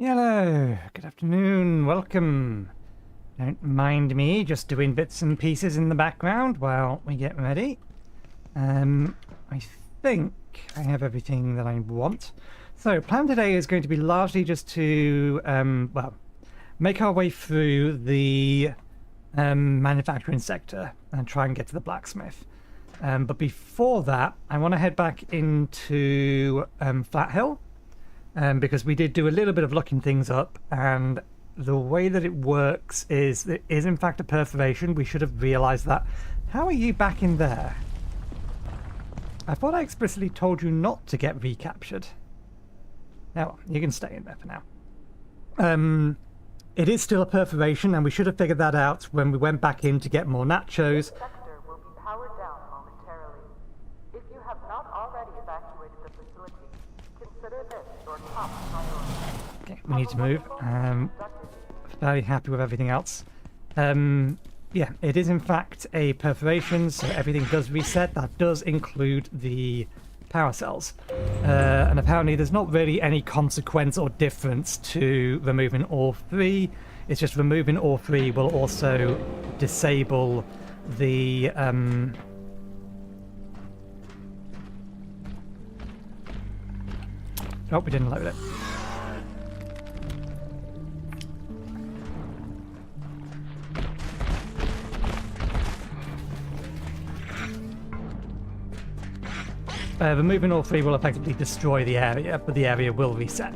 Hello, good afternoon, welcome. Don't mind me just doing bits and pieces in the background while we get ready. I think I have everything that I want. So, plan today is going to be largely just to, make our way through the manufacturing sector and try and get to the blacksmith. But before that, I want to head back into Flat Hill. Because we did do a little bit of looking things up, and the way that it works is it is in fact a perforation. We should have realized that. How are you back in there? I thought I explicitly told you not to get recaptured. Now, you can stay in there for now. It is still a perforation, and we should have figured that out when we went back in to get more nachos. The sector will be powered down momentarily. If you have not already evacuated the facility, consider this your top priority. Okay, we need to move. Very happy with everything else. Yeah, it is in fact a perforation, so everything does reset. That does include the power cells. And apparently there's not really any consequence or difference to removing all three. It's just removing all three will also disable the... Oh, we didn't load it. Removing all three will effectively destroy the area, but the area will reset.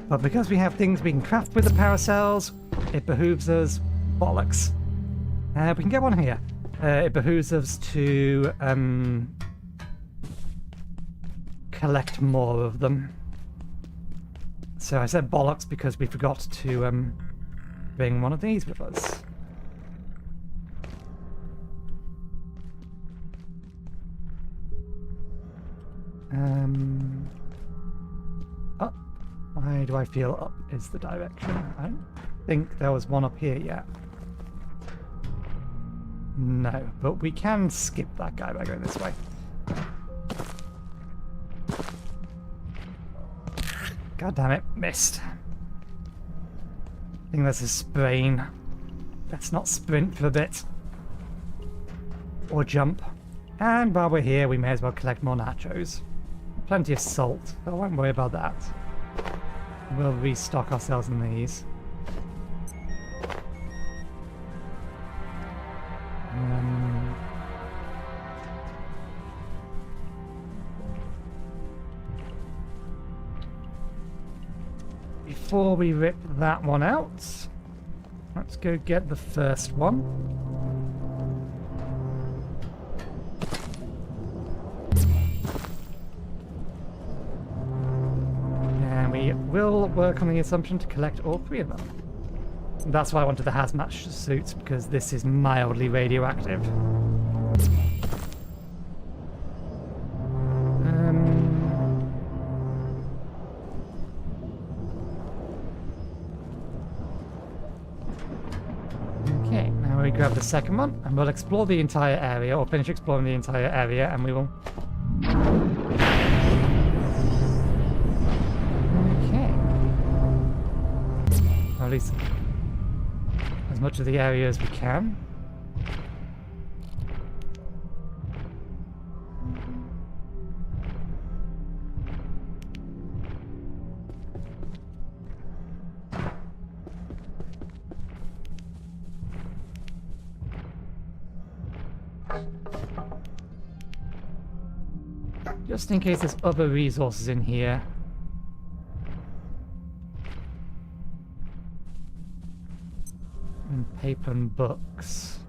But because we have things we can craft with the power cells, it behooves us... bollocks. We can get one here. It behooves us to... collect more of them. So I said bollocks because we forgot to bring one of these with us. Up. Why do I feel up is the direction? I don't think there was one up here yet. No, but we can skip that guy by going this way. God damn it, missed. I think that's a sprain. Let's not sprint for a bit. Or jump. And while we're here, we may as well collect more nachos. Plenty of salt, but I won't worry about that. We'll restock ourselves in these. Before we rip that one out, let's go get the first one. And we will work on the assumption to collect all three of them. That's why I wanted the hazmat suits, because this is mildly radioactive. Grab the second one, and we'll explore the entire area, or finish exploring the entire area, and we will... Okay. Or at least as much of the area as we can. Just in case there's other resources in here. And paper and books.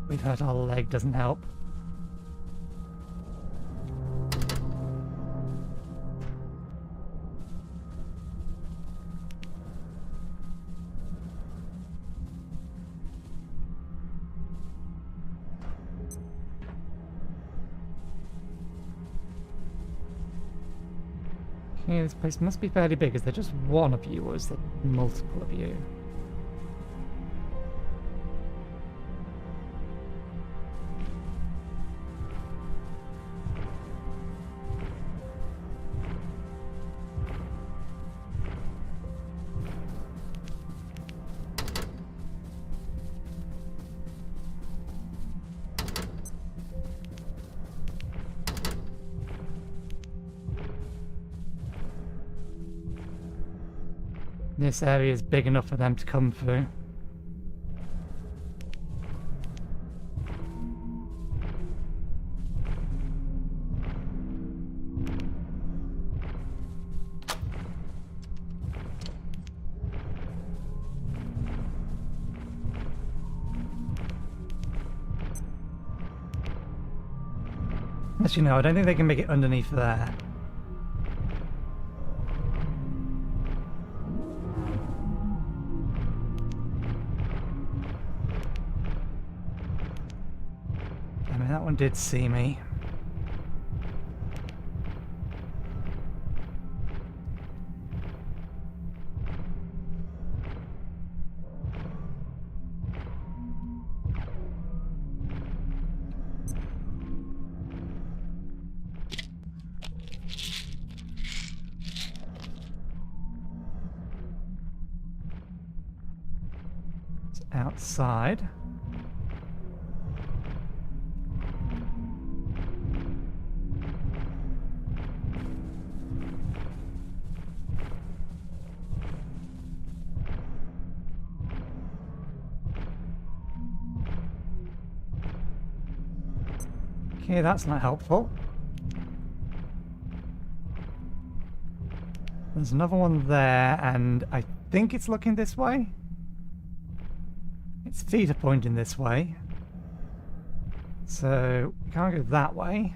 We've hurt our leg, doesn't help. Okay, this place must be fairly big. Is there just one of you, or is there multiple of you? This area is big enough for them to come through. As you know, I don't think they can make it underneath there. I mean, that one did see me. It's outside. Okay, that's not helpful. There's another one there, and I think it's looking this way. Its feet are pointing this way. So, we can't go that way.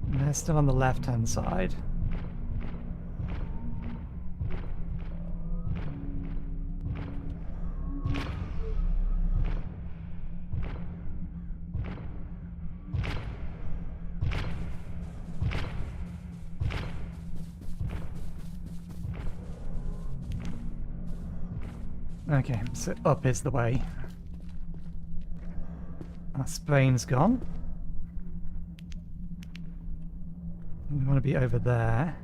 They're still on the left-hand side. Okay, so up is the way. Our sprain's gone. We want to be over there.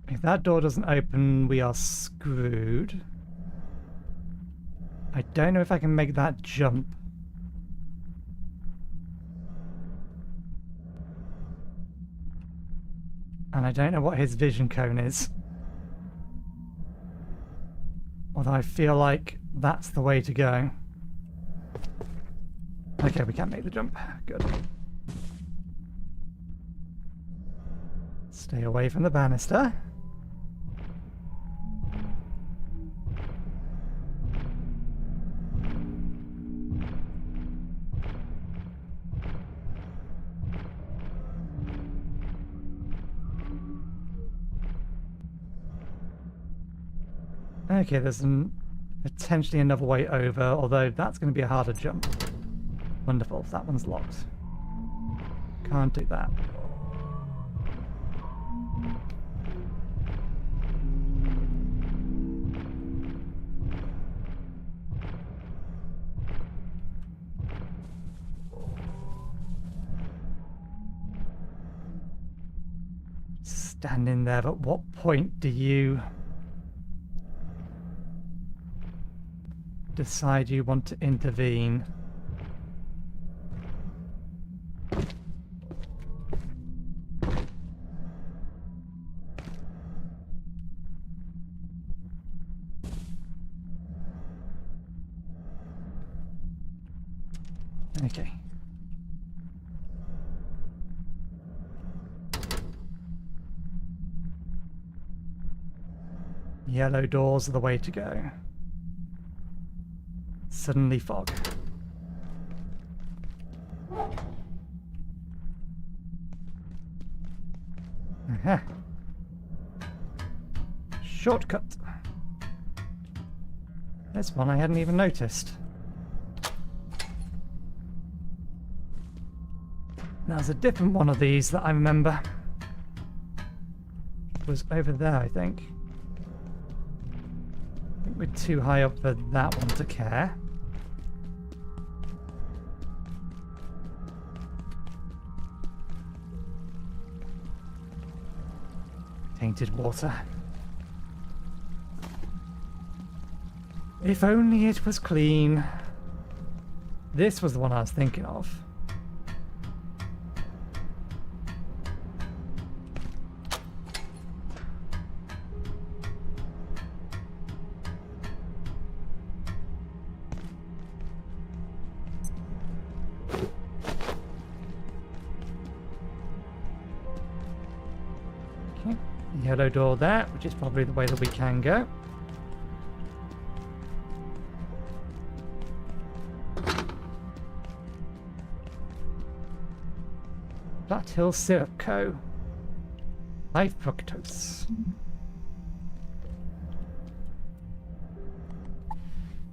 If that door doesn't open, we are screwed. I don't know if I can make that jump. And I don't know what his vision cone is. Although I feel like that's the way to go. Okay, we can't make the jump. Good. Stay away from the banister. Okay, there's potentially another way over, although that's going to be a harder jump. Wonderful, that one's locked. Can't do that. Standing there, but what point do you decide you want to intervene? Okay. Yellow doors are the way to go. Suddenly fog. Aha. Shortcut. There's one I hadn't even noticed. There's a different one of these that I remember. It was over there, I think. I think we're too high up for that one to care. Tainted water. If only it was clean. This was the one I was thinking of. Okay, yellow door there, which is probably the way that we can go. Flat Hill Syrup Co. High fructose.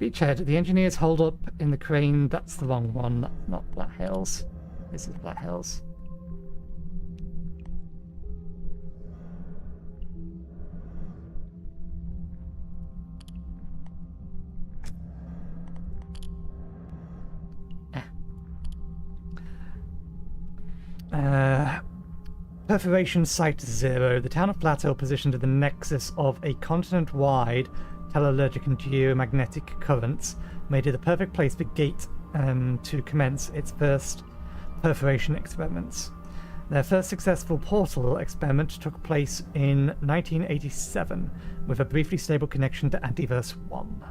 Beachhead, the engineers hold up in the crane. That's the wrong one. That's not Flat Hills. This is Flat Hills. Perforation Site 0. The town of Flat Hill, positioned at the nexus of a continent-wide tellurgic and geomagnetic currents, made it the perfect place for Gate to commence its first perforation experiments. Their first successful portal experiment took place in 1987, with a briefly stable connection to Antiverse 1.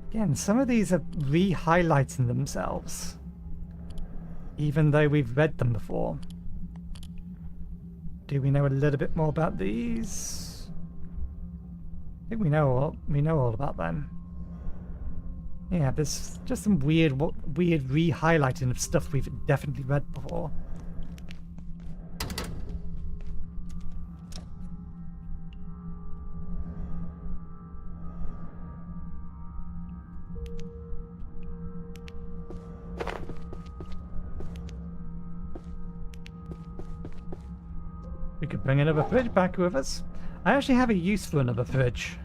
Again, some of these are re-highlighting themselves, even though we've read them before. Do we know a little bit more about these? I think we know all about them. Yeah, there's just some weird re-highlighting of stuff we've definitely read before. We could bring another fridge back with us. I actually have a use for another fridge.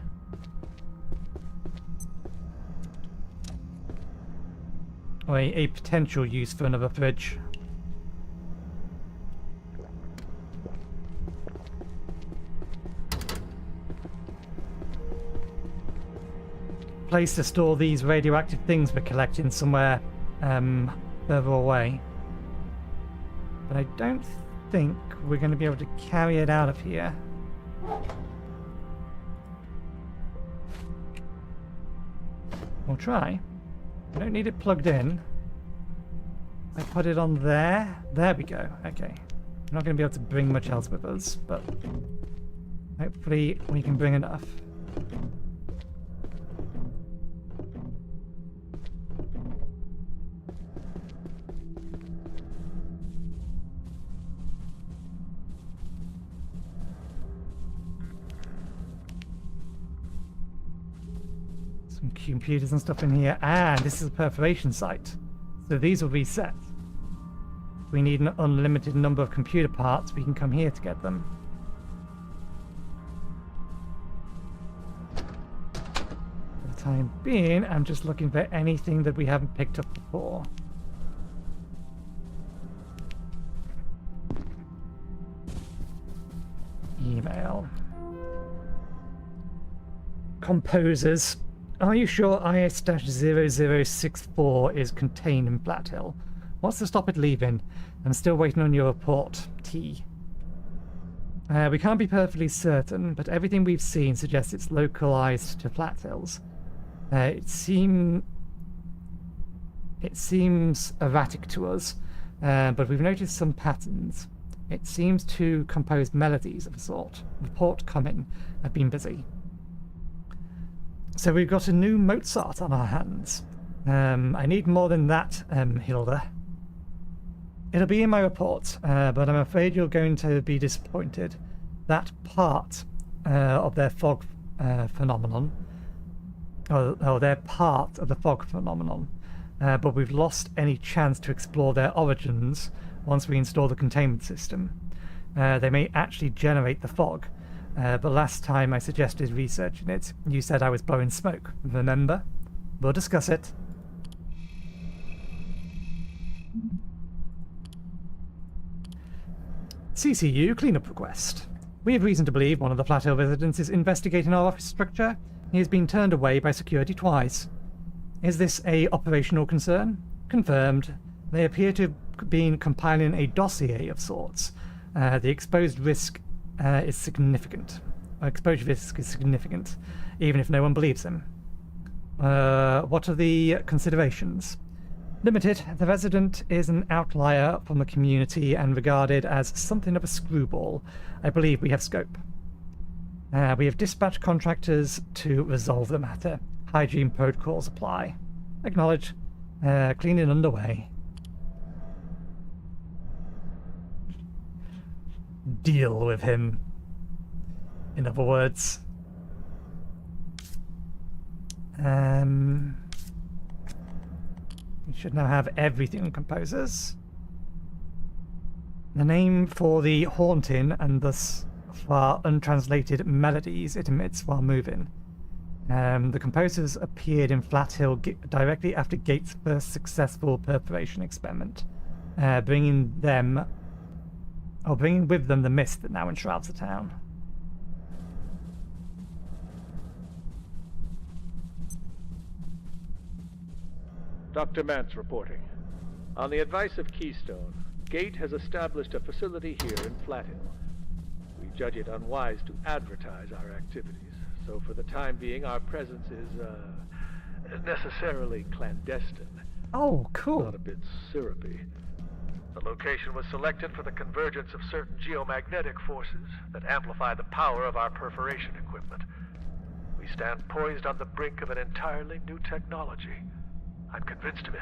Or a potential use for another fridge. Place to store these radioactive things we're collecting somewhere further away. But I don't think we're going to be able to carry it out of here. We'll try. We don't need it plugged in. I put it on there. There we go. Okay. We're not going to be able to bring much else with us, but hopefully we can bring enough. Computers and stuff in here, and this is a perforation site, so these will reset. If we need an unlimited number of computer parts, we can come here to get them. For the time being, I'm just looking for anything that we haven't picked up before. Email. Composers. Are you sure IS-0064 is contained in Flat Hill? What's to stop it leaving? I'm still waiting on your report. T. We can't be perfectly certain, but everything we've seen suggests it's localized to Flat Hills. It seems erratic to us, but we've noticed some patterns. It seems to compose melodies of a sort. Report coming. I've been busy. So we've got a new Mozart on our hands. I need more than that, Hilda. It'll be in my report, but I'm afraid you're going to be disappointed. That part of their fog phenomenon, or they're part of the fog phenomenon, but we've lost any chance to explore their origins once we install the containment system. They may actually generate the fog, but last time I suggested researching it, you said I was blowing smoke. Remember? We'll discuss it. CCU cleanup request. We have reason to believe one of the Flat Hill residents is investigating our office structure. He has been turned away by security twice. Is this a operational concern? Confirmed. They appear to have been compiling a dossier of sorts. The exposed risk is significant. Exposure risk is significant, even if no one believes them. What are the considerations? Limited. The resident is an outlier from the community and regarded as something of a screwball. I believe we have scope. We have dispatched contractors to resolve the matter. Hygiene protocols apply. Acknowledge. Cleaning underway. Deal with him. In other words. We should now have everything on composers. The name for the haunting and thus far untranslated melodies it emits while moving. The composers appeared in Flat Hill directly after Gates' first successful perforation experiment, bringing with them the mist that now enshrouds the town. Dr. Mance reporting. On the advice of Keystone, Gate has established a facility here in Flat Hill. We judge it unwise to advertise our activities, so for the time being our presence is, necessarily clandestine. Oh, cool. Not a bit syrupy. The location was selected for the convergence of certain geomagnetic forces that amplify the power of our perforation equipment. We stand poised on the brink of an entirely new technology. I'm convinced of it.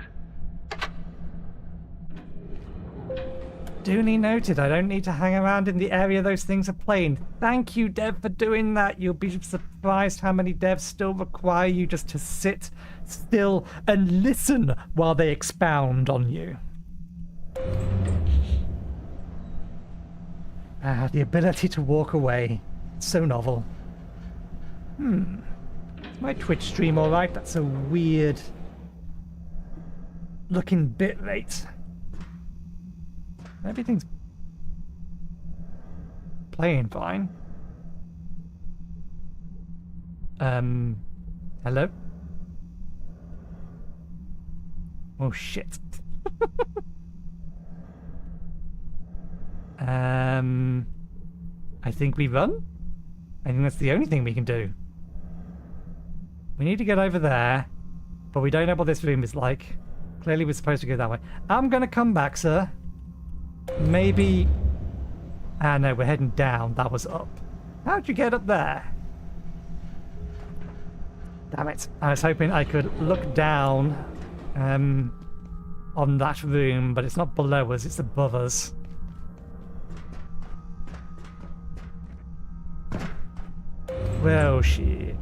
Duly noted. I don't need to hang around in the area those things are playing. Thank you, Dev, for doing that. You'll be surprised how many devs still require you just to sit still and listen while they expound on you. The ability to walk away. So novel. Is my Twitch stream alright? That's a weird looking bitrate. Everything's playing fine. Hello? Oh shit. I think we run? I think that's the only thing we can do. We need to get over there, but we don't know what this room is like. Clearly we're supposed to go that way. I'm gonna come back, sir. Maybe... Ah, no, we're heading down. That was up. How'd you get up there? Damn it. I was hoping I could look down on that room, but it's not below us, it's above us. Well, shit.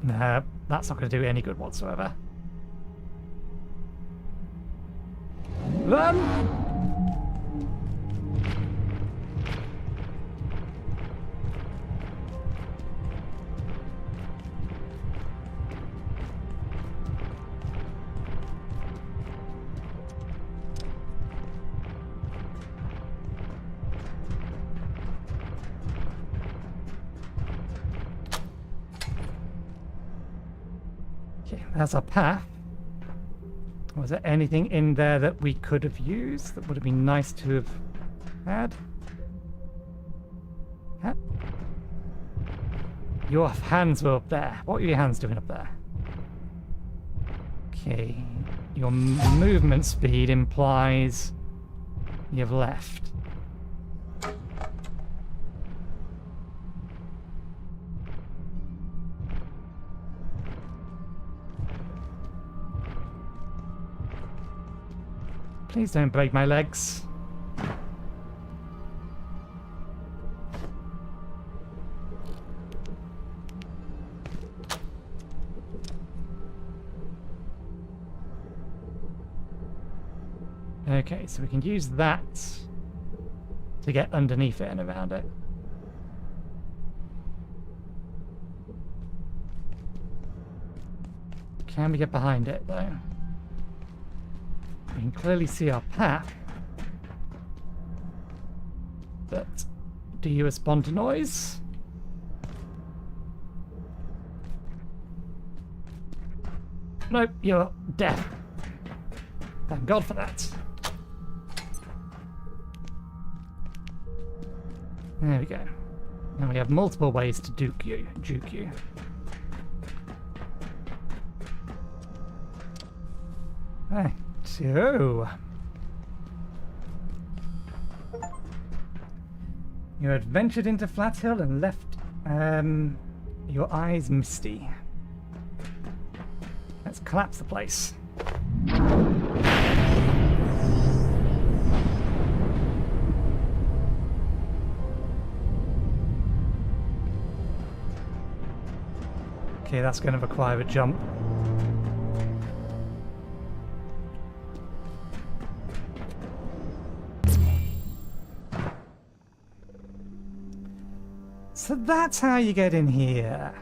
No, that's not going to do any good whatsoever. Run! Okay, that's our path. Was there anything in there that we could have used that would have been nice to have had? Huh? Your hands were up there. What are your hands doing up there? Okay. Your movement speed implies you've left. Please don't break my legs. Okay, so we can use that to get underneath it and around it. Can we get behind it, though? We can clearly see our path. But do you respond to noise? Nope, you're deaf. Thank God for that. There we go. Now we have multiple ways to juke you. Right, so you adventured into Flat Hill and left your eyes misty. Let's collapse the place. Okay, that's going to require a jump. So that's how you get in here.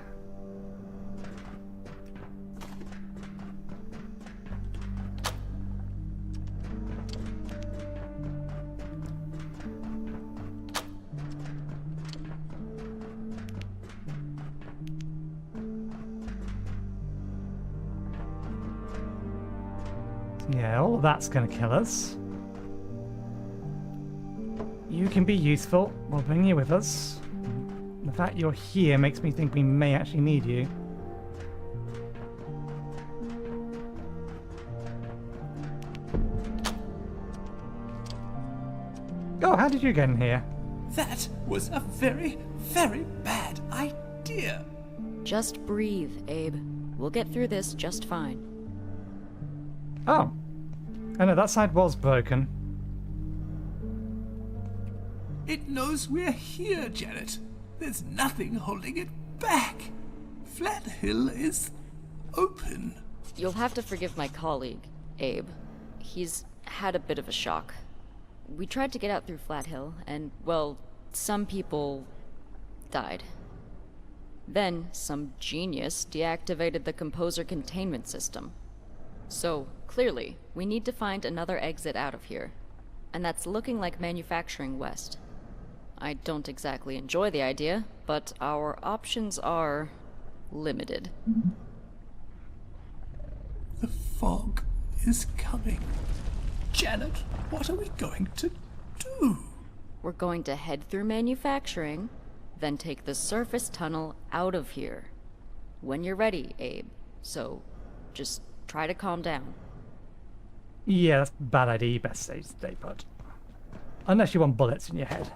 Yeah, all of that's going to kill us. You can be useful. We'll bring you with us. The fact you're here makes me think we may actually need you. Oh, how did you get in here? That was a very, very bad idea. Just breathe, Abe. We'll get through this just fine. Oh. Oh no, that side was broken. It knows we're here, Janet. There's nothing holding it back. Flat Hill is open. You'll have to forgive my colleague, Abe. He's had a bit of a shock. We tried to get out through Flat Hill, and, well, some people died. Then, some genius deactivated the composer containment system. So, clearly, we need to find another exit out of here. And that's looking like manufacturing west. I don't exactly enjoy the idea, but our options are limited. The fog is coming. Janet, what are we going to do? We're going to head through manufacturing, then take the surface tunnel out of here. When you're ready, Abe. So, just try to calm down. Yeah, that's a bad idea. You best stay put. Unless you want bullets in your head.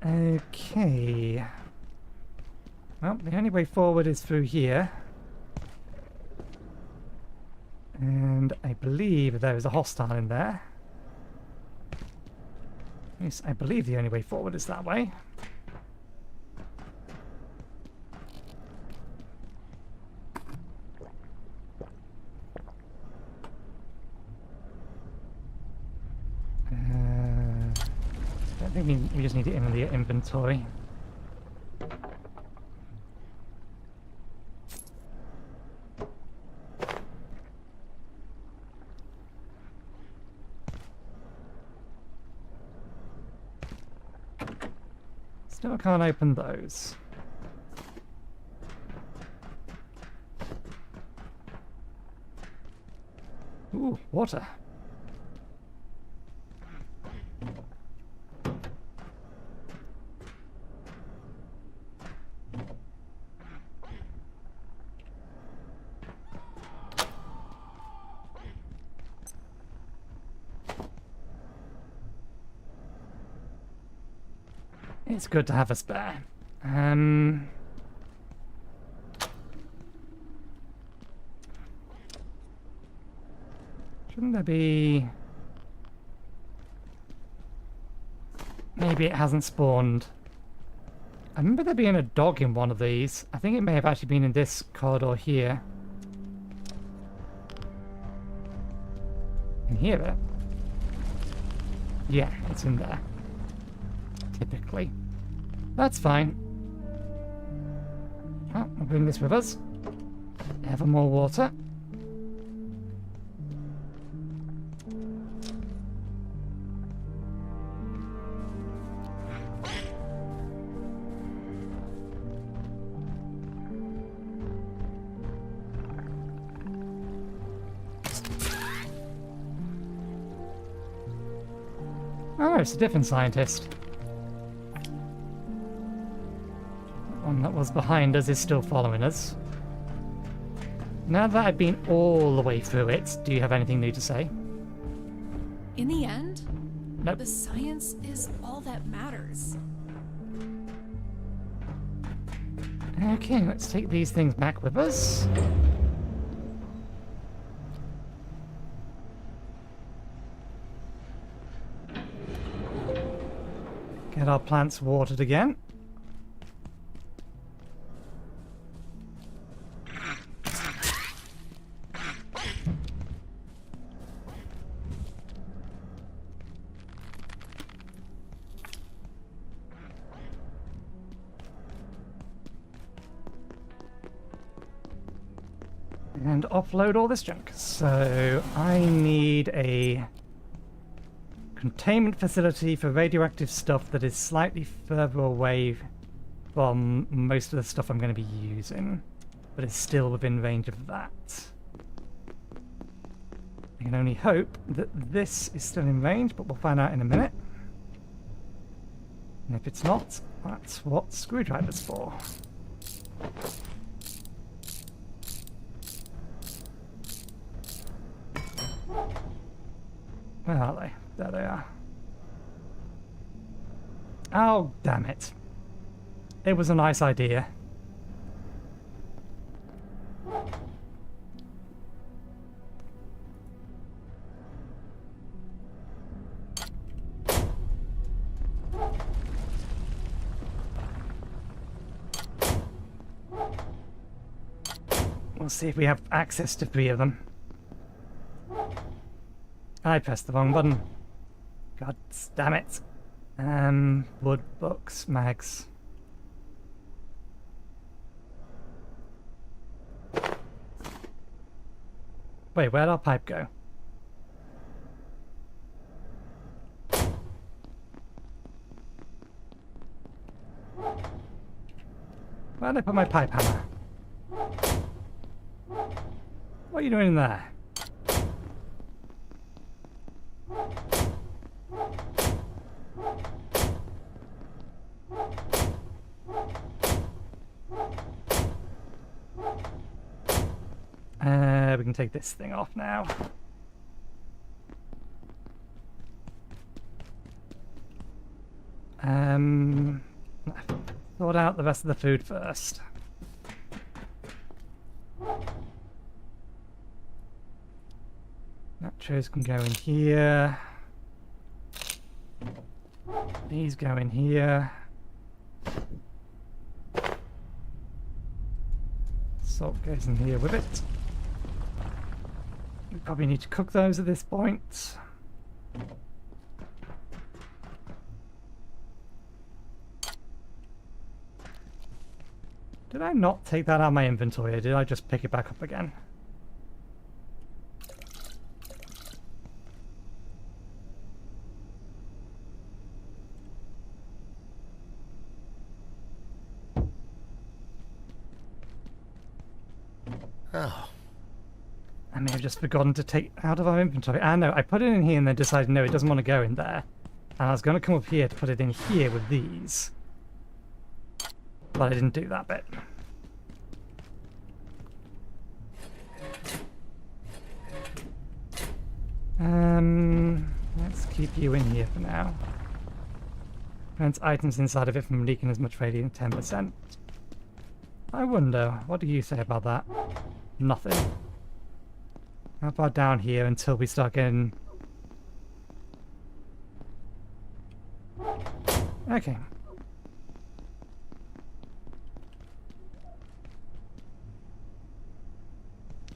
Okay. Well, the only way forward is through here. And I believe there is a hostile in there. Yes, I believe the only way forward is that way. I think we just need it in the inventory. Still can't open those. Ooh, water. It's good to have a spare. Shouldn't there be... Maybe it hasn't spawned. I remember there being a dog in one of these. I think it may have actually been in this corridor here. Can you hear it? Yeah, it's in there. Typically. That's fine. Oh, we'll bring this with us. Ever more water. Oh, it's a different scientist. The one that was behind us is still following us. Now that I've been all the way through it, do you have anything new to say? In the end, Nope. the science is all that matters. Okay, let's take these things back with us. Get our plants watered again. And offload all this junk. So I need a containment facility for radioactive stuff that is slightly further away from most of the stuff I'm going to be using, but is still within range of that. I can only hope that this is still in range, but we'll find out in a minute. And if it's not, that's what screwdriver's for. Where are they? There they are. Oh, damn it. It was a nice idea. We'll see if we have access to 3 of them. I pressed the wrong button. God damn it. Wood, books, mags. Wait, where'd our pipe go? Where'd I put my pipe hammer? What are you doing in there? We can take this thing off now. Sort out the rest of the food first. Nachos can go in here. These go in here. Salt goes in here with it. We probably need to cook those at this point. Did I not take that out of my inventory, or did I just pick it back up again? Oh. I may have just forgotten to take out of our inventory. Ah, no, I put it in here and then decided no, it doesn't want to go in there. And I was going to come up here to put it in here with these. But I didn't do that bit. Let's keep you in here for now. Prevents items inside of it from leaking as much radiant 10%. I wonder, what do you say about that? Nothing. How about down here until we start getting... Okay.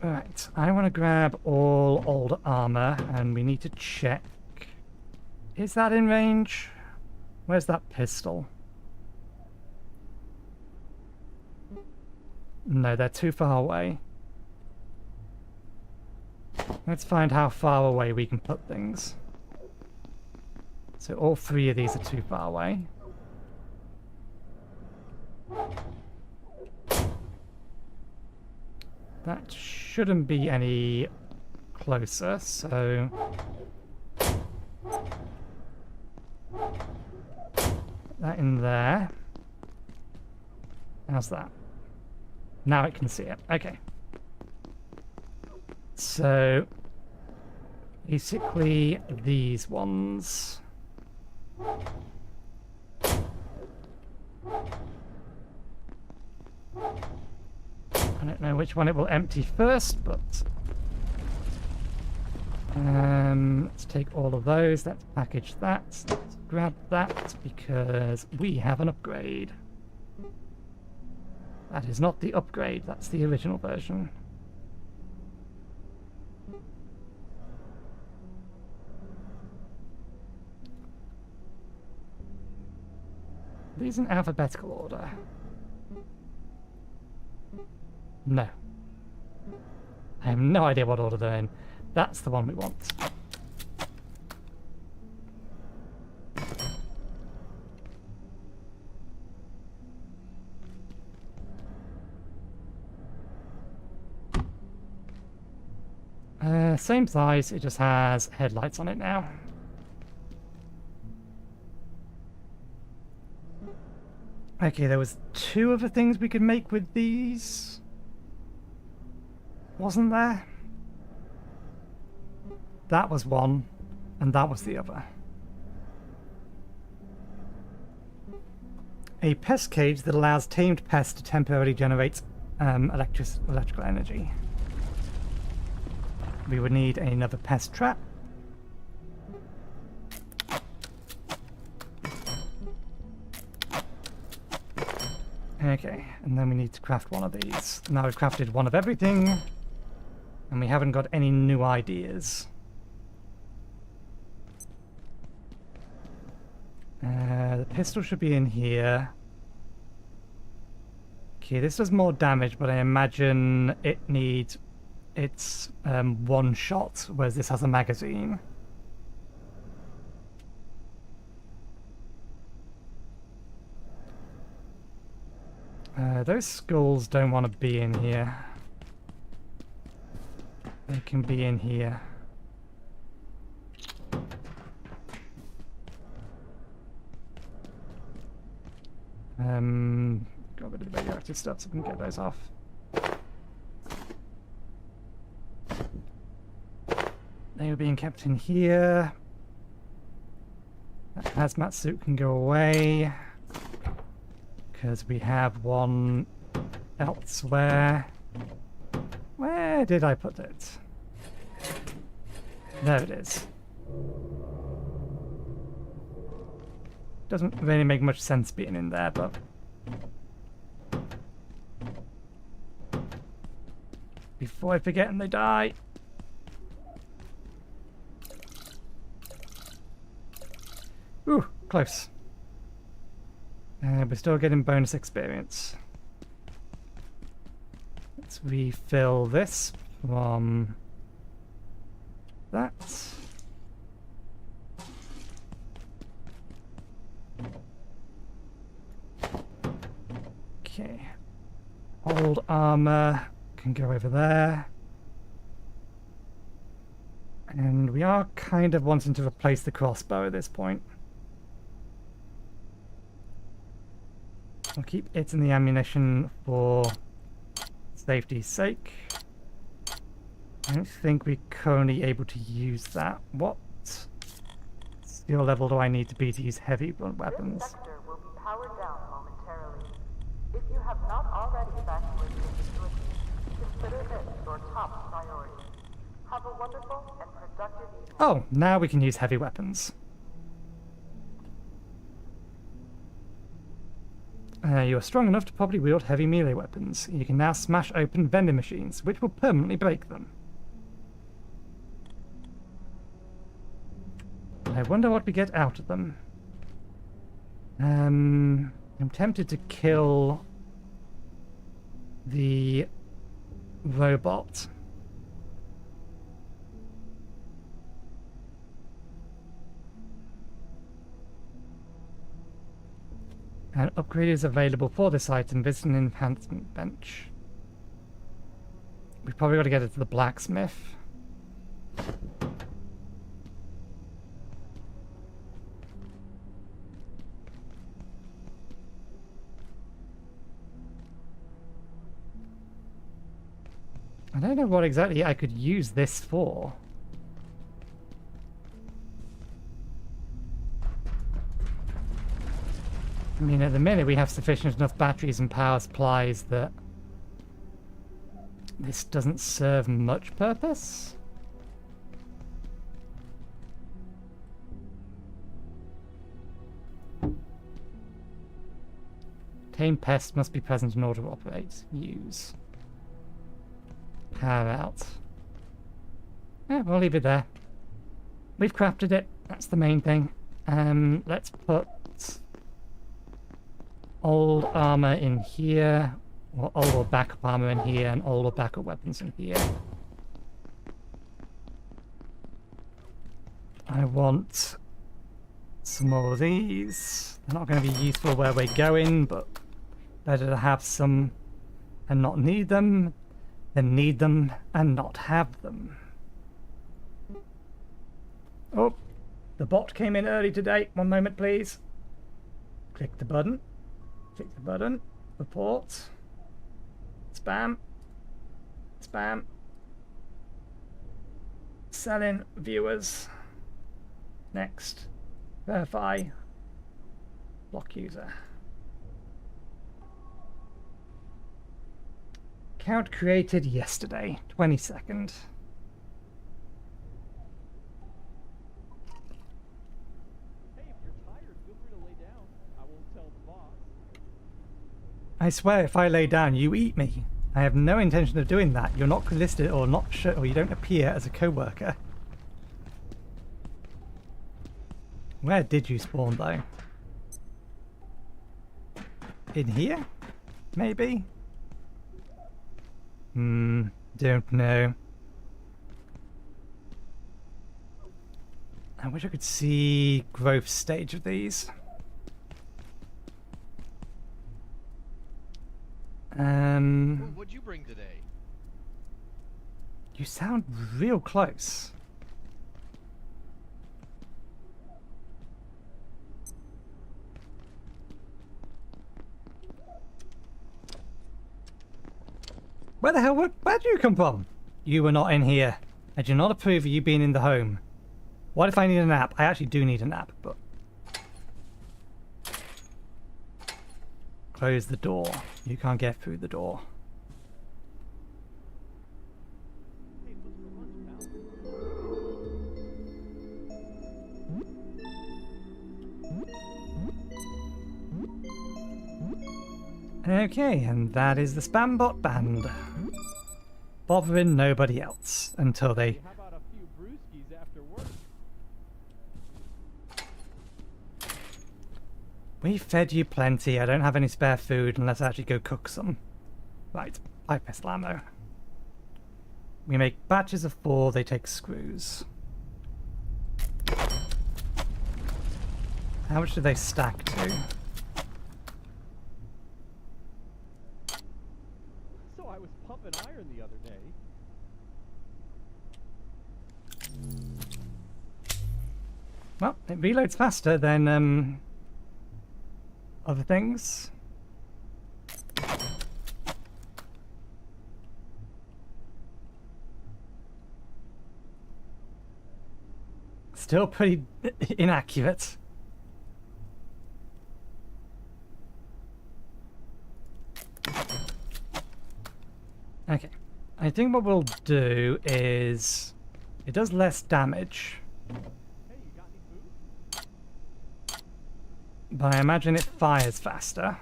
Right, I want to grab all old armor, and we need to check. Is that in range? Where's that pistol? No, they're too far away. Let's find how far away we can put things. So all three of these are too far away. That shouldn't be any closer, so... that in there. How's that? Now it can see it. Okay. So, basically these ones. I don't know which one it will empty first, but let's take all of those. Let's package that. Let's grab that because we have an upgrade. That is not the upgrade, that's the original version. These in alphabetical order. No. I have no idea what order they're in. That's the one we want. Same size, it just has headlights on it now. Okay, there was two other things we could make with these. Wasn't there? That was one, and that was the other. A pest cage that allows tamed pests to temporarily generate electrical energy. We would need another pest trap. Okay, and then we need to craft one of these. Now we've crafted one of everything, and we haven't got any new ideas. The pistol should be in here. Okay, this does more damage, but I imagine it needs... it's one shot, whereas this has a magazine. Those skulls don't want to be in here. They can be in here. Got a bit of the radioactive stuff so we can get those off. They were being kept in here. That hazmat suit can go away. Because we have one elsewhere. Where did I put it? There it is. Doesn't really make much sense being in there, but... before I forget and they die... Ooh, close. We're still getting bonus experience. Let's refill this from that. Okay. Old armor can go over there. And we are kind of wanting to replace the crossbow at this point. We'll keep it in the ammunition for safety's sake. I don't think we're currently able to use that. What skill level do I need to be to use heavy weapons? This sector will be powered down momentarily. If you have not already evacuated the facility, consider this your top priority. Have a wonderful and productive evening. Oh, now we can use heavy weapons. You are strong enough to properly wield heavy melee weapons. You can now smash open vending machines, which will permanently break them. I wonder what we get out of them. I'm tempted to kill the robot. An upgrade is available for this item. Visit an enhancement bench. We've probably got to get it to the blacksmith. I don't know what exactly I could use this for. I mean, at the minute we have sufficient enough batteries and power supplies that this doesn't serve much purpose. Tame pest must be present in order to operate. Use. Power out. Yeah, we'll leave it there. We've crafted it. That's the main thing. Let's put old armor in here, or old or backup armor in here, and old or backup weapons in here. I want some more of these. They're not going to be useful where we're going, but better to have some and not need them than need them and not have them. Oh, the bot came in early today. One moment, please. Click the button. Click the button. Report. Spam. Spam. Selling viewers. Next. Verify. Block user. Account created yesterday, 22nd. I swear if I lay down, you eat me. I have no intention of doing that. You're not listed or not sure, or you don't appear as a co-worker. Where did you spawn though? In here? Maybe? Don't know. I wish I could see growth stage of these. What'd you bring today? You sound real close. Where the hell, where'd you come from? You were not in here. I do not approve of you being in the home. What if I need a nap? I actually do need a nap, but... Close the door. You can't get through the door. Okay, and that is the spam bot band. Bothering nobody else until they... How about a few brewskis after work? We fed you plenty. I don't have any spare food unless I actually go cook some. Right, 5 pistol ammo. We make batches of 4, they take screws. How much do they stack to? So I was pumping iron the other day. Well, it reloads faster than other things. Still pretty inaccurate. Okay, I think what we'll do is it does less damage, Hey, you got any food? but I imagine it fires faster.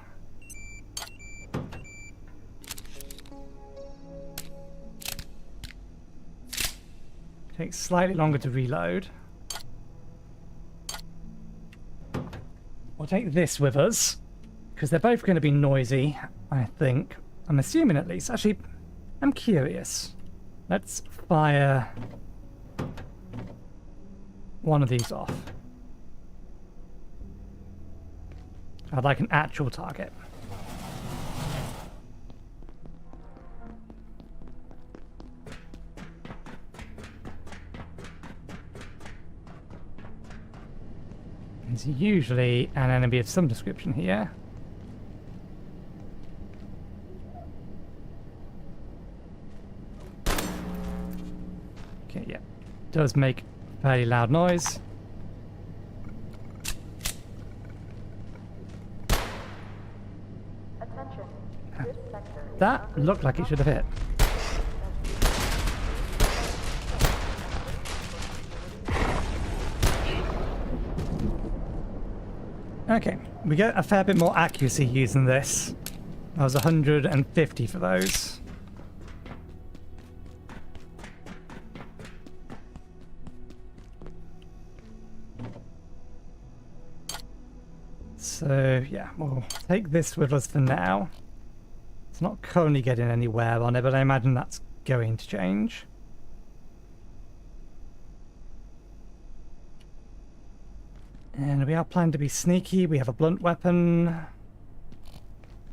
Takes slightly longer to reload. We'll take this with us, because they're both going to be noisy, I think. I'm assuming at least. Actually, I'm curious. Let's fire one of these off. I'd like an actual target. There's usually an enemy of some description here. Okay, yeah. Does make fairly loud noise. Attention. This sector is That looked like it should have hit. Okay, we get a fair bit more accuracy using this. That was 150 for those. So, yeah, we'll take this with us for now. It's not currently getting anywhere on it, but I imagine that's going to change. And we are planning to be sneaky. We have a blunt weapon.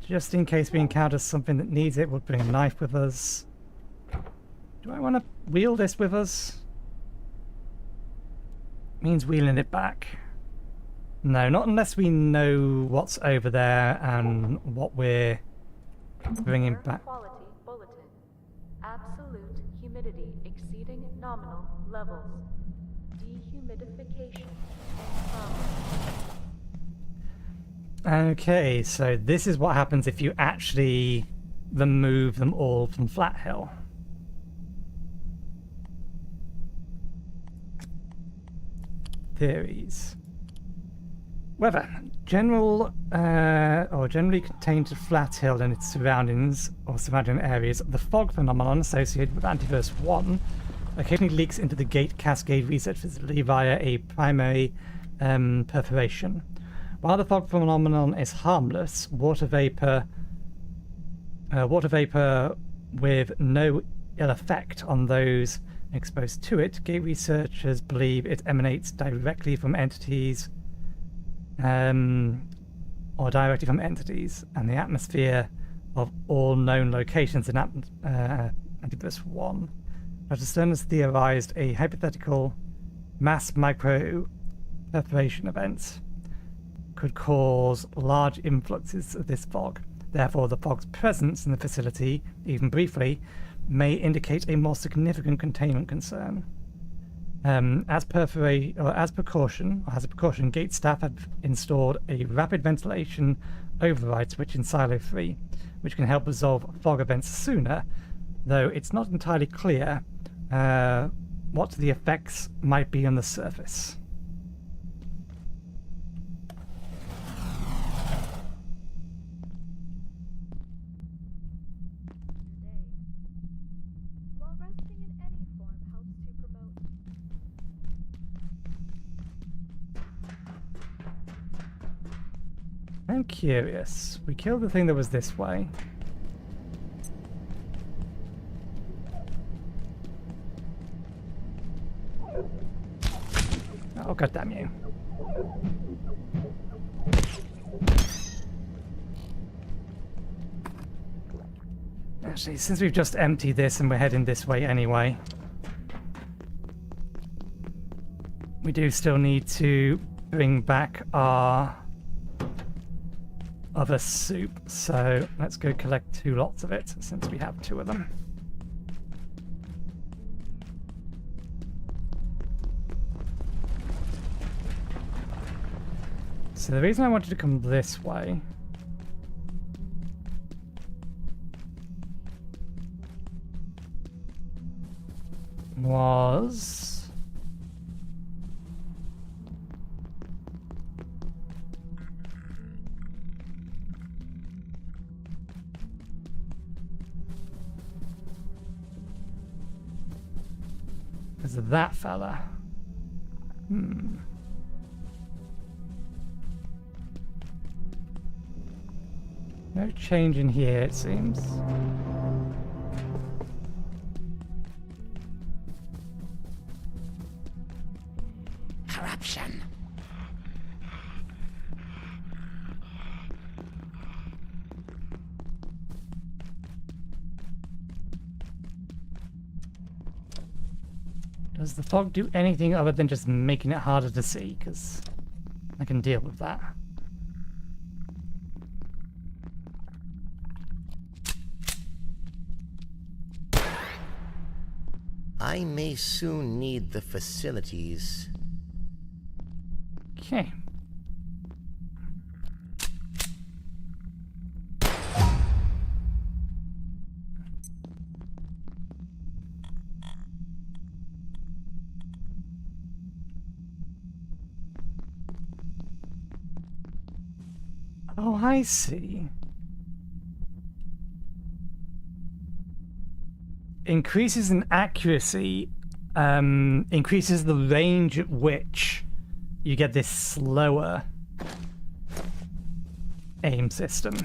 Just in case we encounter something that needs it, we'll bring a knife with us. Do I want to wheel this with us? Means wheeling it back. No, not unless we know what's over there and what we're bringing Air back. Quality bulletin. Absolute humidity exceeding nominal levels. Dehumidification. Okay, so this is what happens if you actually remove them all from Flat Hill. Theories. Weather. Generally contained to Flat Hill and its surroundings or surrounding areas, the fog phenomenon associated with Antiverse 1 occasionally leaks into the Gate Cascade Research Facility via a primary perforation. While the fog phenomenon is harmless, water vapor with no ill effect on those exposed to it, Gate researchers believe it emanates directly from entities and the atmosphere of all known locations in Antiverse 1. Dr. Stern has theorized a hypothetical mass micro perforation event could cause large influxes of this fog. Therefore, the fog's presence in the facility, even briefly, may indicate a more significant containment concern. As a precaution, Gate staff have installed a rapid ventilation override switch in Silo 3, which can help resolve fog events sooner, though it's not entirely clear what the effects might be on the surface. While resting in any form helps to promote. I'm curious. We killed the thing that was this way. Oh, god damn you. Actually, since we've just emptied this and we're heading this way anyway. we do still need to bring back our other soup, so let's go collect 2 lots of it since we have 2 of them. So the reason I wanted to come this way was because of that fella. No change in here, it seems. Corruption. Does the fog do anything other than just making it harder to see? Because I can deal with that. I may soon need the facilities. Okay. Oh, I see. Increases in accuracy, increases the range at which you get this slower aim system.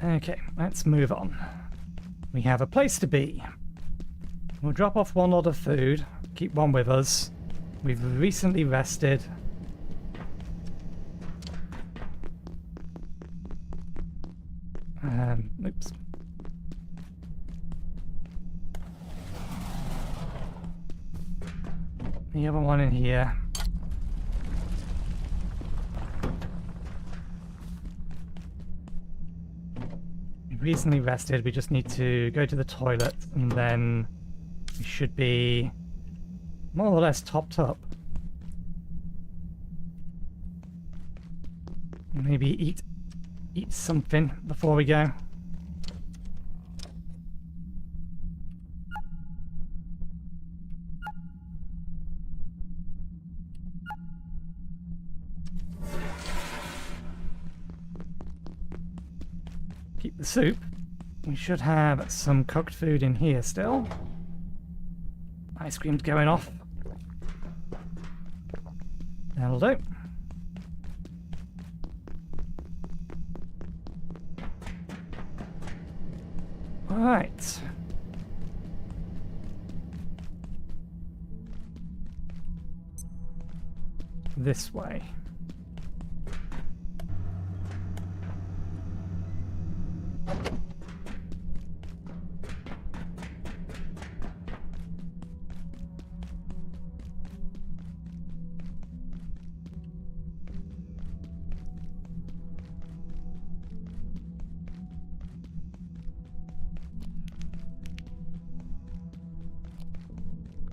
Okay, let's move on. We have a place to be. We'll drop off 1 lot of food, keep 1 with us. We've recently rested. Oops. The other one in here. We've recently rested, we just need to go to the toilet and then we should be more or less topped up. Maybe eat something before we go. Keep the soup. We should have some cooked food in here still. Ice cream's going off. That'll do. Alright. This way.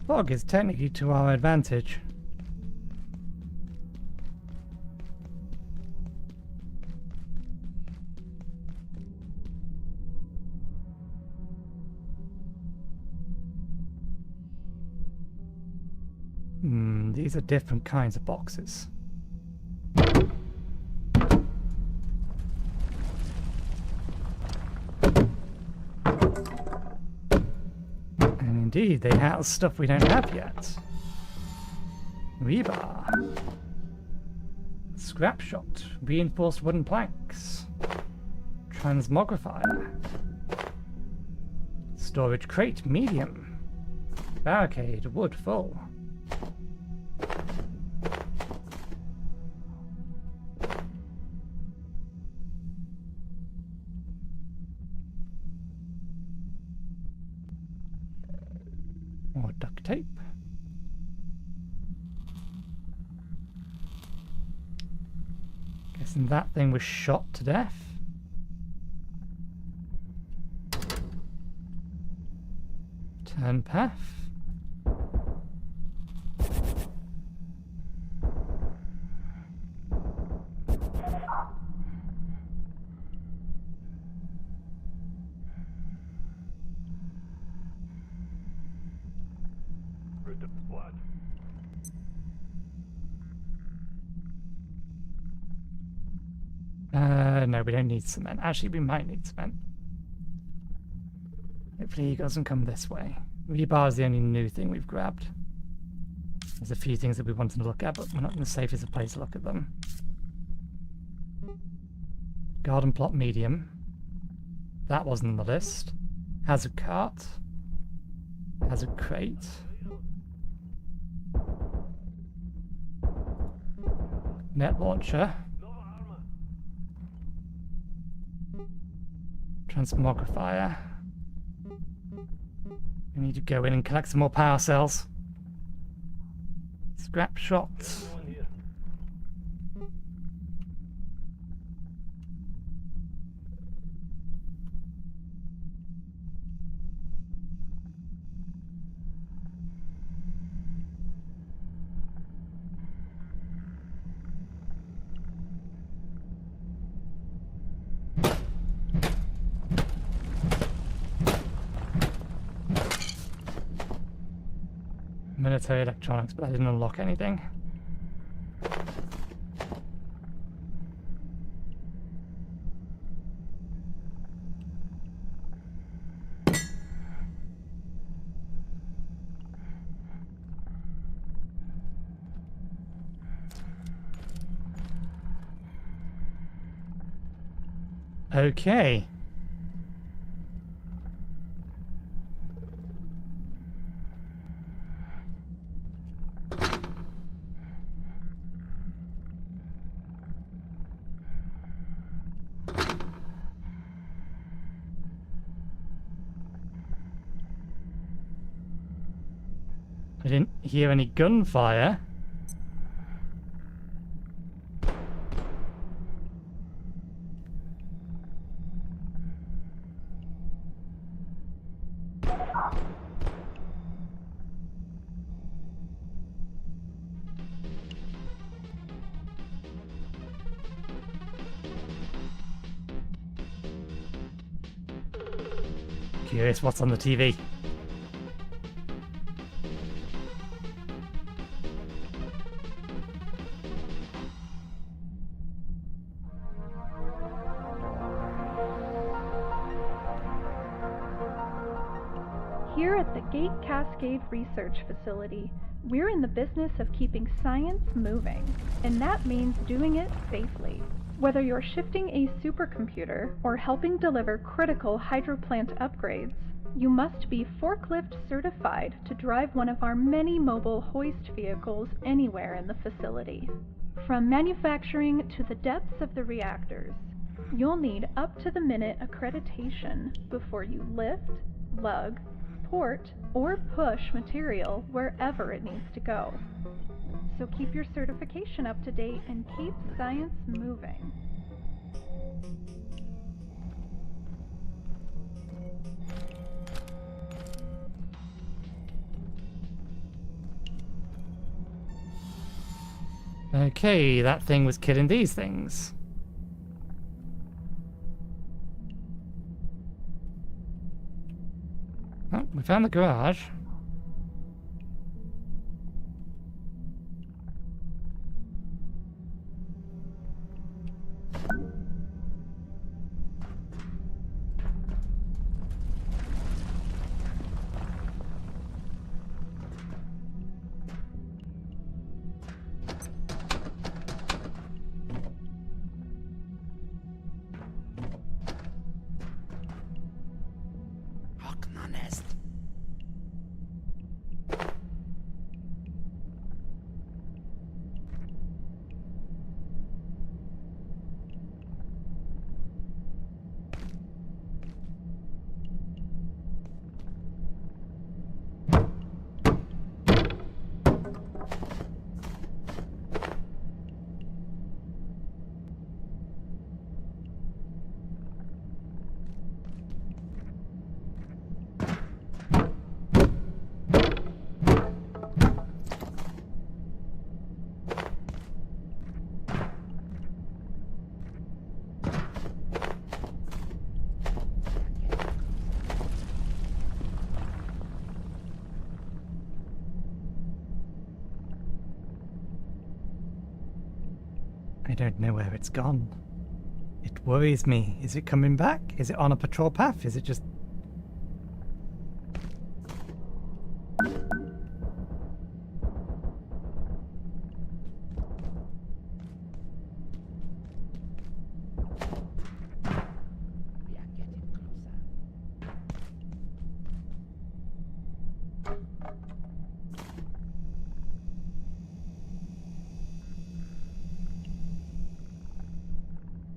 Fog is technically to our advantage. These are different kinds of boxes. Indeed, they have stuff we don't have yet. Rebar. Scrap shot. Reinforced wooden planks. Transmogrifier. Storage crate medium. Barricade wood full. Guessing that thing was shot to death. Turn path. No, we don't need cement. Actually, we might need cement. Hopefully he doesn't come this way. Rebar is the only new thing we've grabbed. There's a few things that we wanted to look at, but we're not in the safest place to look at them. Garden plot medium. That wasn't on the list. Hazard cart. Hazard crate. Net launcher. Transmogrifier. We need to go in and collect some more power cells. Scrap shots. Military electronics, but I didn't unlock anything. Okay. I didn't hear any gunfire. Curious what's on the TV. Here at the Gate Cascade Research Facility, we're in the business of keeping science moving, and that means doing it safely. Whether you're shifting a supercomputer or helping deliver critical hydroplant upgrades, you must be forklift certified to drive one of our many mobile hoist vehicles anywhere in the facility. From manufacturing to the depths of the reactors, you'll need up-to-the-minute accreditation before you lift, lug, port, or push material wherever it needs to go. So keep your certification up to date and keep science moving. Okay, that thing was killing these things. Oh, we found the garage. I don't know where it's gone. It worries me. Is it coming back? Is it on a patrol path? Is it just...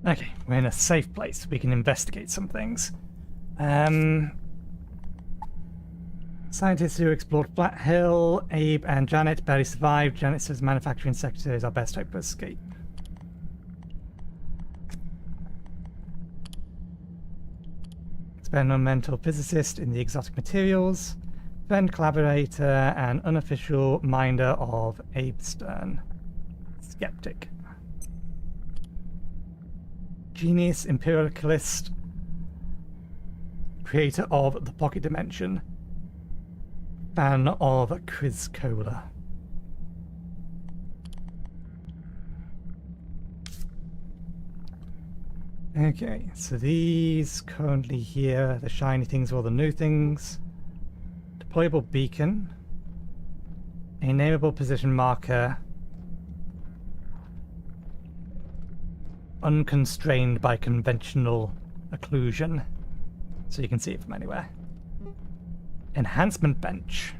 Okay, we're in a safe place. We can investigate some things. Scientists who explored Flat Hill, Abe and Janet barely survived. Janet says manufacturing sector is our best hope for escape. Experimental physicist in the exotic materials. Friend, collaborator, and unofficial minder of Abe Stern. Skeptic. Genius, empiricalist, creator of the Pocket Dimension, fan of Chris Cola. Okay, so these currently here, the shiny things or all the new things. Deployable beacon, a nameable position marker, unconstrained by conventional occlusion, so you can see it from anywhere. Enhancement bench.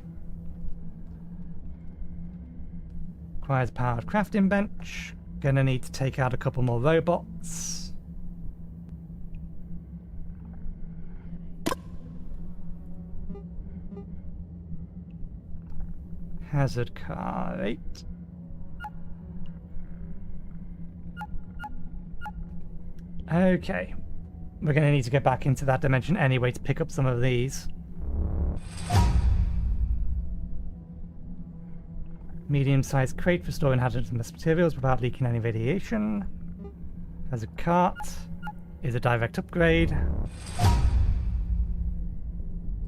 Requires powered crafting bench. Gonna need to take out a couple more robots. Hazard car 8. Okay, we're going to need to get back into that dimension anyway to pick up some of these. Medium-sized crate for storing hazardous materials without leaking any radiation. Has a cart. Is a direct upgrade.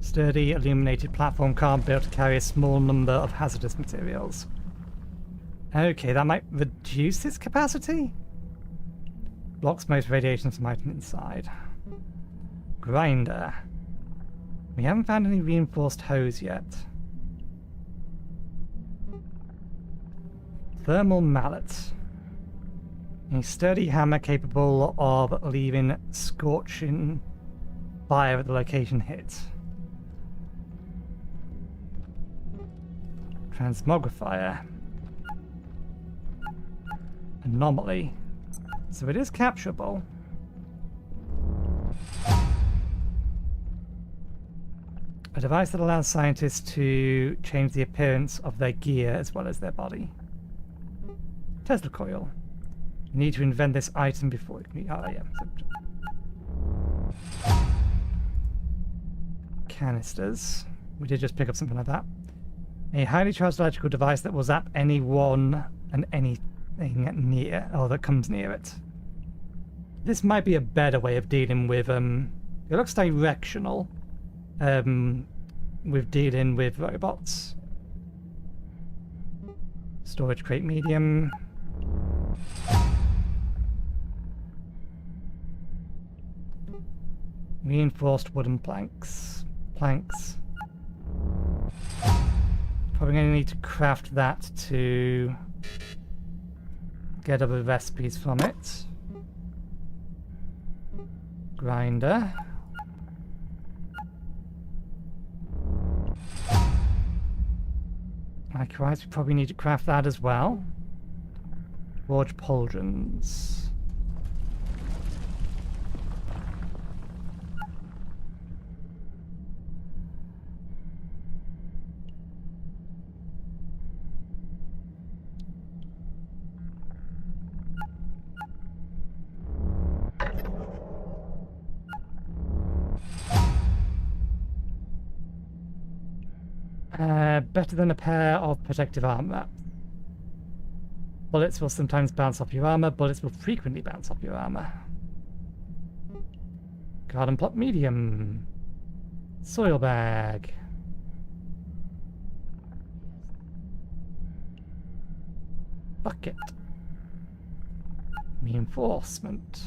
Sturdy, illuminated platform car built to carry a small number of hazardous materials. Okay, that might reduce its capacity? Blocks most radiation from item inside. Grinder. We haven't found any reinforced hose yet. Thermal mallet. A sturdy hammer capable of leaving scorching fire at the location hit. Transmogrifier. Anomaly. So it is capturable. A device that allows scientists to change the appearance of their gear as well as their body. Tesla coil. You need to invent this item before it can be... Oh, yeah. Canisters. We did just pick up something like that. A highly charged electrical device that will zap anyone and anything near, or that comes near it. This might be a better way of dealing with, it looks directional, with dealing with robots. Storage crate medium. Reinforced wooden planks. Probably going to need to craft that to get other recipes from it. Grinder. Likewise, we probably need to craft that as well. Forge pauldrons. Better than a pair of protective armor. Bullets will sometimes bounce off your armor. Bullets will frequently bounce off your armor. Garden plot medium. Soil bag. Bucket. Reinforcement.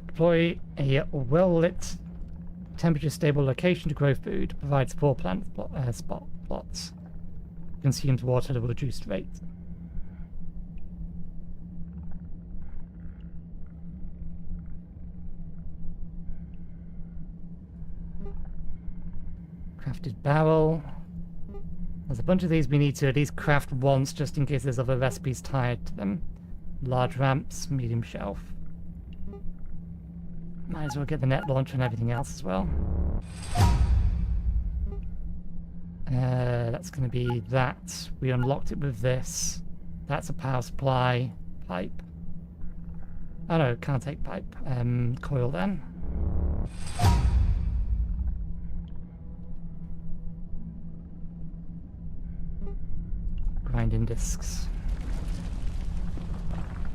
Deploy a well-lit, temperature-stable location to grow food. Provides 4 plant spot plots. Consumes water at a reduced rate. Crafted barrel. There's a bunch of these we need to at least craft once, just in case there's other recipes tied to them. Large ramps, medium shelf. Might as well get the net launcher and everything else as well. That's going to be that. We unlocked it with this. That's a power supply. Pipe. Oh no, can't take pipe. Coil then. Grinding discs.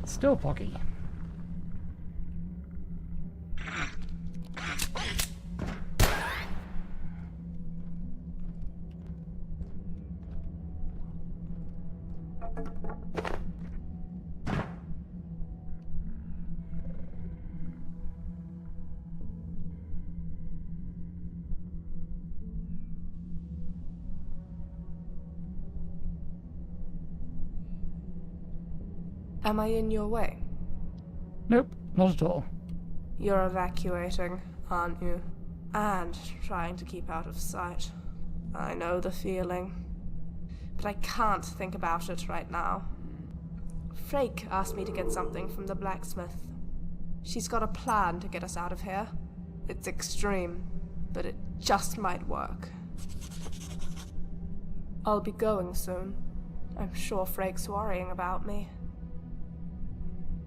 Still foggy. Am I in your way? Nope, not at all. You're evacuating, aren't you? And trying to keep out of sight. I know the feeling. But I can't think about it right now. Frake asked me to get something from the Blacksmith. She's got a plan to get us out of here. It's extreme, but it just might work. I'll be going soon. I'm sure Frake's worrying about me.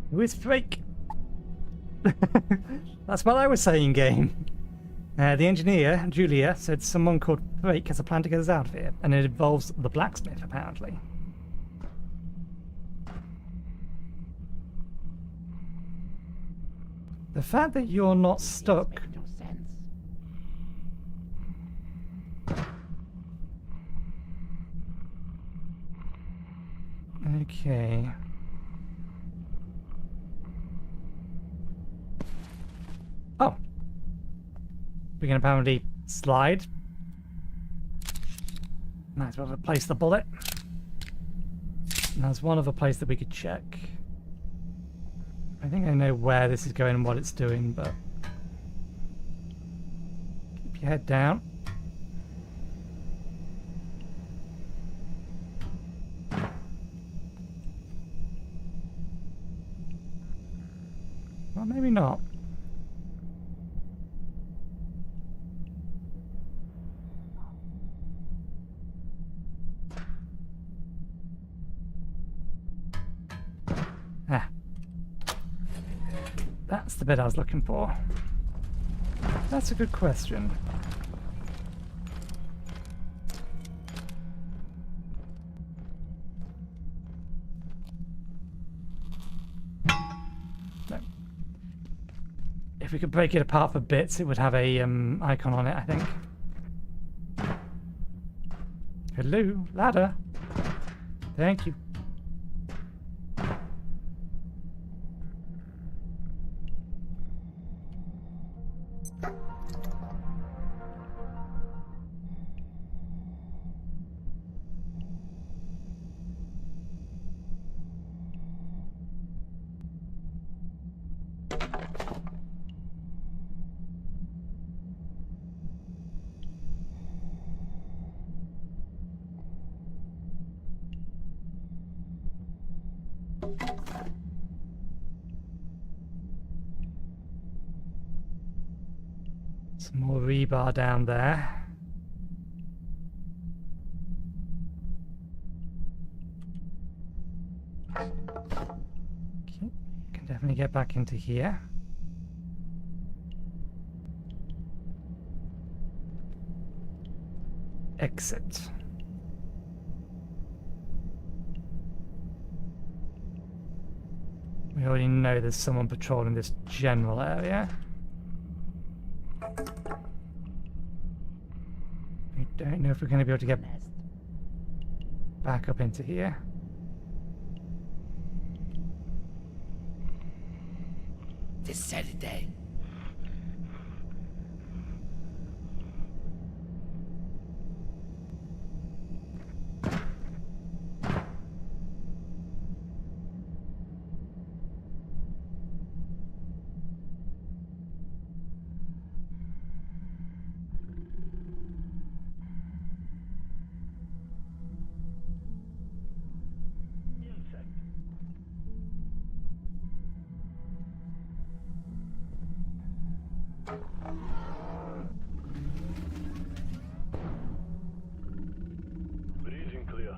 Who is Frake? That's what I was saying, game. The engineer, Julia, said someone called Frake has a plan to get us out of here, and it involves the blacksmith, apparently. The fact that you're not stuck... Okay. Oh. We can apparently slide. Might as well replace the bullet. And there's one other place that we could check. I think I know where this is going and what it's doing, but... Keep your head down. Well, maybe not. Ah. That's the bit I was looking for. That's a good question. No. If we could break it apart for bits, it would have a icon on it, I think. Hello, ladder. Thank you. Some more rebar down there. Okay, can definitely get back into here. Exit. We already know there's someone patrolling this general area. I don't know if we're going to be able to get back up into here. This Saturday. Breathing clear.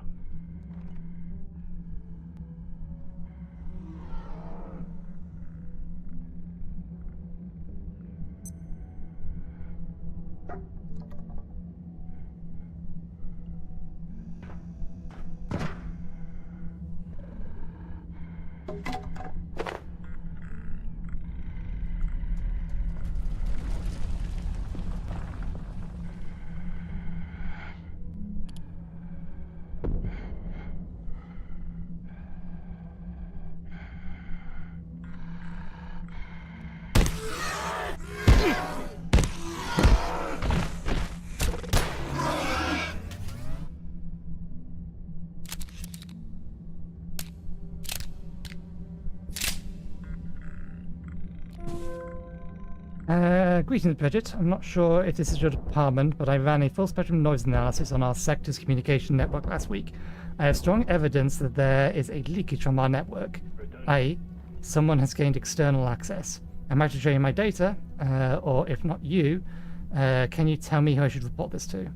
Greetings, Bridget. I'm not sure if this is your department, but I ran a full spectrum noise analysis on our sector's communication network last week. I have strong evidence that there is a leakage from our network. Someone has gained external access. I'm out to show you my data, or if not you, can you tell me who I should report this to?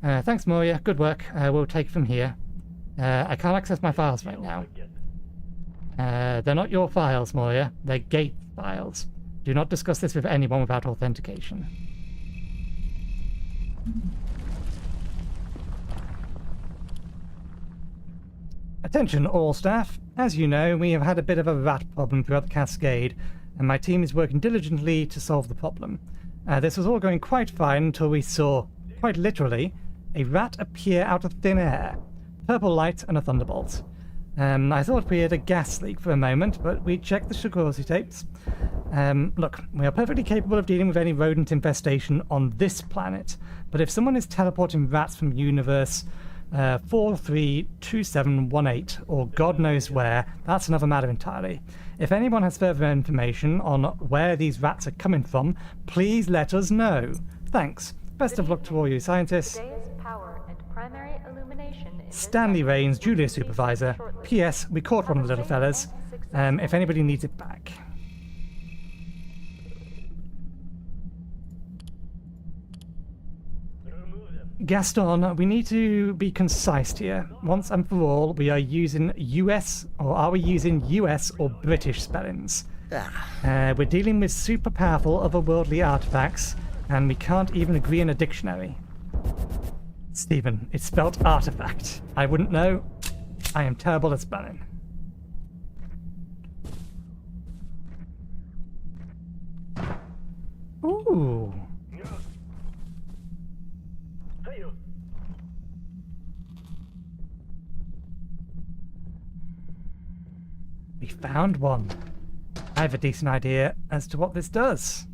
Thanks, Moria. Good work. We'll take it from here. I can't access my files right now. They're not your files, Moria. They're Gate files. Do not discuss this with anyone without authentication. Attention all staff. As you know, we have had a bit of a rat problem throughout the Cascade, and my team is working diligently to solve the problem. This was all going quite fine until we saw, quite literally, a rat appear out of thin air. Purple light and a thunderbolt. I thought we had a gas leak for a moment, but we checked the security tapes. Look, we are perfectly capable of dealing with any rodent infestation on this planet, but if someone is teleporting rats from universe 432718 or God knows where, that's another matter entirely. If anyone has further information on where these rats are coming from, please let us know. Thanks. Best of luck to all you scientists. Stanley Rains, Julia Supervisor. P.S. We caught one of the little fellas. If anybody needs it back. Gaston, we need to be concise here. Once and for all, we are using US, or are we using US or British spellings? We're dealing with super powerful otherworldly artifacts, and we can't even agree in a dictionary. Stephen, it's spelt artifact. I wouldn't know. I am terrible at spelling. Ooh. We found one. I have a decent idea as to what this does.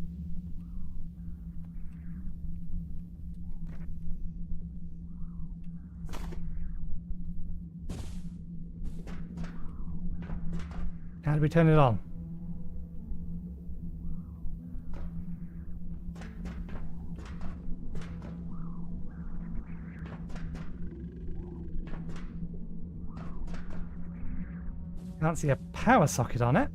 How do we turn it on? Can't see a power socket on it.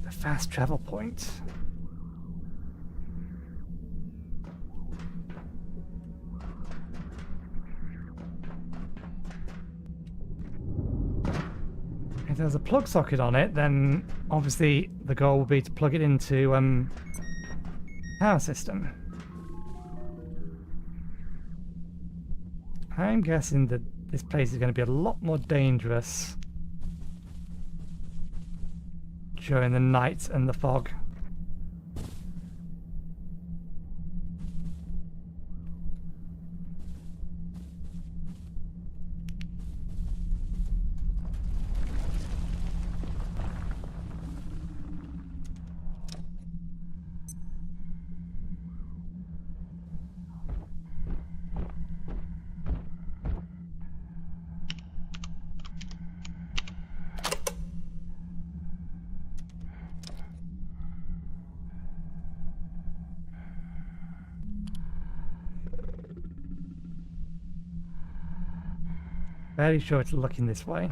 The fast travel point. I there's a plug socket on it, then obviously the goal would be to plug it into power system. I'm guessing that this place is going to be a lot more dangerous during the night and the fog. Fairly sure it's looking this way.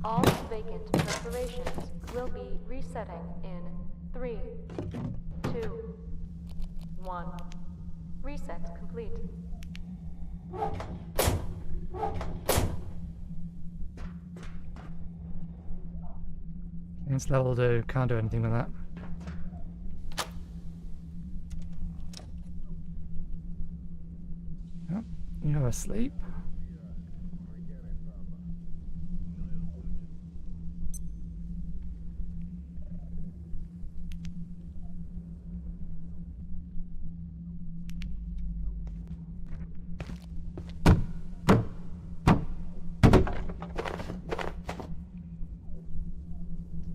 All vacant preparations will be resetting in 3, 2, 1. Reset complete. It's level 2, can't do anything with that. Oh, you're asleep.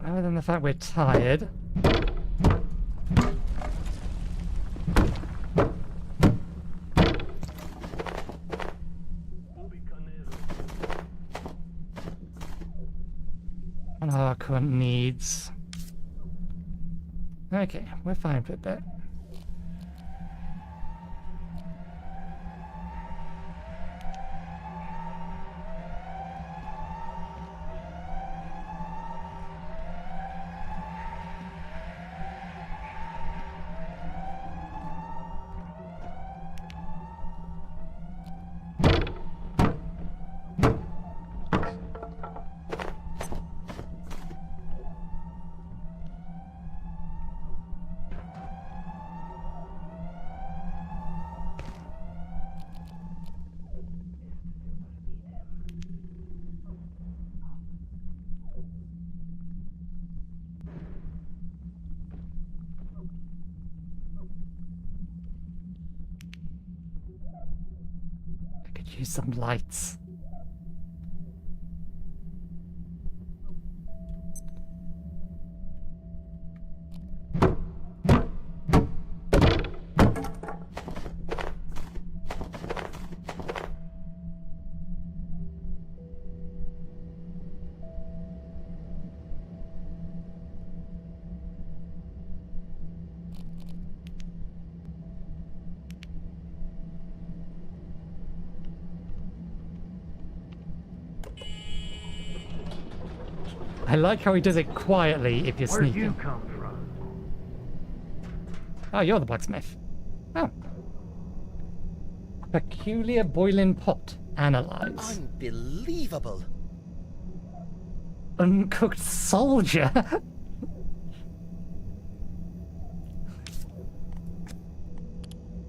Other than the fact we're tired. And our current needs. Okay, we're fine for a bit. Use some lights. I like how he does it quietly if you're Where'd sneaking. you come from? Oh, you're the blacksmith. Oh. Peculiar boiling pot. Analyze. Unbelievable. Uncooked soldier.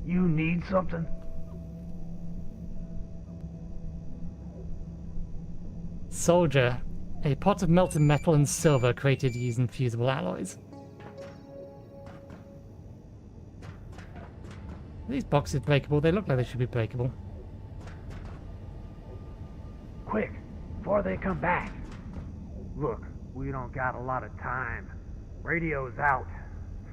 You need something? Soldier. A pot of melted metal and silver created using fusible alloys. Are these boxes breakable? They look like they should be breakable. Quick, before they come back. Look, we don't got a lot of time. Radio's out.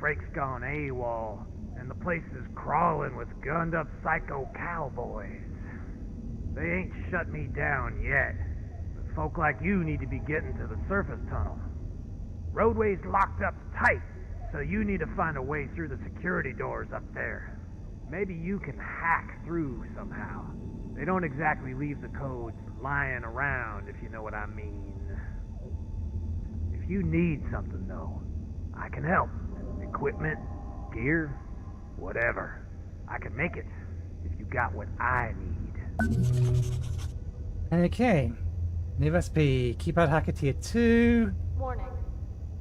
Frake's gone AWOL. and the place is crawling with gunned-up psycho cowboys. They ain't shut me down yet, but folk like you need to be getting to the surface tunnel. Roadway's locked up tight, so you need to find a way through the security doors up there. Maybe you can hack through somehow. They don't exactly leave the codes lying around, if you know what I mean. If you need something, though, I can help. Equipment, gear, whatever. I can make it if you got what I need. Okay. New recipe. Keypad hacker tier 2. Warning.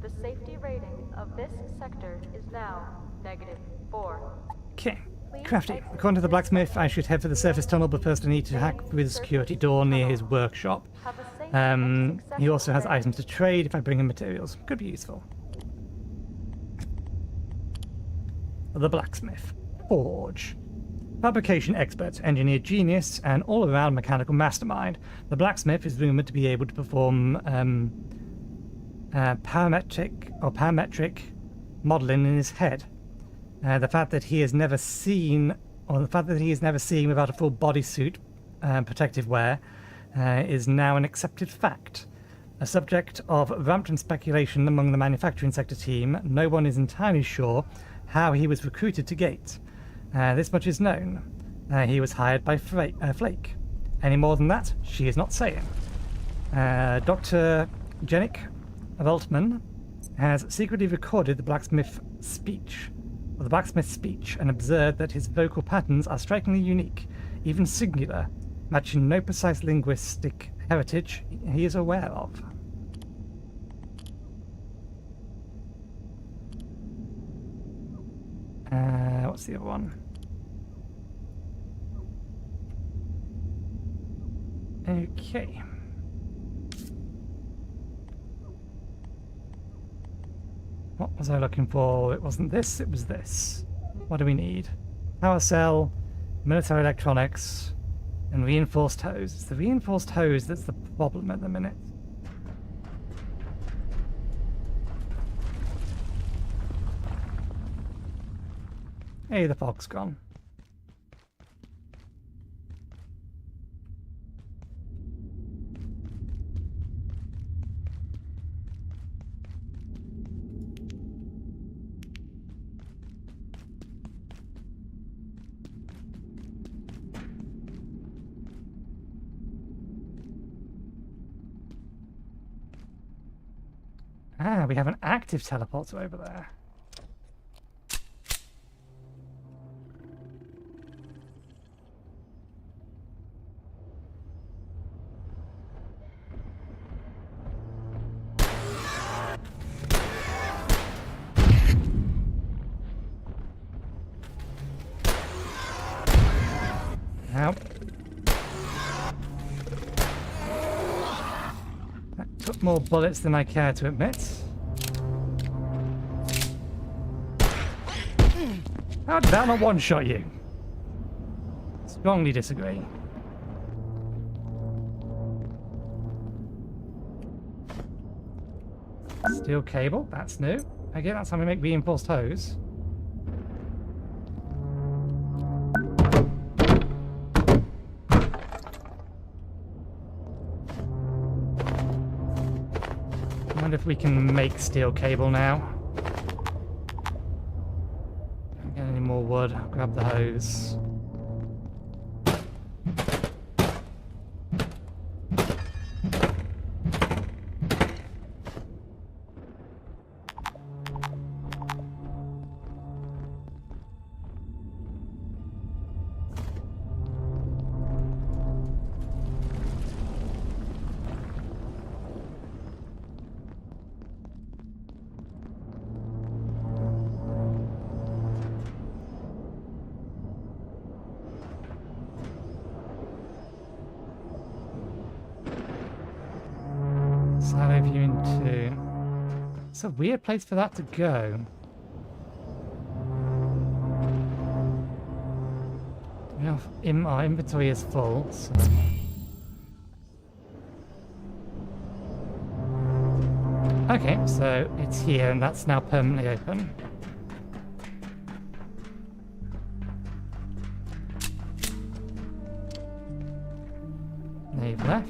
The safety rating of this sector is now -4. Okay. Crafty. According to the blacksmith, I should head for the surface tunnel, but first I need to hack through the security door near his workshop. He also has items to trade if I bring him materials. Could be useful. The blacksmith. Forge. Fabrication expert, engineer genius, and all-around mechanical mastermind. The blacksmith is rumored to be able to perform parametric modeling in his head. The fact that he is never seen without a full bodysuit protective wear is now an accepted fact. A subject of rampant speculation among the manufacturing sector team, no one is entirely sure how he was recruited to Gate. This much is known. He was hired by Flake. Any more than that, she is not saying. Dr. Jenik of Altman has secretly recorded the blacksmith's speech, and observed that his vocal patterns are strikingly unique, even singular, matching no precise linguistic heritage he is aware of. What's the other one? Okay. What was I looking for? It wasn't this, it was this. What do we need? Power cell, military electronics, and reinforced hose. It's the reinforced hose that's the problem at the minute. Hey, the fog's gone. Ah, we have an active teleporter over there. Nope. That took more bullets than I care to admit. How did that not one-shot you? Strongly disagree. Steel cable, that's new. Okay, that's how we make reinforced hose. I wonder if we can make steel cable now. Don't get any more wood. I'll grab the hose. It's a weird place for that to go. Our inventory is full, so... Okay, so it's here and that's now permanently open. They've left.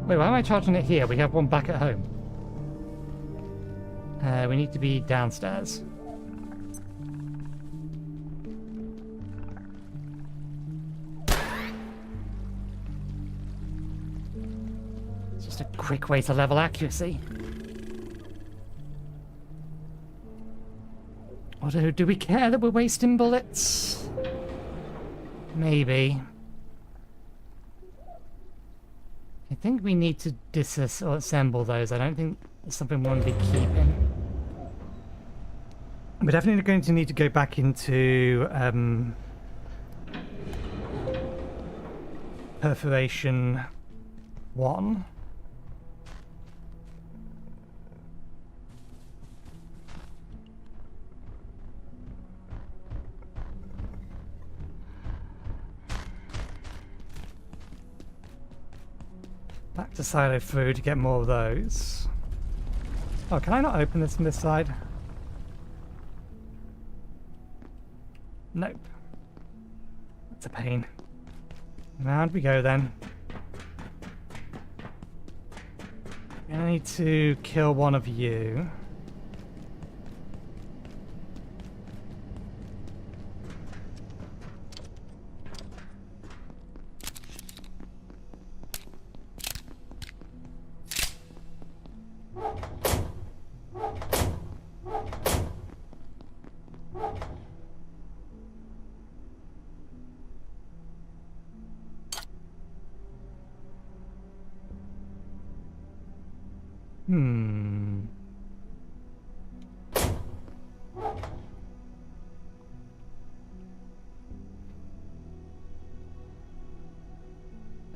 Wait, why am I charging it here? We have one back at home. We need to be downstairs. It's just a quick way to level accuracy. Or do we care that we're wasting bullets? Maybe. I think we need to disassemble those. I don't think it's something we want to be keeping. We're definitely going to need to go back into perforation 1. Back to silo food to get more of those. Oh, can I not open this from this side? Nope. That's a pain. Round we go then. I need to kill one of you.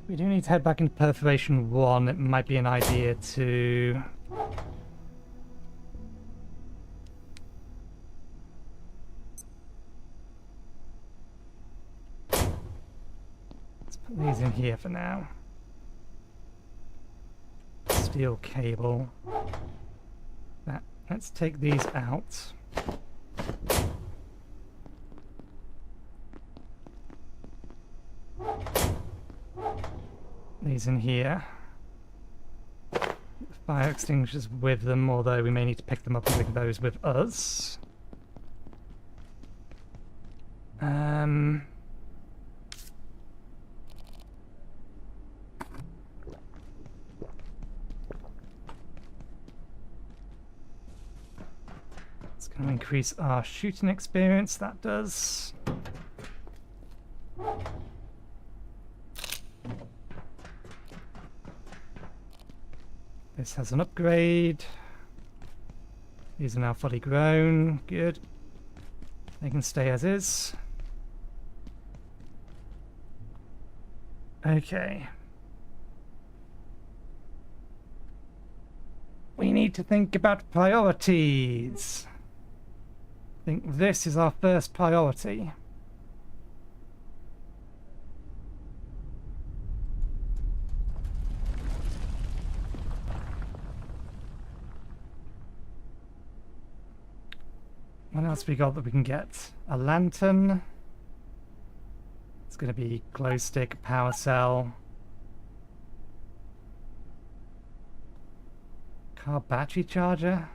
We do need to head back into perforation 1. It might be an idea to... Let's put these in here for now. Steel cable. Let's take these out. These in here. Fire extinguishers with them, although we may need to pick them up and bring those with us. It's going to increase our shooting experience, that does. This has an upgrade. These are now fully grown. Good. They can stay as is. Okay. We need to think about priorities. I think this is our first priority. What else we got that we can get? A lantern. It's going to be glow stick, power cell. Car battery charger.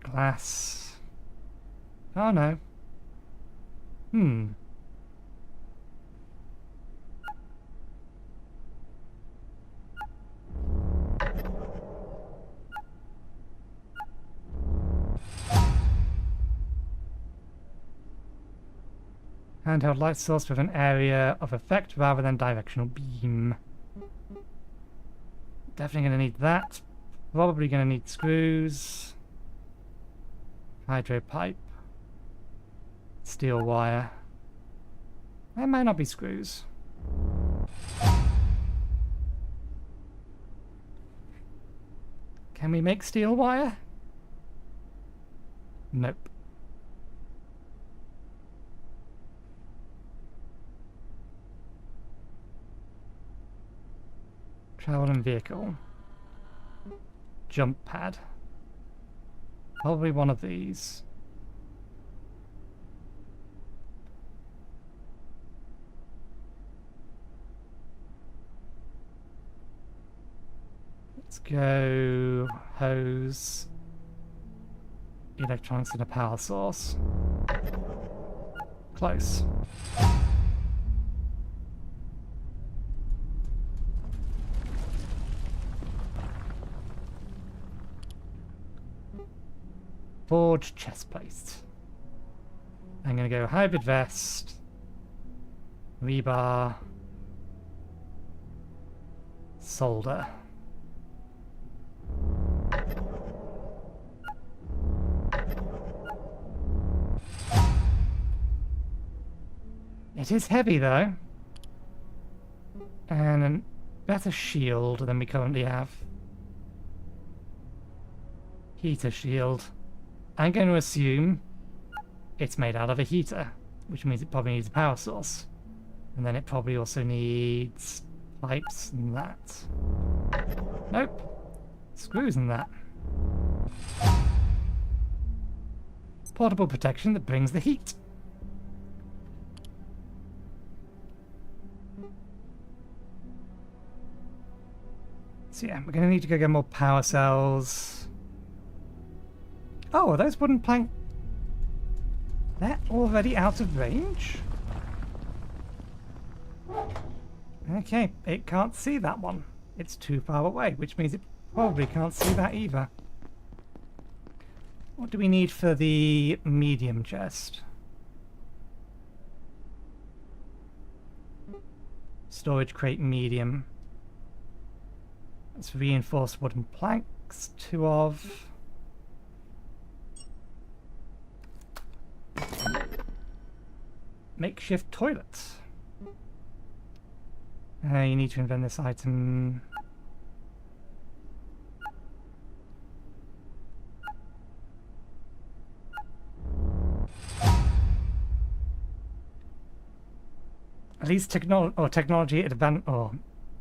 Glass. Oh no. Handheld light source with an area of effect rather than directional beam. Definitely going to need that. Probably going to need screws. Hydro pipe. Steel wire. There might not be screws. Can we make steel wire? Nope. Travel and vehicle. Jump pad. Probably one of these. Let's go hose, electronics and a power source. Close. Forge chest plate. I'm going to go hybrid vest, rebar, solder. It is heavy though, and a better shield than we currently have. Heater shield. I'm going to assume it's made out of a heater, which means it probably needs a power source. And then it probably also needs pipes and that. Nope. Screws and that. Portable protection that brings the heat. So yeah, we're going to need to go get more power cells. Oh, are those wooden plank... They're already out of range? Okay, it can't see that one. It's too far away, which means it probably can't see that either. What do we need for the medium chest? Storage crate medium. That's reinforced wooden planks, 2 of. Makeshift toilets. You need to invent this item. At least technology advanced, or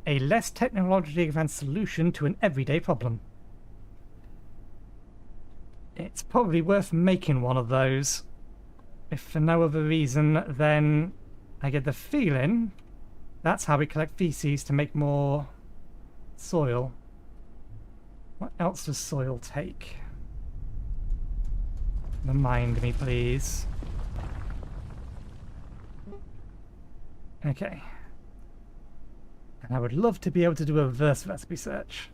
a less technologically advanced solution to an everyday problem. It's probably worth making one of those. If for no other reason, then I get the feeling that's how we collect feces to make more soil. What else does soil take? Remind me, please. Okay. And I would love to be able to do a reverse recipe search.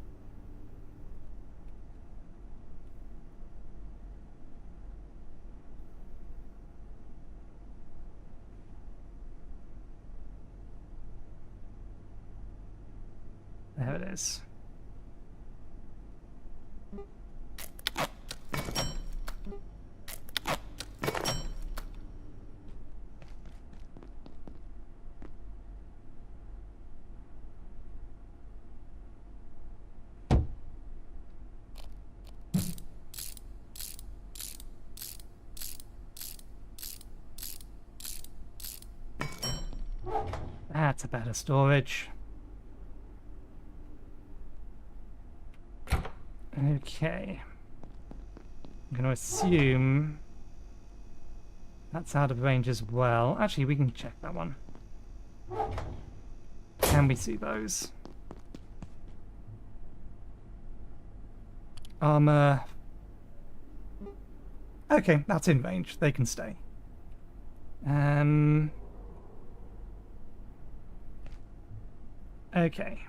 There it is. That's a better storage. Okay. I'm going to assume that's out of range as well. Actually, we can check that one. Can we see those? Armor. Okay, that's in range. They can stay. Okay.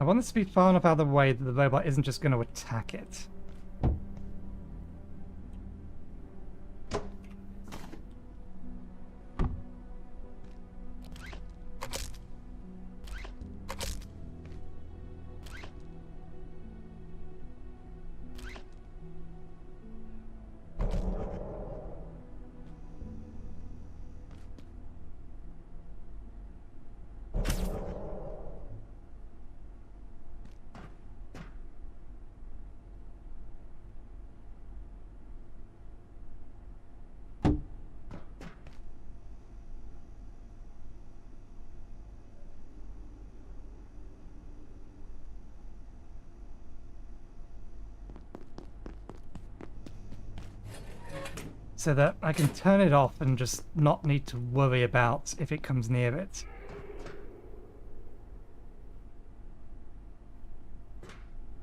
want this to be far enough out of the way that the robot isn't just going to attack it. So that I can turn it off and just not need to worry about if it comes near it.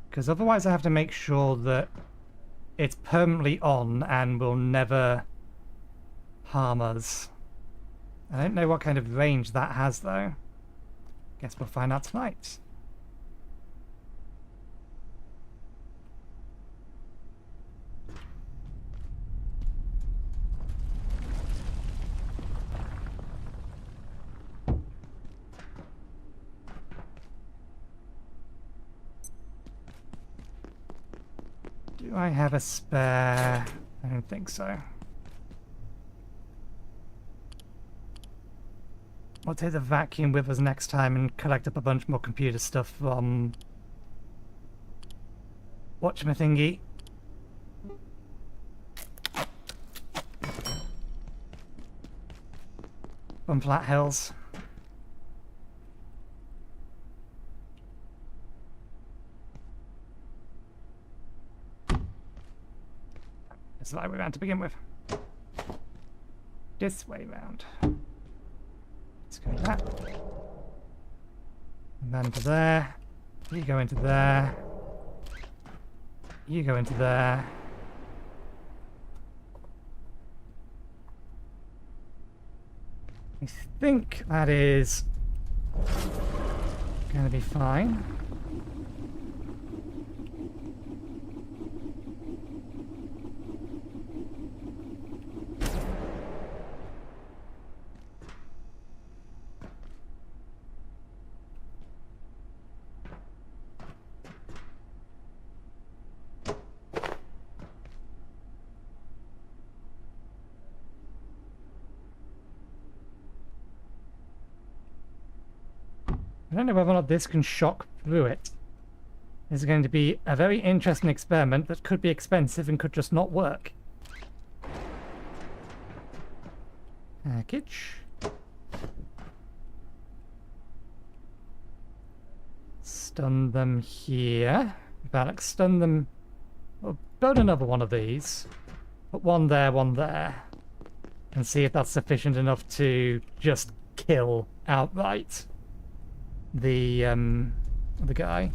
Because otherwise I have to make sure that it's permanently on and will never harm us. I don't know what kind of range that has though. Guess we'll find out tonight. Do I have a spare? I don't think so. I'll take the vacuum with us next time and collect up a bunch more computer stuff from whatchamathingy. From Flat Hills. That's the right way around to begin with. This way round. Let's go like that. And then to there. You go into there. You go into there. I think that is going to be fine. I don't know whether or not this can shock through it. This is going to be a very interesting experiment that could be expensive and could just not work. Package. Stun them here. Alex, stun them. Well, build another one of these. Put one there, one there. And see if that's sufficient enough to just kill outright the guy.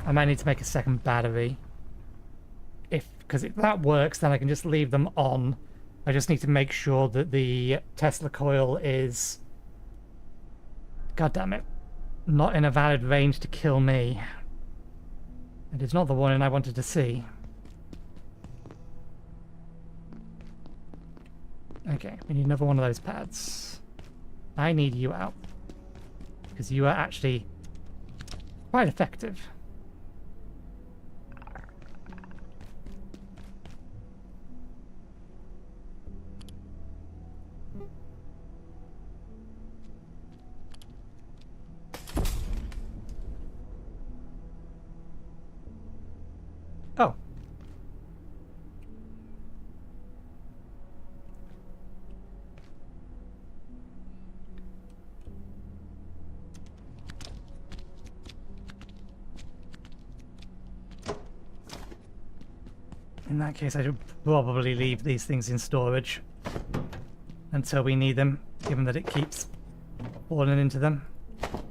I might need to make a second battery. Because if that works, then I can just leave them on. I just need to make sure that the Tesla coil is, god damn it, not in a valid range to kill me. It is not the warning I wanted to see. Okay, we need another one of those pads. I need you out. Because you are actually quite effective. Oh. In that case, I should probably leave these things in storage until we need them, given that it keeps falling into them.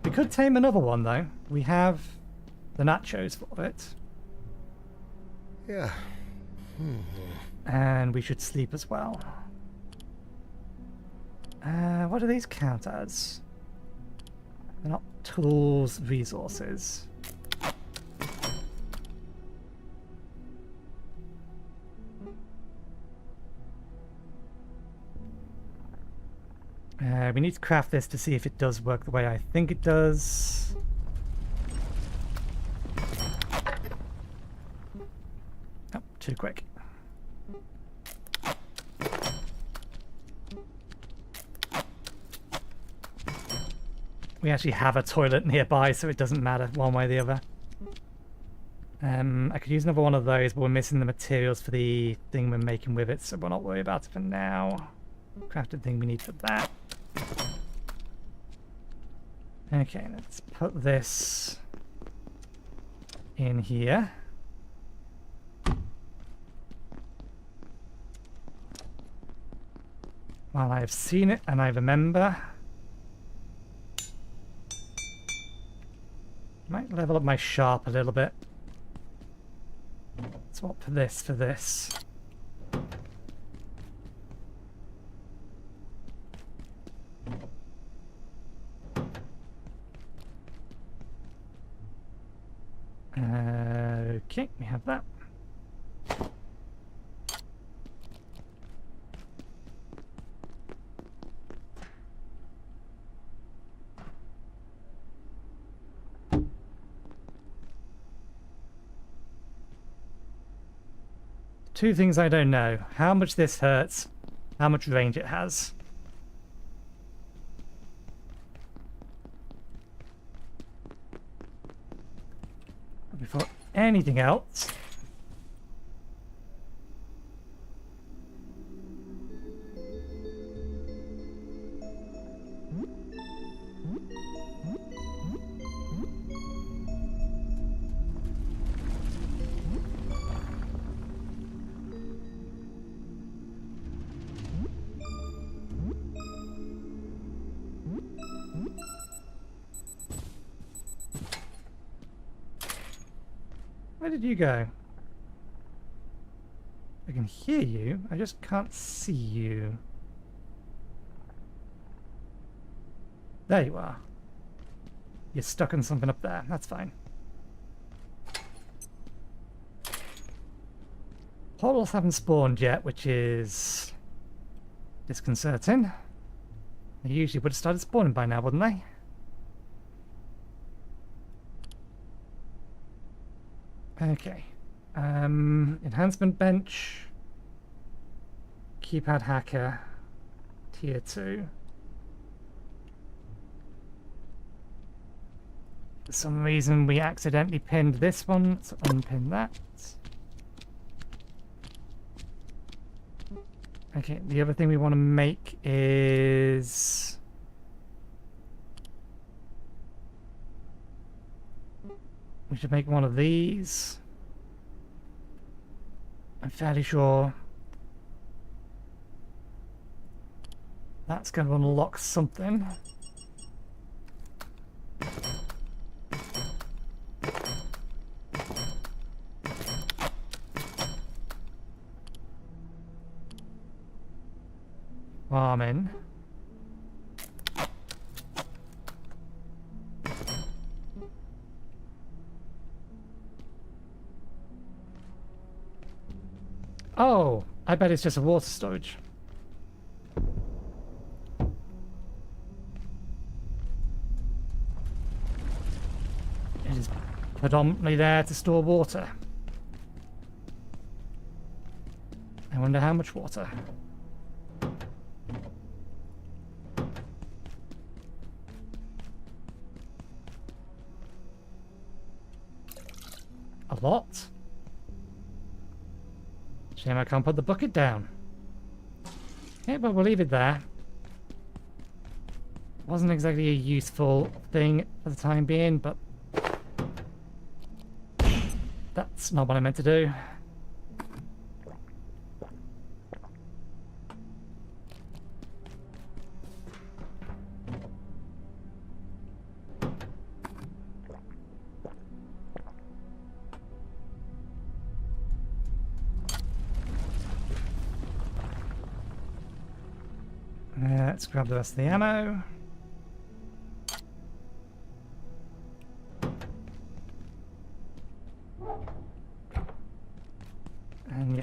We could tame another one, though. We have the nachos for it. Yeah. And we should sleep as well. What do these count as? They're not tools, resources. We need to craft this to see if it does work the way I think it does. Oh, too quick. We actually have a toilet nearby, so it doesn't matter one way or the other. I could use another one of those, but we're missing the materials for the thing we're making with it, so we'll not worry about it for now. Crafted thing we need for that. Okay, let's put this in here. While I've seen it and I remember. Might level up my sharp a little bit. Swap this for this. Okay, we have that. Two things I don't know. How much this hurts, how much range it has. Before anything else, where did you go? I can hear you, I just can't see you. There you are. You're stuck on something up there, that's fine. Portals haven't spawned yet, which is disconcerting. They usually would have started spawning by now, wouldn't they? Okay. Enhancement bench. Keypad hacker. Tier 2. For some reason we accidentally pinned this one. Let's unpin that. Okay, the other thing we want to make is... we should make one of these. I'm fairly sure that's going to unlock something. Farming. Oh, I bet it's just a water storage. It is predominantly there to store water. I wonder how much water. A lot. Shame I can't put the bucket down. Okay, but we'll leave it there. Wasn't exactly a useful thing for the time being, but that's not what I meant to do. Let's grab the rest of the ammo.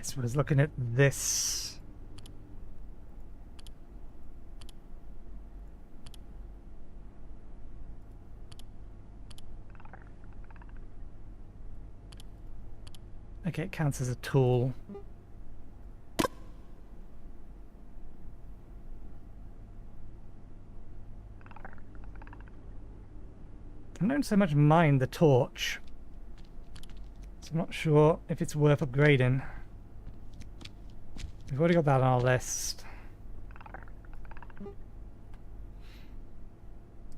Yes, was looking at this. Okay, it counts as a tool. I don't so much mind the torch, so I'm not sure if it's worth upgrading. We've already got that on our list.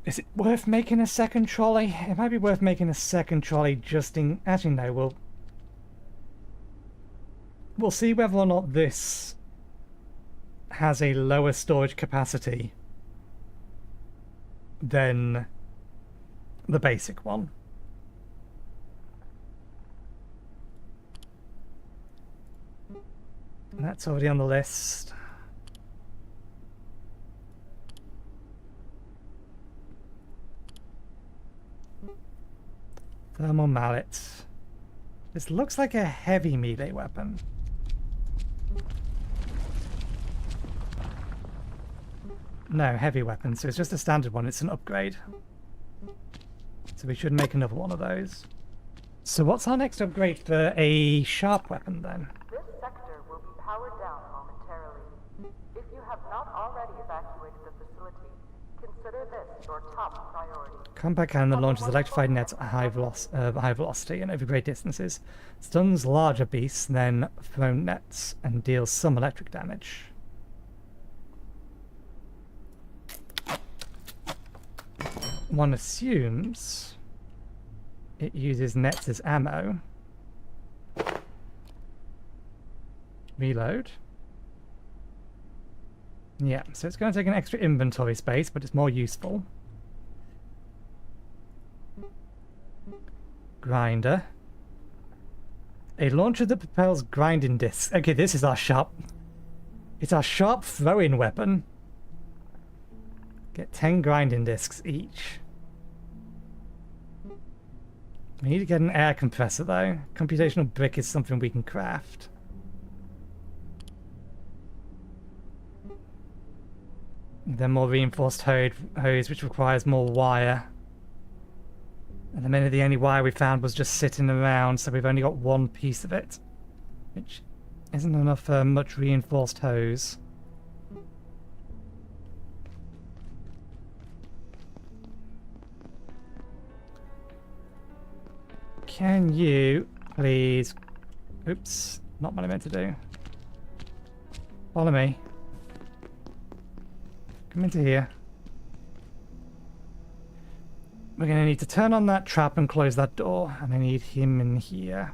Is it worth making a second trolley? It might be worth making a second trolley just in... Actually, no, we'll see whether or not this has a lower storage capacity than the basic one. That's already on the list. Thermal mallet. This looks like a heavy melee weapon. No, heavy weapon, so it's just a standard one, it's an upgrade. So we should make another one of those. So what's our next upgrade for a sharp weapon then? This sector will be powered down momentarily. If you have not already evacuated the facility, consider this your top priority. Combat cannon that launches electrified nets at high velocity and over great distances. Stuns larger beasts than thrown nets and deals some electric damage. One assumes it uses nets as ammo. Reload. Yeah, so it's going to take an extra inventory space, but it's more useful. Grinder. A launcher that propels grinding discs. Okay, this is our sharp... It's our sharp throwing weapon. Get 10 grinding discs each. We need to get an air compressor though. Computational brick is something we can craft. Then more reinforced hose, which requires more wire. At the minute, the only wire we found was just sitting around, so we've only got one piece of it, which isn't enough for much reinforced hose. Can you please... Oops, not what I meant to do. Follow me. Come into here. We're going to need to turn on that trap and close that door, and I need him in here.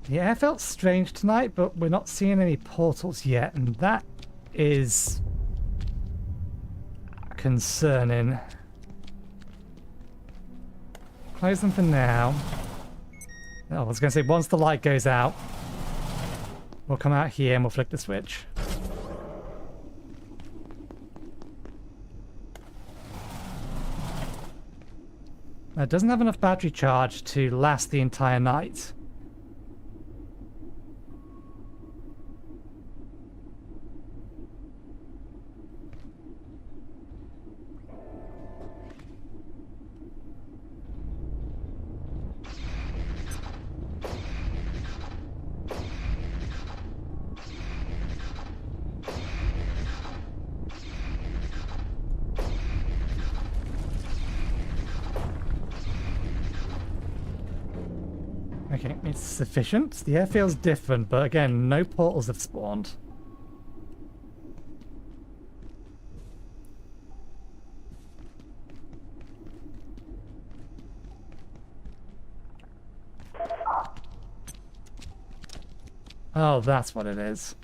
The air felt strange tonight, but we're not seeing any portals yet, and that is concerning. Close them for now. Oh, I was going to say, once the light goes out, we'll come out here and we'll flick the switch. It doesn't have enough battery charge to last the entire night. Okay, it's sufficient. The air feels different, but again, no portals have spawned. Oh, that's what it is.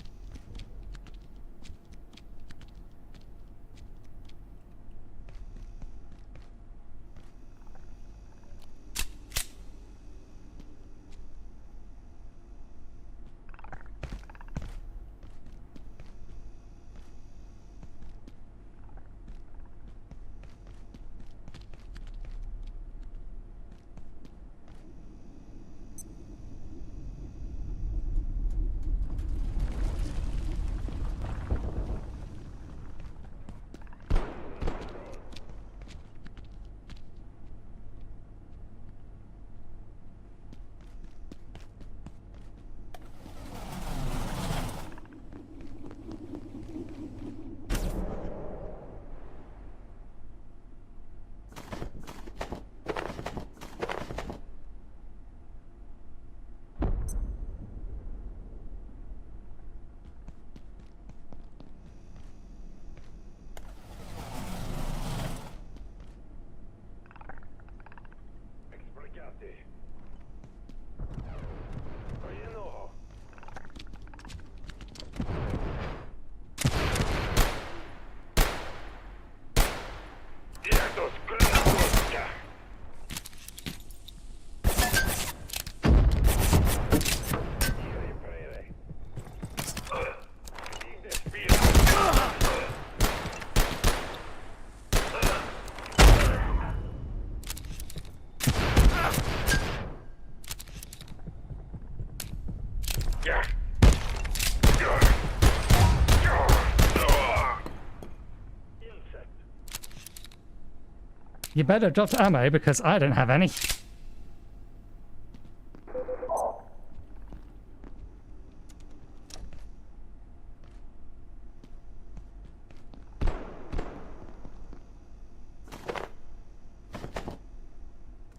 You better drop ammo because I don't have any.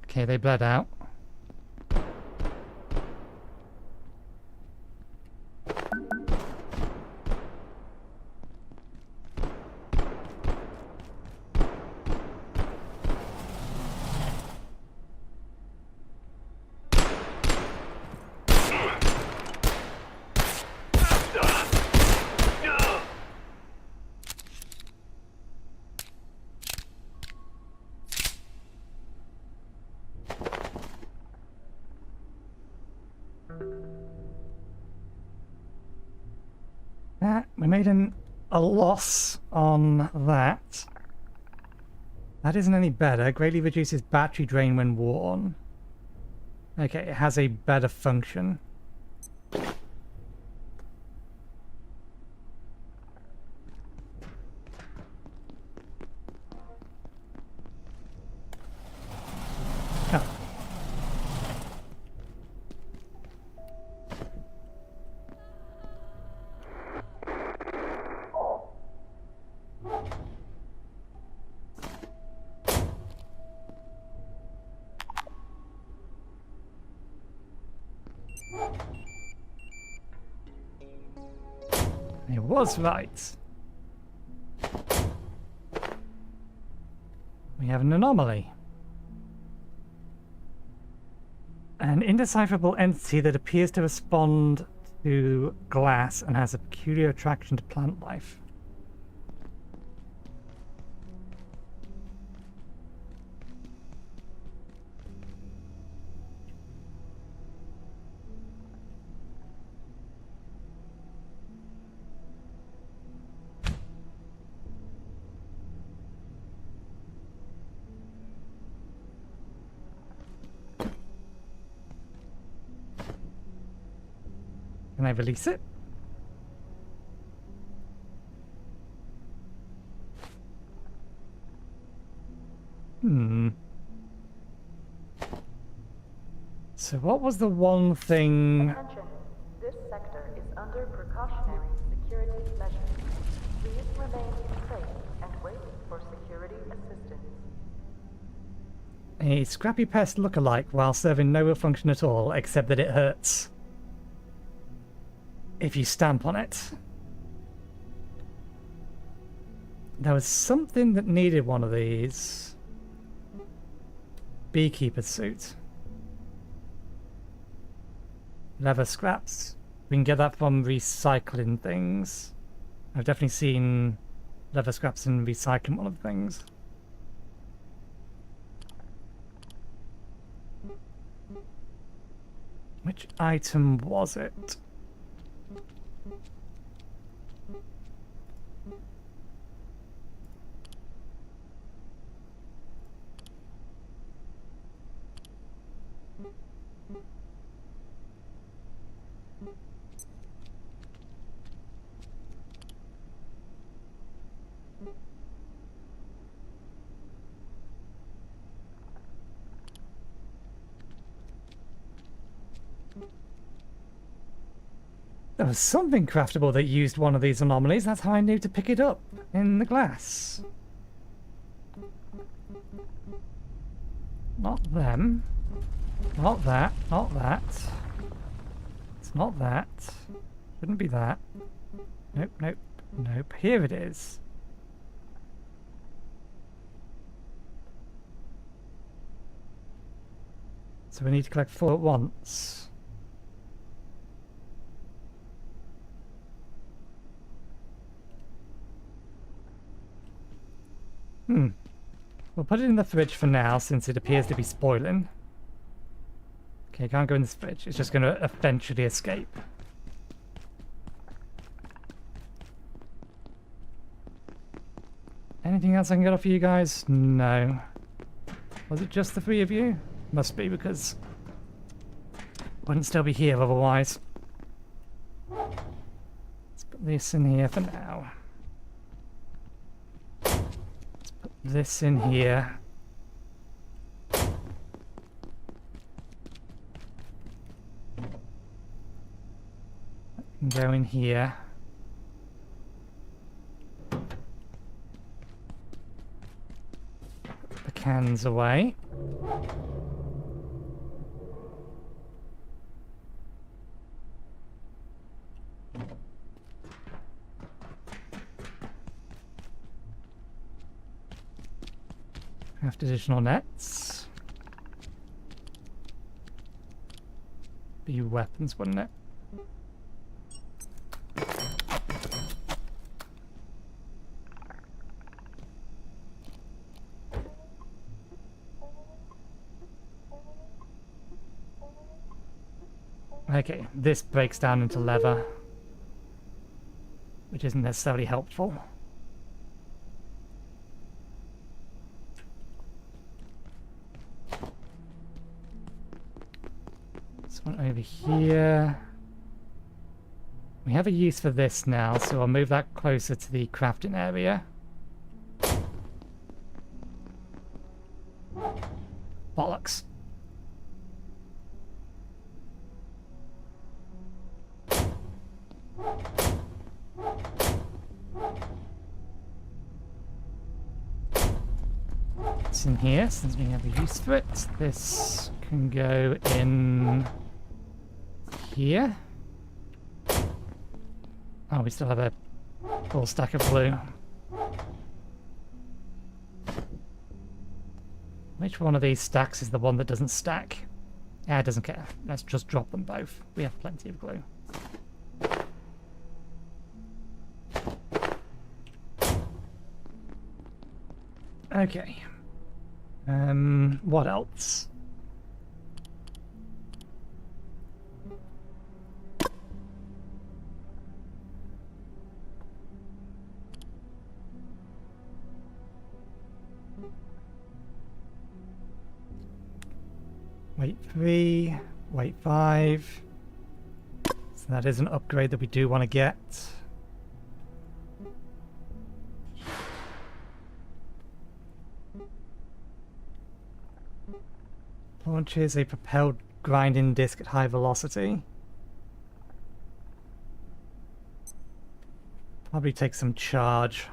Okay, they bled out. We made a loss on that. That isn't any better. Greatly reduces battery drain when worn. Okay, it has a better function. Oh. It was right. We have an anomaly. An indecipherable entity that appears to respond to glass and has a peculiar attraction to plant life. Can I release it? So what was the one thing... Attention. This sector is under precautionary security measures. Please remain in place and wait for security assistance. A scrappy pest lookalike while serving no real function at all, except that it hurts if you stamp on it. There was something that needed one of these. Beekeeper suit. Leather scraps. We can get that from recycling things. I've definitely seen leather scraps in recycling one of the things. Which item was it? There was something craftable that used one of these anomalies. That's how I knew to pick it up in the glass. Not them. Not that. Not that. It's not that. Couldn't be that. Nope, nope, nope. Here it is. So we need to collect 4 at once. We'll put it in the fridge for now, since it appears to be spoiling. Okay, can't go in this fridge. It's just going to eventually escape. Anything else I can get off you guys? No. Was it just the 3 of you? Must be, because wouldn't still be here otherwise. Let's put this in here for now. Let's put this in here. That can go in here. Put the cans away. Craft additional nets. Be weapons, wouldn't it? Okay, this breaks down into leather, which isn't necessarily helpful. This one over here. We have a use for this now, so I'll move that closer to the crafting area. Bollocks. It's in here, since we have a use for it. This can go in here. Oh, we still have a full stack of glue. Which one of these stacks is the one that doesn't stack? Yeah, it doesn't care. Let's just drop them both. We have plenty of glue. Okay. What else? Weight 3, weight 5. So that is an upgrade that we do want to get. Launches a propelled grinding disc at high velocity. Probably take some charge.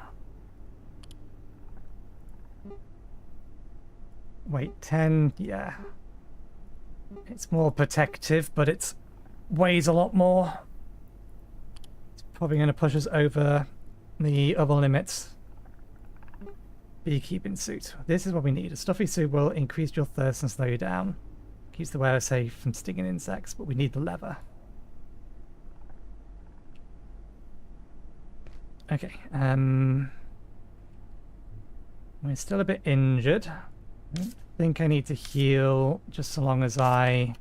Weight 10, yeah. It's more protective, but it weighs a lot more. It's probably going to push us over the other limits. Beekeeping suit. This is what we need. A stuffy suit will increase your thirst and slow you down. Keeps the wearer safe from stinging insects, but we need the leather. Okay, we're still a bit injured. I don't think I need to heal, just so long as I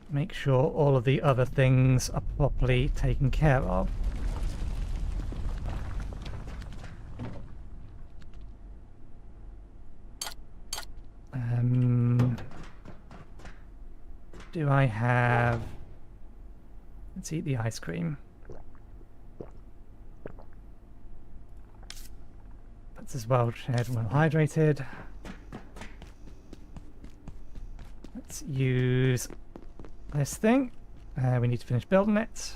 make sure all of the other things are properly taken care of. Do I have... Let's eat the ice cream. That's as well shared and well hydrated. Let's use this thing. We need to finish building it.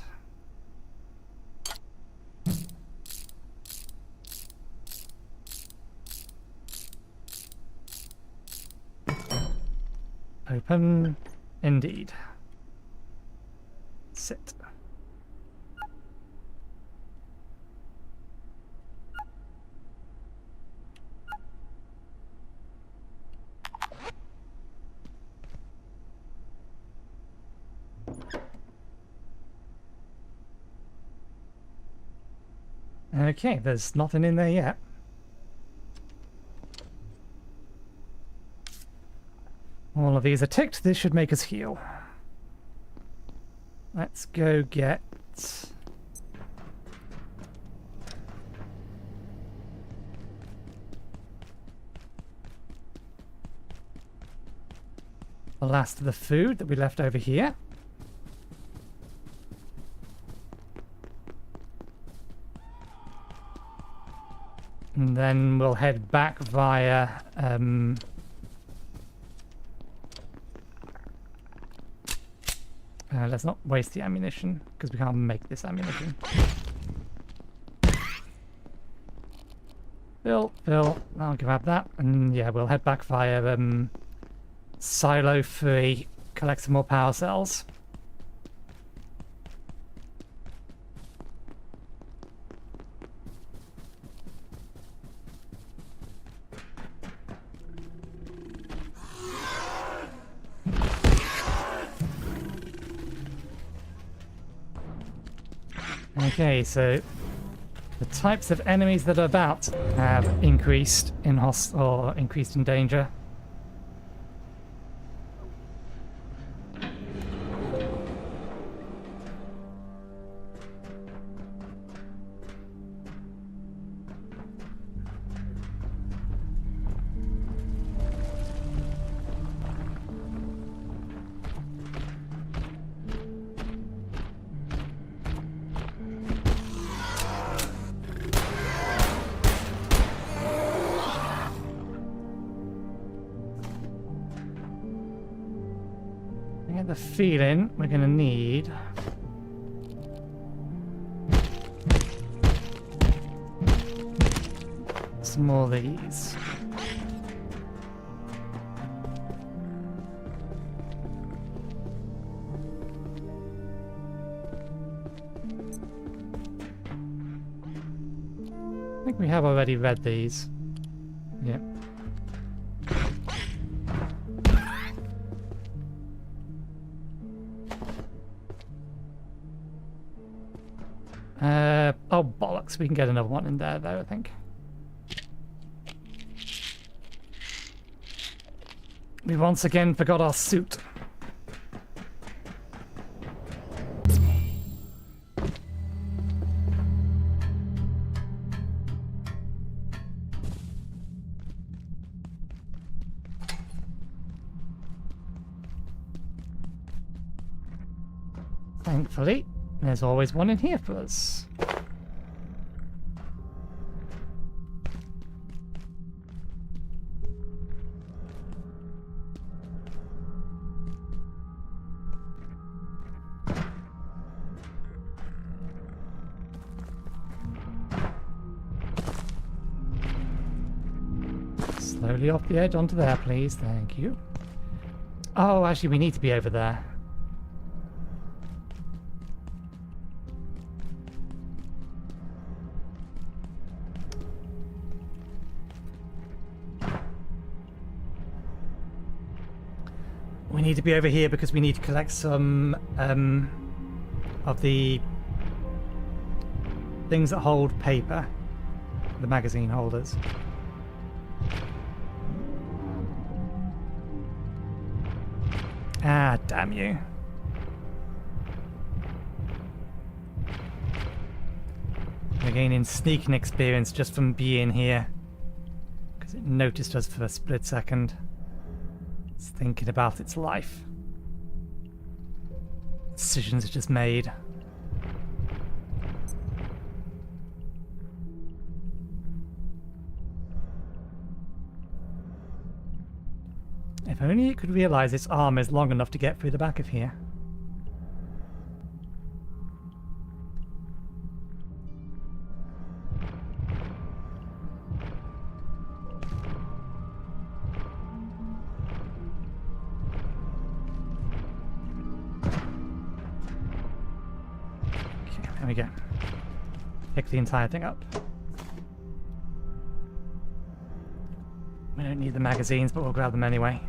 Open. Indeed. Sit. Okay, there's nothing in there yet. All of these are ticked. This should make us heal. Let's go get... the last of the food that we left over here. And then we'll head back via... let's not waste the ammunition, because we can't make this ammunition. Phil, I'll grab that. And yeah, we'll head back via Silo 3, collect some more power cells. Okay, so the types of enemies that are about have increased in increased in danger. I get the feeling we're going to need some more of these. I think we have already read these. Yep. Oh bollocks, we can get another one in there though, I think. We once again forgot our suit. Thankfully, there's always one in here for us. Slowly off the edge onto there, please. Thank you. Oh, actually, we need to be over there. We need to be over here because we need to collect some of the things that hold paper, the magazine holders. Ah, damn you. We're gaining sneaking experience just from being here, because it noticed us for a split second. It's thinking about its life. Decisions it just made. If only it could realize its arm is long enough to get through the back of here. There we go. Pick the entire thing up. We don't need the magazines, but we'll grab them anyway.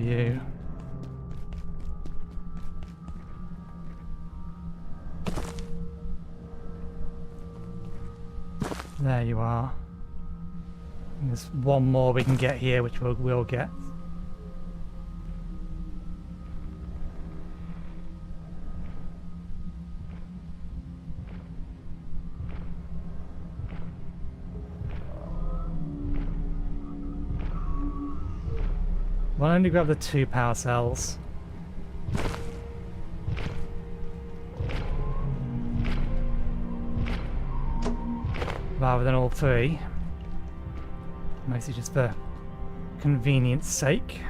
you? There you are. And there's one more we can get here, which we'll get. We'll only grab the 2 power cells. Rather than all 3. Mostly just for convenience sake.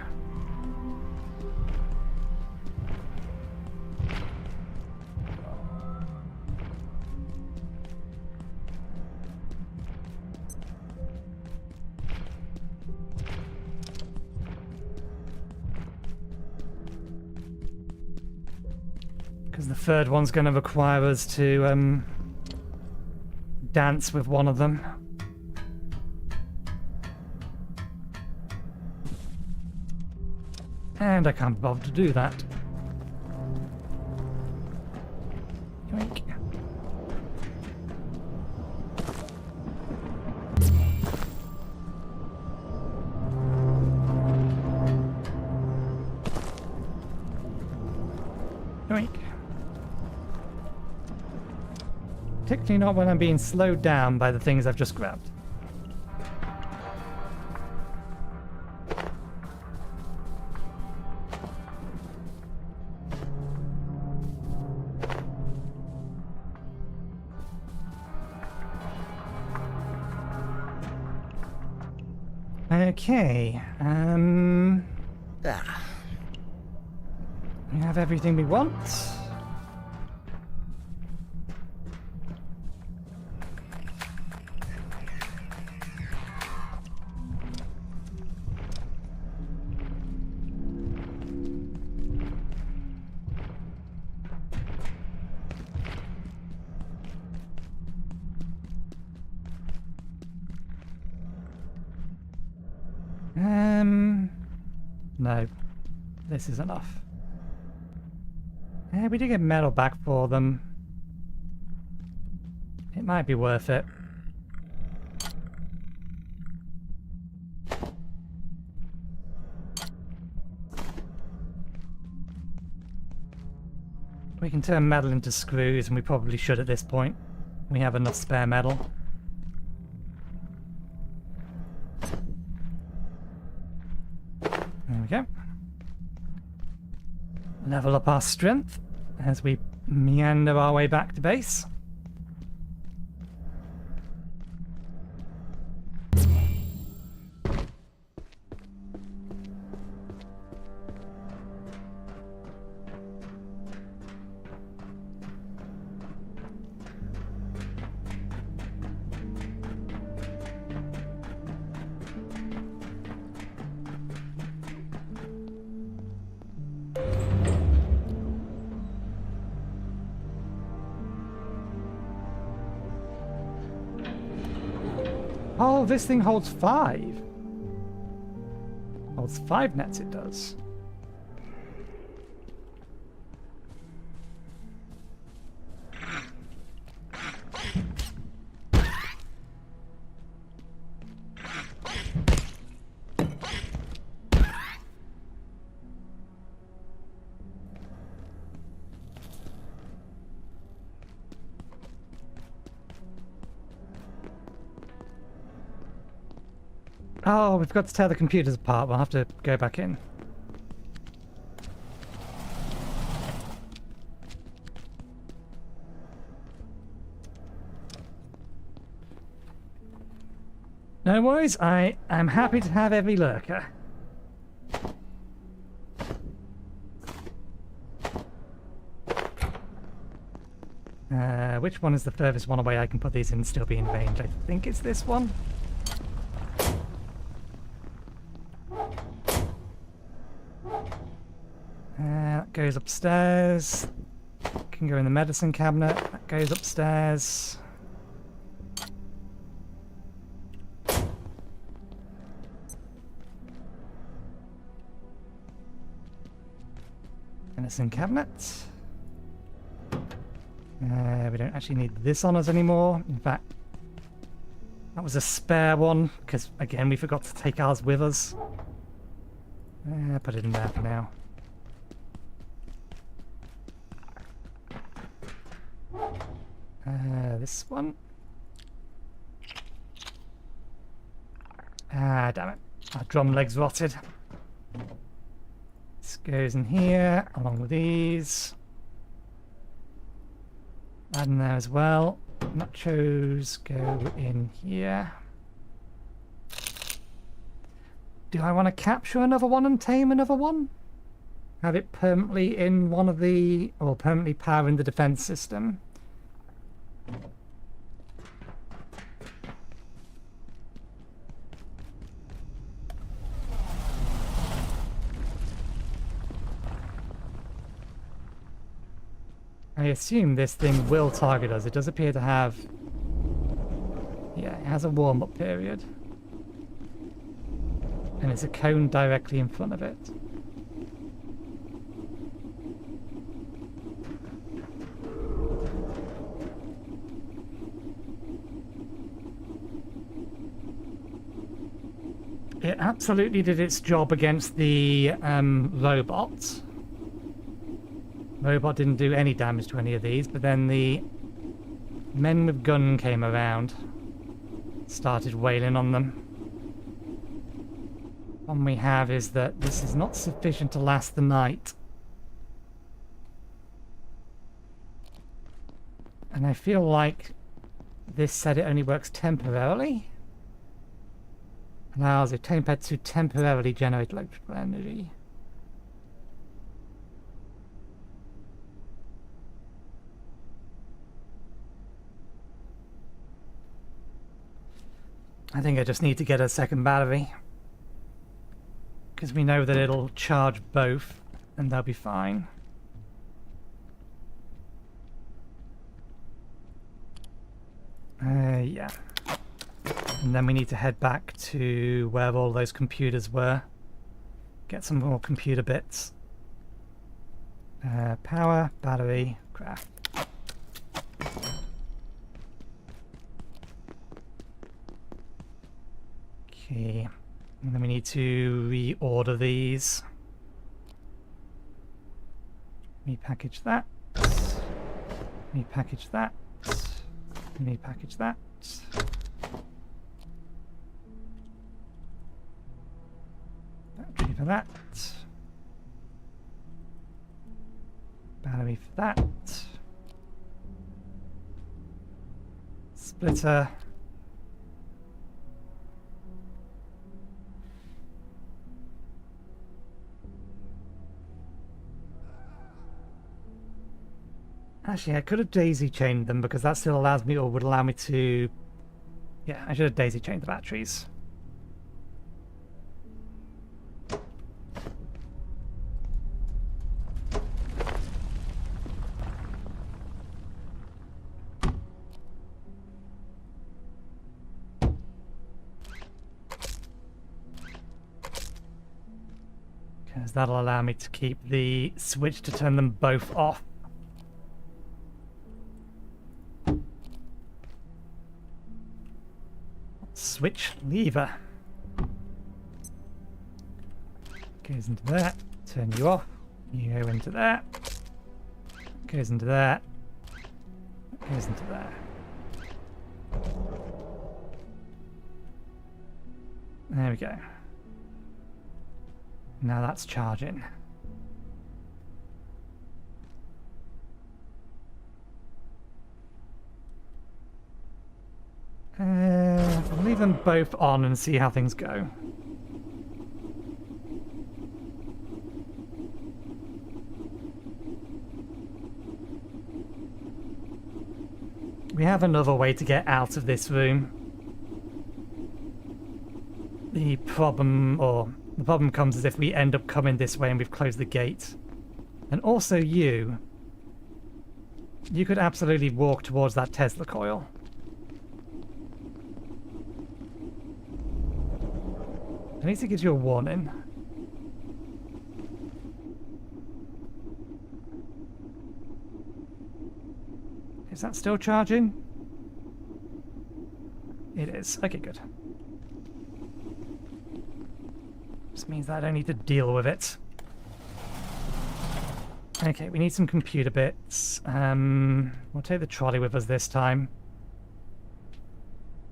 Because the 3rd one's going to require us to dance with one of them. And I can't bother to do that. Yoink. Yoink. Particularly not when I'm being slowed down by the things I've just grabbed. Okay, we have everything we want. No, this is enough. Yeah, we did get metal back for them. It might be worth it. We can turn metal into screws, and we probably should at this point. We have enough spare metal. There we go. Level up our strength as we meander our way back to base. Oh, this thing holds 5. Holds 5 nets, it does. Oh, we've got to tear the computers apart. We'll have to go back in. No worries, I am happy to have every lurker. Which one is the furthest one away I can put these in and still be in range? I think it's this one. That goes upstairs. Can go in the medicine cabinet. That goes upstairs. Medicine cabinet. We don't actually need this on us anymore. In fact, that was a spare one, because again, we forgot to take ours with us. Put it in there for now. This one. Ah, damn it. Our drum leg's rotted. This goes in here, along with these. That in there as well. Nachos go in here. Do I want to capture another one and tame another one? Have it permanently in one of the... or permanently powering the defense system? I assume this thing will target us. It does appear to have... yeah, it has a warm-up period. And it's a cone directly in front of it. It absolutely did its job against the robot. Robot didn't do any damage to any of these, but then the men with gun came around, started wailing on them. One we have is that this is not sufficient to last the night. And I feel like this said it only works temporarily. Allows a tame pet to temporarily generate electrical energy. I think I just need to get a second battery. Because we know that it'll charge both, and they'll be fine. Yeah. And then we need to head back to where all those computers were. Get some more computer bits. Power, battery, craft. Okay. And then we need to reorder these. Repackage that. Repackage that. Repackage that. Battery for that. Battery for that. Splitter. Actually, I could have daisy-chained them because that still allows me, or would allow me to... yeah, I should have daisy-chained the batteries. Because that'll allow me to keep the switch to turn them both off. Switch lever. Goes into that. Turn you off. You go into that. Goes into that. Goes into that. There we go. Now that's charging. We'll leave them both on and see how things go. We have another way to get out of this room. The problem comes as if we end up coming this way and we've closed the gate. And also you could absolutely walk towards that Tesla coil. At least it gives you a warning. Is that still charging? It is. Okay, good. This means that I don't need to deal with it. Okay, we need some computer bits. We'll take the trolley with us this time.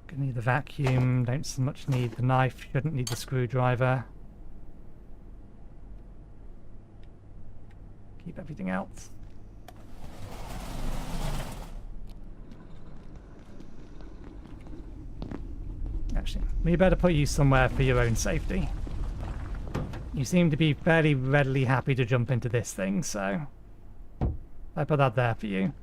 Gonna need the vacuum, don't so much need the knife, shouldn't need the screwdriver. Keep everything else. Actually, we better put you somewhere for your own safety. You seem to be fairly readily happy to jump into this thing, so I put that there for you.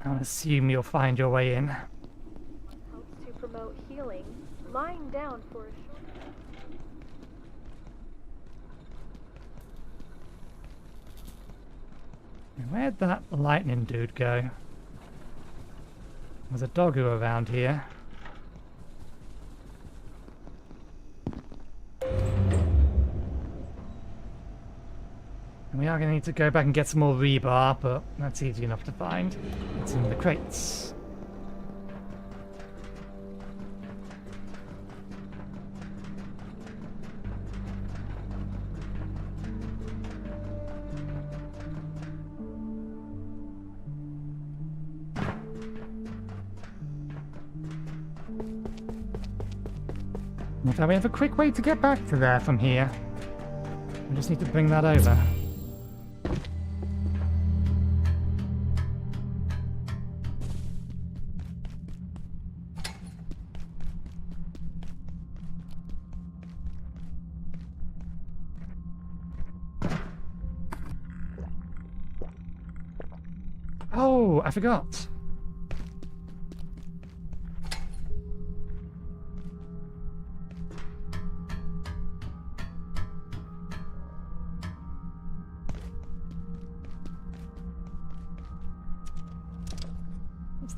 I'll assume you'll find your way in. Helps to promote healing. Lying down for a short... Where'd that lightning dude go? There's a doggo around here. And we are going to need to go back and get some more rebar, but that's easy enough to find. It's in the crates. In fact, we have a quick way to get back to there from here. We just need to bring that over. Oh, I forgot.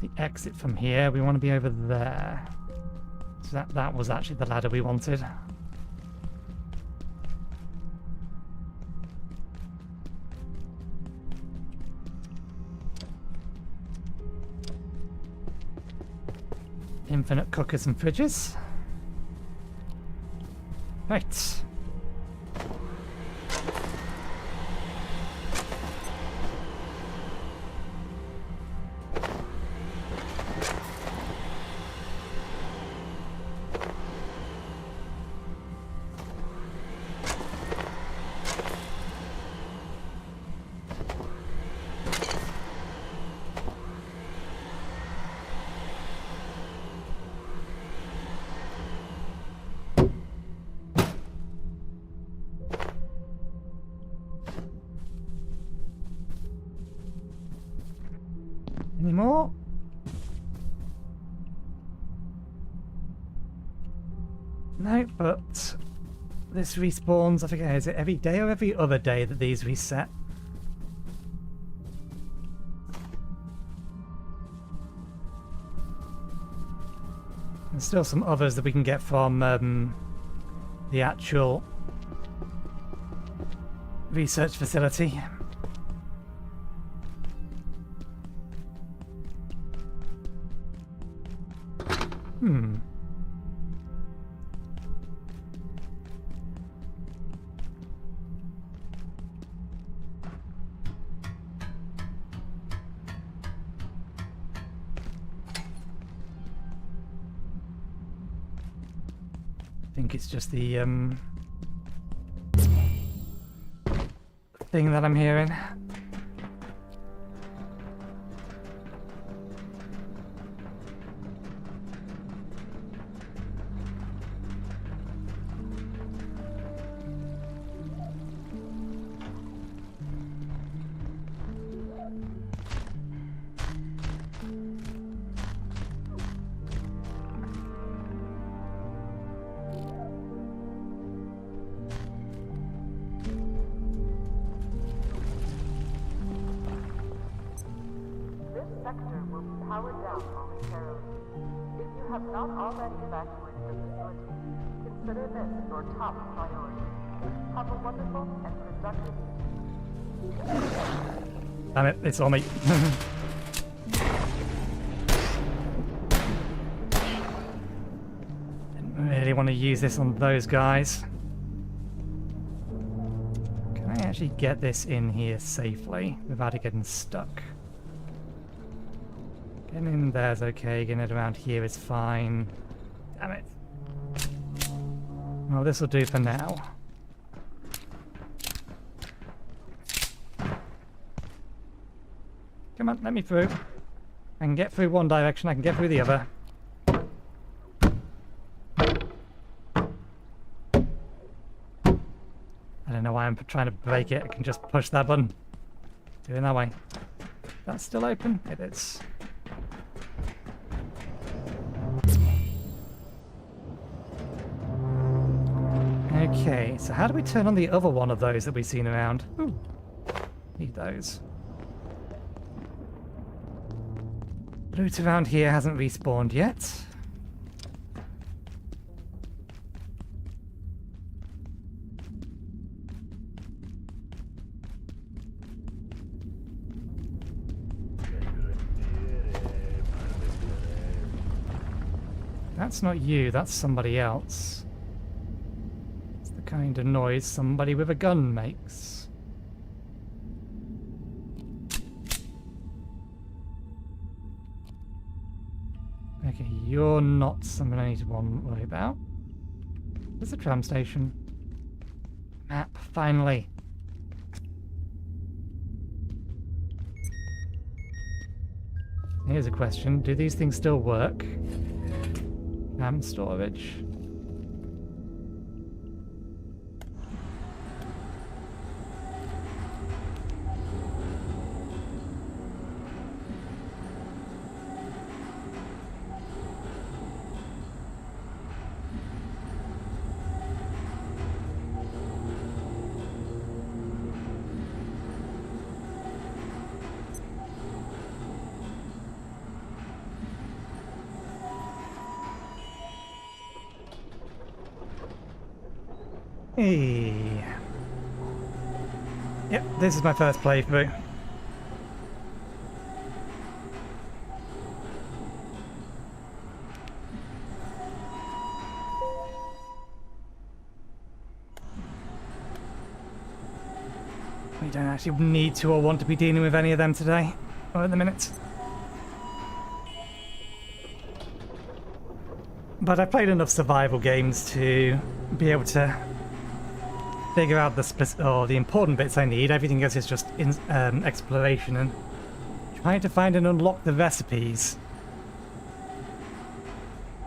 The exit from here, we want to be over there. So that was actually the ladder we wanted. Infinite cookers and fridges. Right. Any more? No, but this respawns, I forget, is it every day or every other day that these reset? There's still some others that we can get from the actual research facility. I think it's just the thing that I'm hearing. This sector will power down momentarily. If you have not already evacuated the facility, consider this your top priority. Have a wonderful and productive evening. Damn it, it's on me. Didn't really want to use this on those guys. Can I actually get this in here safely without it getting stuck? Getting in there's okay, getting it around here is fine. Damn it. Well, this will do for now. Come on, let me through. I can get through one direction, I can get through the other. I don't know why I'm trying to break it, I can just push that button. Do it that way. That's still open? It is. Okay, so how do we turn on the other one of those that we've seen around? Ooh, need those. Loot around here hasn't respawned yet. That's not you, that's somebody else. It's the kind of noise somebody with a gun makes. Okay, you're not someone I need to worry about. There's a tram station. Map, finally. Here's a question. Do these things still work? Tram storage. Hey. Yep, this is my first playthrough. We don't actually need to or want to be dealing with any of them today, or at the minute. But I've played enough survival games to be able to figure out the important bits I need. Everything else is just exploration and trying to find and unlock the recipes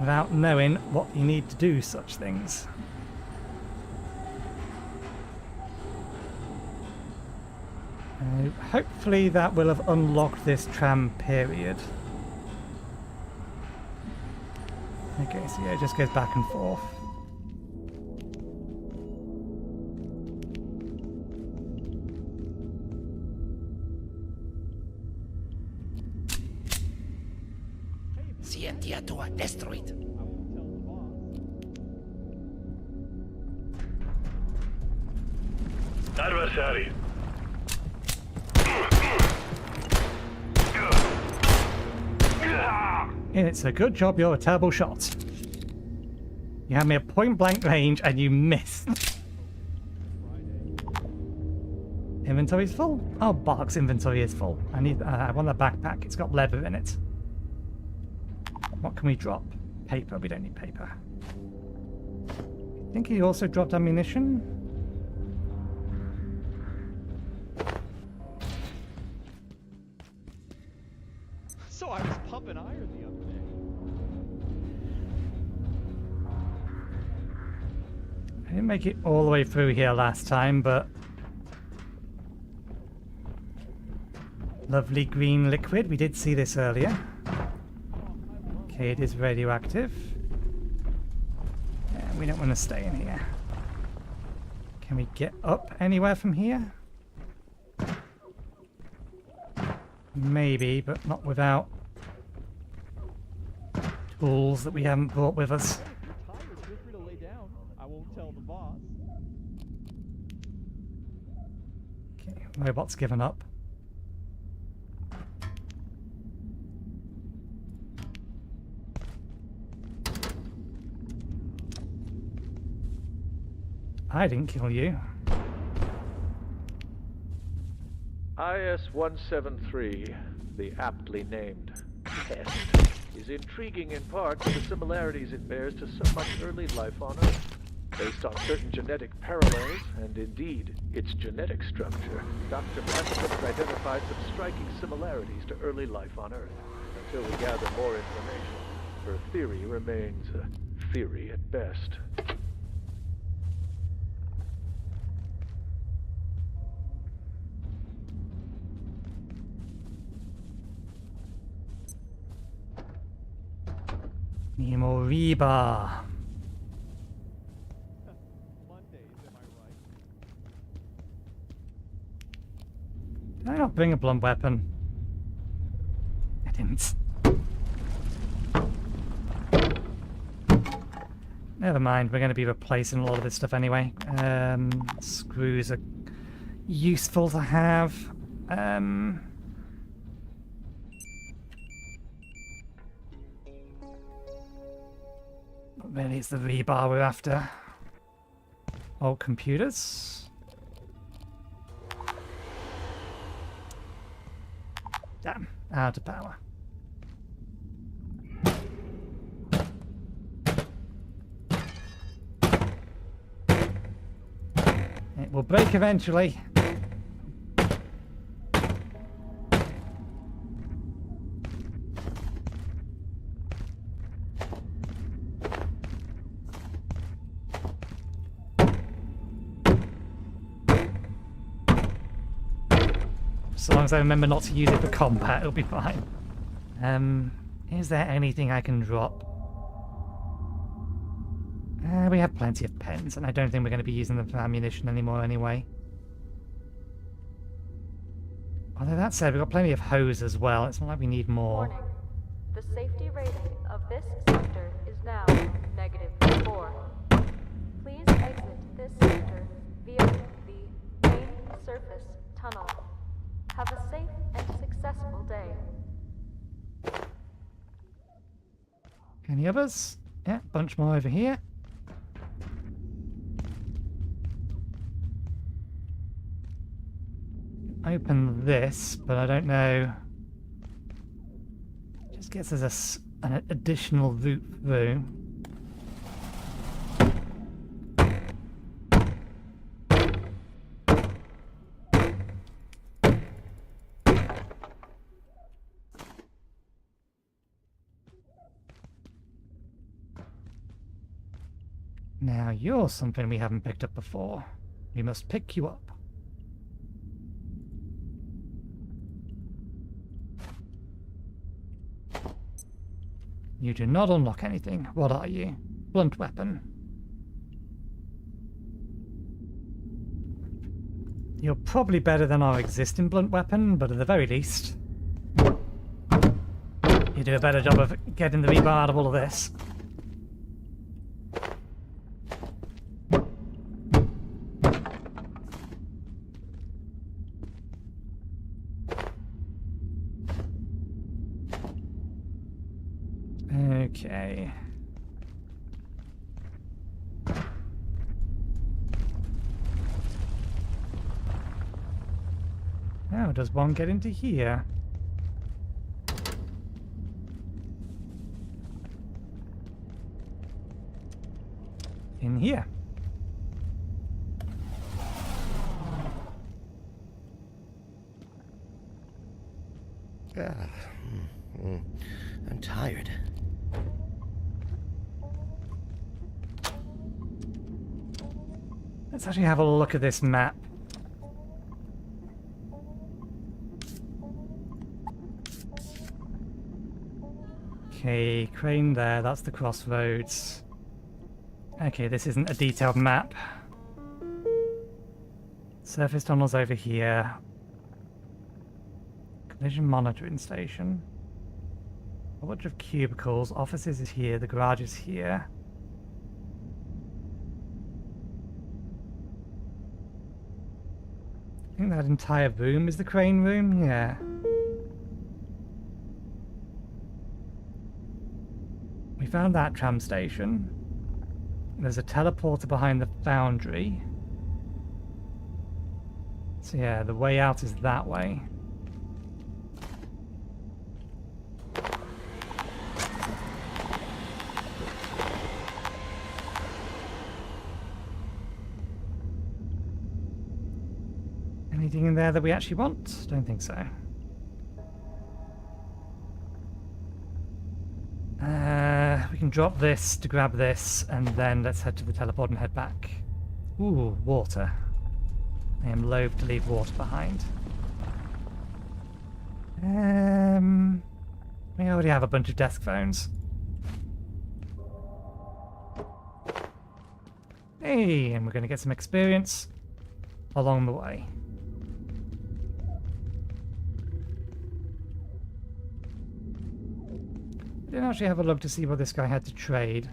without knowing what you need to do such things. Hopefully that will have unlocked this tram period. Okay, so yeah, it just goes back and forth. Scientiatua destroyed. Adversary. It's a good job you're a terrible shot. You had me at point blank range and you missed. Inventory's full? Oh bollocks, inventory is full. I want a backpack, it's got leather in it. What can we drop? Paper, we don't need paper. I think he also dropped ammunition. So I was pumping iron the other day. I didn't make it all the way through here last time, but lovely green liquid. We did see this earlier. Okay, it is radioactive. Yeah, we don't want to stay in here. Can we get up anywhere from here? Maybe, but not without tools that we haven't brought with us. If you're tired, feel free to lay down. I won't tell the boss. Okay, robot's given up. I didn't kill you. IS-173, the aptly named test, is intriguing in part to the similarities it bears to so much early life on Earth. Based on certain genetic parallels, and indeed its genetic structure, Dr. Blacksmith identified some striking similarities to early life on Earth. Until we gather more information, her theory remains a theory at best. Nemo rebar. Mondays, am I right? Did I not bring a blunt weapon? I didn't. Never mind, we're going to be replacing a lot of this stuff anyway. Screws are useful to have. Really, it's the rebar we're after. Old computers. Damn, out of power. It will break eventually. As long as I remember not to use it for combat, it'll be fine. Is there anything I can drop? We have plenty of pens, and I don't think we're going to be using them for ammunition anymore anyway. Although that said, we've got plenty of hose as well. It's not like we need more. Warning. The safety rating of this sector is now -4. Please exit this sector via the main surface tunnel. Have a safe and successful day. Any others? Yeah, bunch more over here. Open this, but I don't know. Just gets us an additional route through. Now you're something we haven't picked up before. We must pick you up. You do not unlock anything. What are you? Blunt weapon. You're probably better than our existing blunt weapon, but at the very least, you do a better job of getting the rebar out of all of this. Okay. Now, does one get into here? In here. I'm tired. Let's actually have a look at this map. Okay, crane there, that's the crossroads. Okay, this isn't a detailed map. Surface tunnels over here. Collision monitoring station. A bunch of cubicles. Offices is here. The garage is here. I think that entire room is the crane room. Yeah. We found that tram station. There's a teleporter behind the foundry. So yeah, the way out is that way. Anything in there that we actually want? Don't think so. We can drop this to grab this, and then let's head to the teleport and head back. Ooh, water. I am loath to leave water behind. We already have a bunch of desk phones. Hey, and we're going to get some experience along the way. I didn't actually have a look to see what this guy had to trade.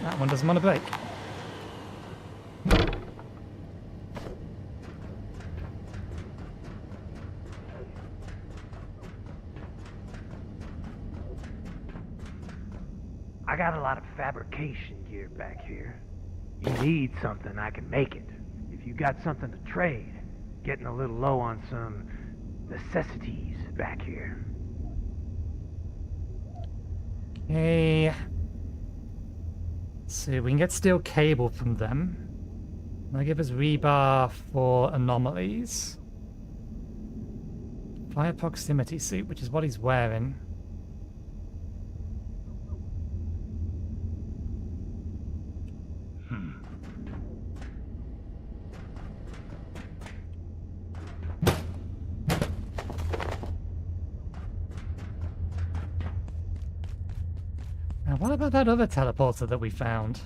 That one doesn't want to break. I got a lot of fabrication gear back here. You need something, I can make it. If you got something to trade, getting a little low on some necessities back here. Hey. So we can get steel cable from them. They'll give us rebar for anomalies. Fire proximity suit, which is what he's wearing. Now, what about that other teleporter that we found?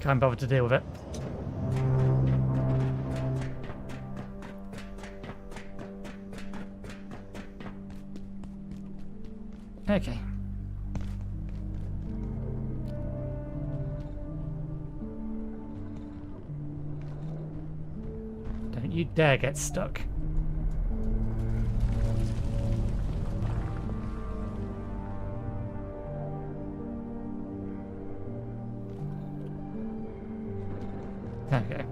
Can't bother to deal with it. Okay. Don't you dare get stuck. Okay.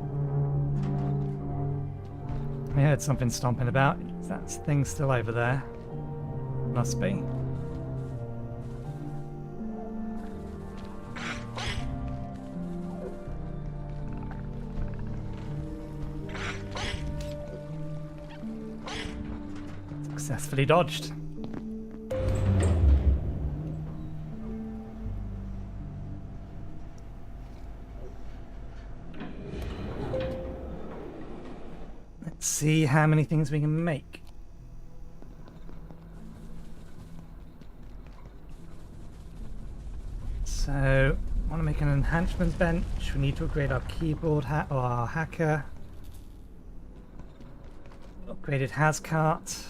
I heard something stomping about. Is that thing still over there? Must be. Successfully dodged. Let's see how many things we can make. So, I want to make an enhancement bench. We need to upgrade our keyboard or our hacker. Upgraded Hascart.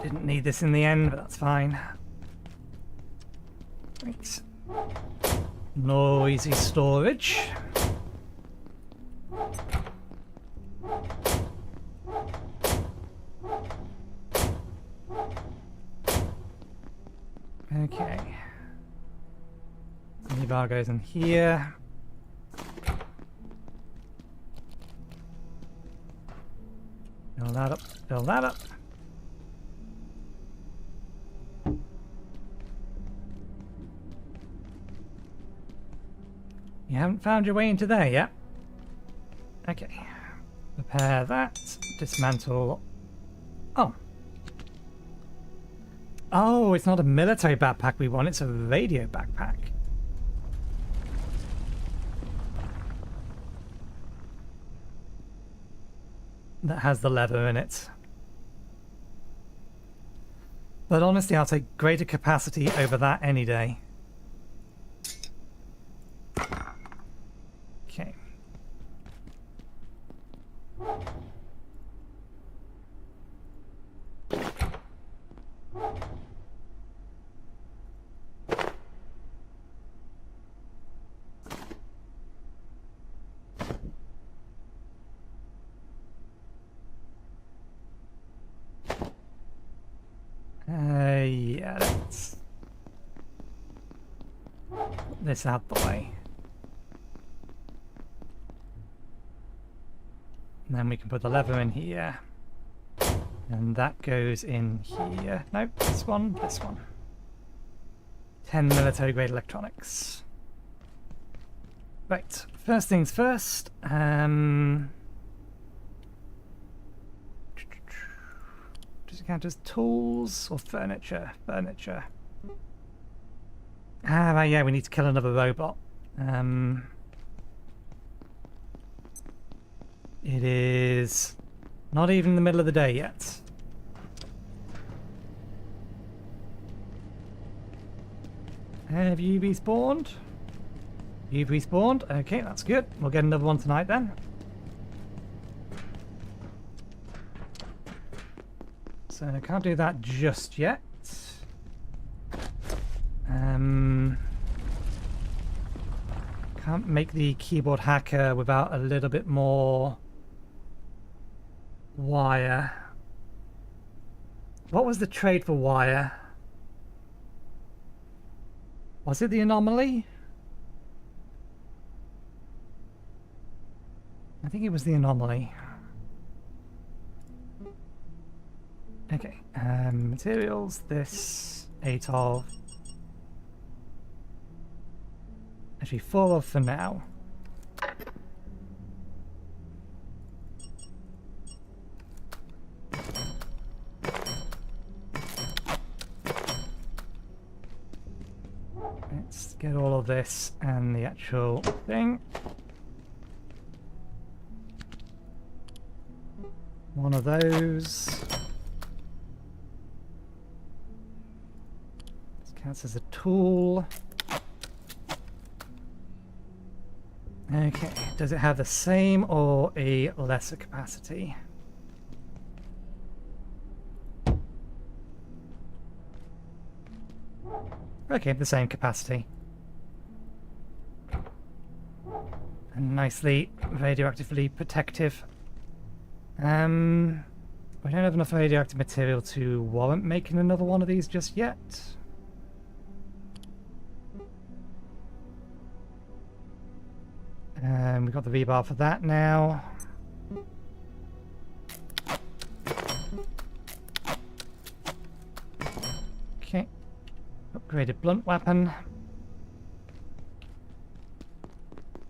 Didn't need this in the end, but that's fine. Right. Noisy storage. Okay. Minibar goes in here. Fill that up, fill that up. You haven't found your way into there yet? Okay. Repair that. Dismantle. Oh. Oh, it's not a military backpack we want, it's a radio backpack. That has the leather in it. But honestly, I'll take greater capacity over that any day. Okay. Yeah, let's put this out the way. And then we can put the lever in here. And that goes in here. Nope, this one, this one. 10 military grade electronics. Right, first things first. Does it count as tools or furniture? Furniture. Ah, right, yeah, we need to kill another robot. It is not even the middle of the day yet. Have you respawned? You've respawned? Okay, that's good. We'll get another one tonight then. So I can't do that just yet. Can't make the keyboard hacker without a little bit more wire. What was the trade for wire? Was it the anomaly? I think it was the anomaly. Okay, materials, this, 8 of. Actually, 4 of for now. Let's get all of this and the actual thing. One of those. This counts as a tool. Okay, does it have the same or a lesser capacity? Okay, the same capacity. And nicely radioactively protective. We don't have enough radioactive material to warrant making another one of these just yet. We've got the rebar for that now. Okay. Upgraded blunt weapon.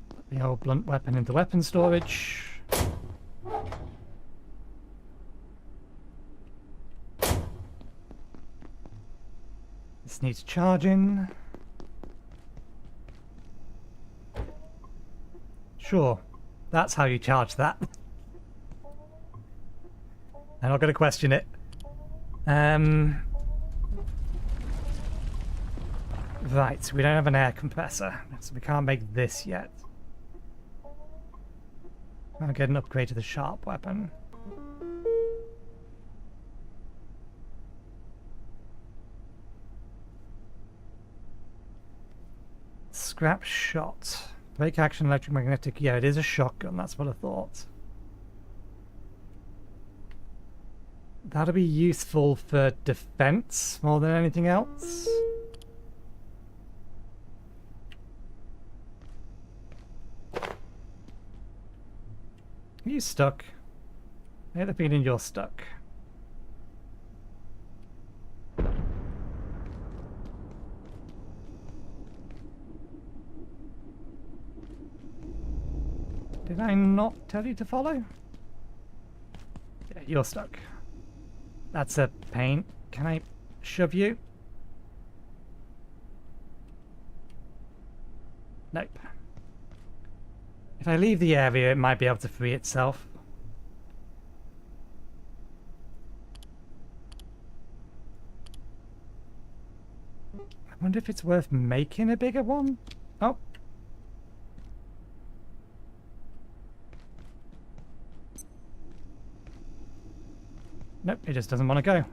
Put the old blunt weapon into weapon storage. This needs charging. Sure, that's how you charge that. I'm not going to question it. Right, we don't have an air compressor, so we can't make this yet. I'll get an upgrade to the sharp weapon. Scrap shot. Break action electromagnetic. Yeah, it is a shotgun, that's what I thought. That'll be useful for defense more than anything else. Are you stuck? I had the feeling you're stuck. Did I not tell you to follow? Yeah, you're stuck. That's a pain. Can I shove you? Nope. If I leave the area, it might be able to free itself. I wonder if it's worth making a bigger one? Oh. Nope, it just doesn't want to go.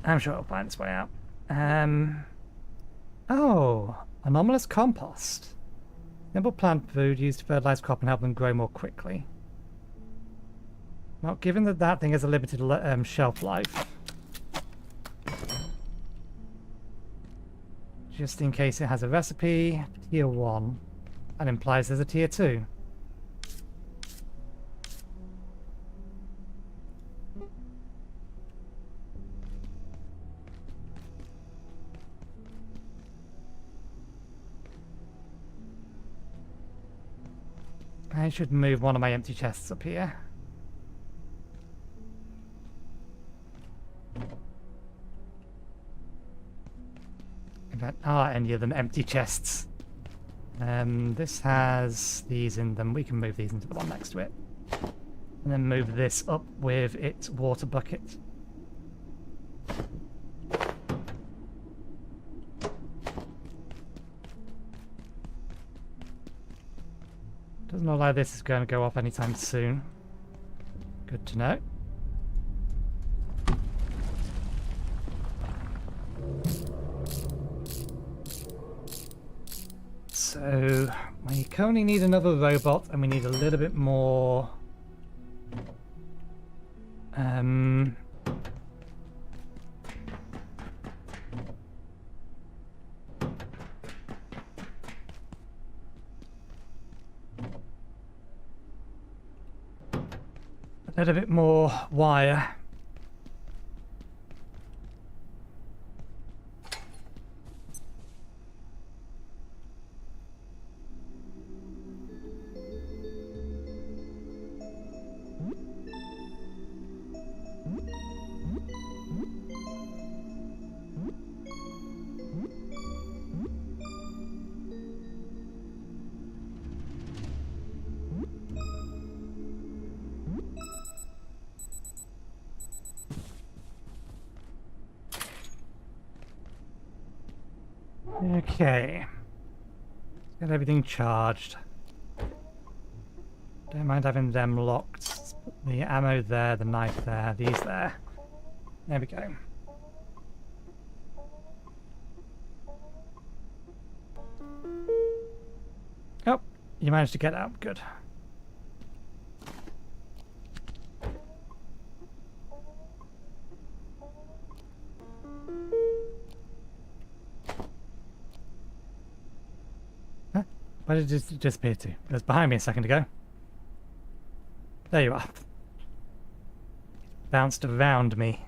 I'm sure it'll find its way out. Oh, anomalous compost. Simple plant food used to fertilize crop and help them grow more quickly. Well, given that that thing has a limited shelf life, just in case it has a recipe, tier 1, that implies there's a tier 2. I should move one of my empty chests up here. In fact, are any of them empty chests? This has these in them. We can move these into the one next to it. And then move this up with its water bucket. Doesn't look like this is going to go off anytime soon. Good to know. So, we currently need another robot, and we need a little bit more... a little bit more wire. Okay. Let's get everything charged. Don't mind having them locked. Let's put the ammo there, the knife there, these there. There we go. Oh, you managed to get out. Good. Where did it disappear to? It was behind me a second ago. There you are. Bounced around me.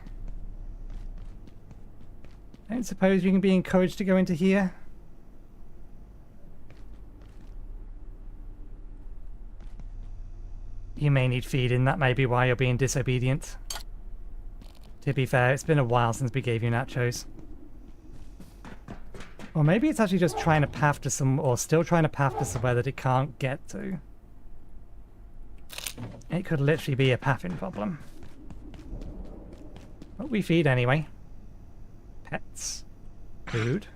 I don't suppose you can be encouraged to go into here? You may need feeding, that may be why you're being disobedient. To be fair, it's been a while since we gave you nachos. Or maybe it's actually just trying to path to some, or still trying to path to somewhere that it can't get to. It could literally be a pathing problem. But we feed anyway. Pets. Food.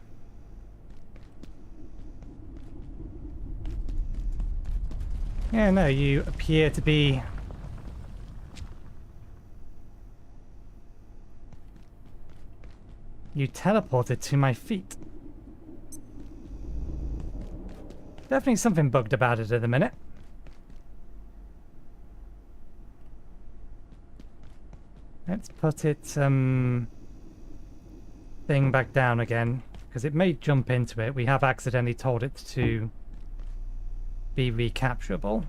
Yeah, no, you appear to be... You teleported to my feet. Definitely something bugged about it at the minute. Let's put it, thing back down again, because it may jump into it. We have accidentally told it to be recapturable.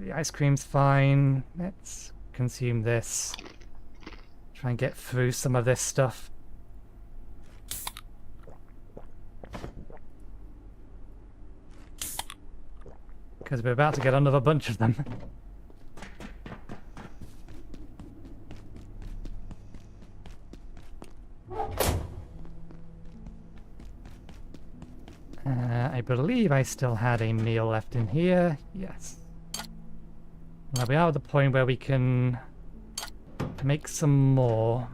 The ice cream's fine. Let's consume this. Try and get through some of this stuff. Because we're about to get another bunch of them. I believe I still had a meal left in here. Yes. Well, we are at the point where we can make some more.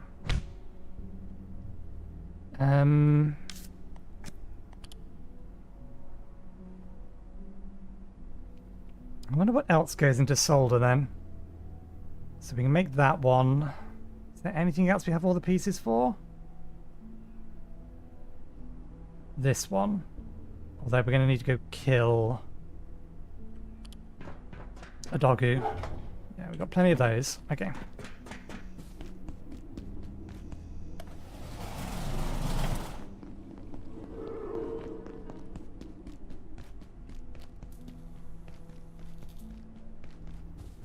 I wonder what else goes into solder then. So we can make that one. Is there anything else we have all the pieces for? This one. Although we're going to need to go kill a doggo. Yeah, we've got plenty of those. Okay.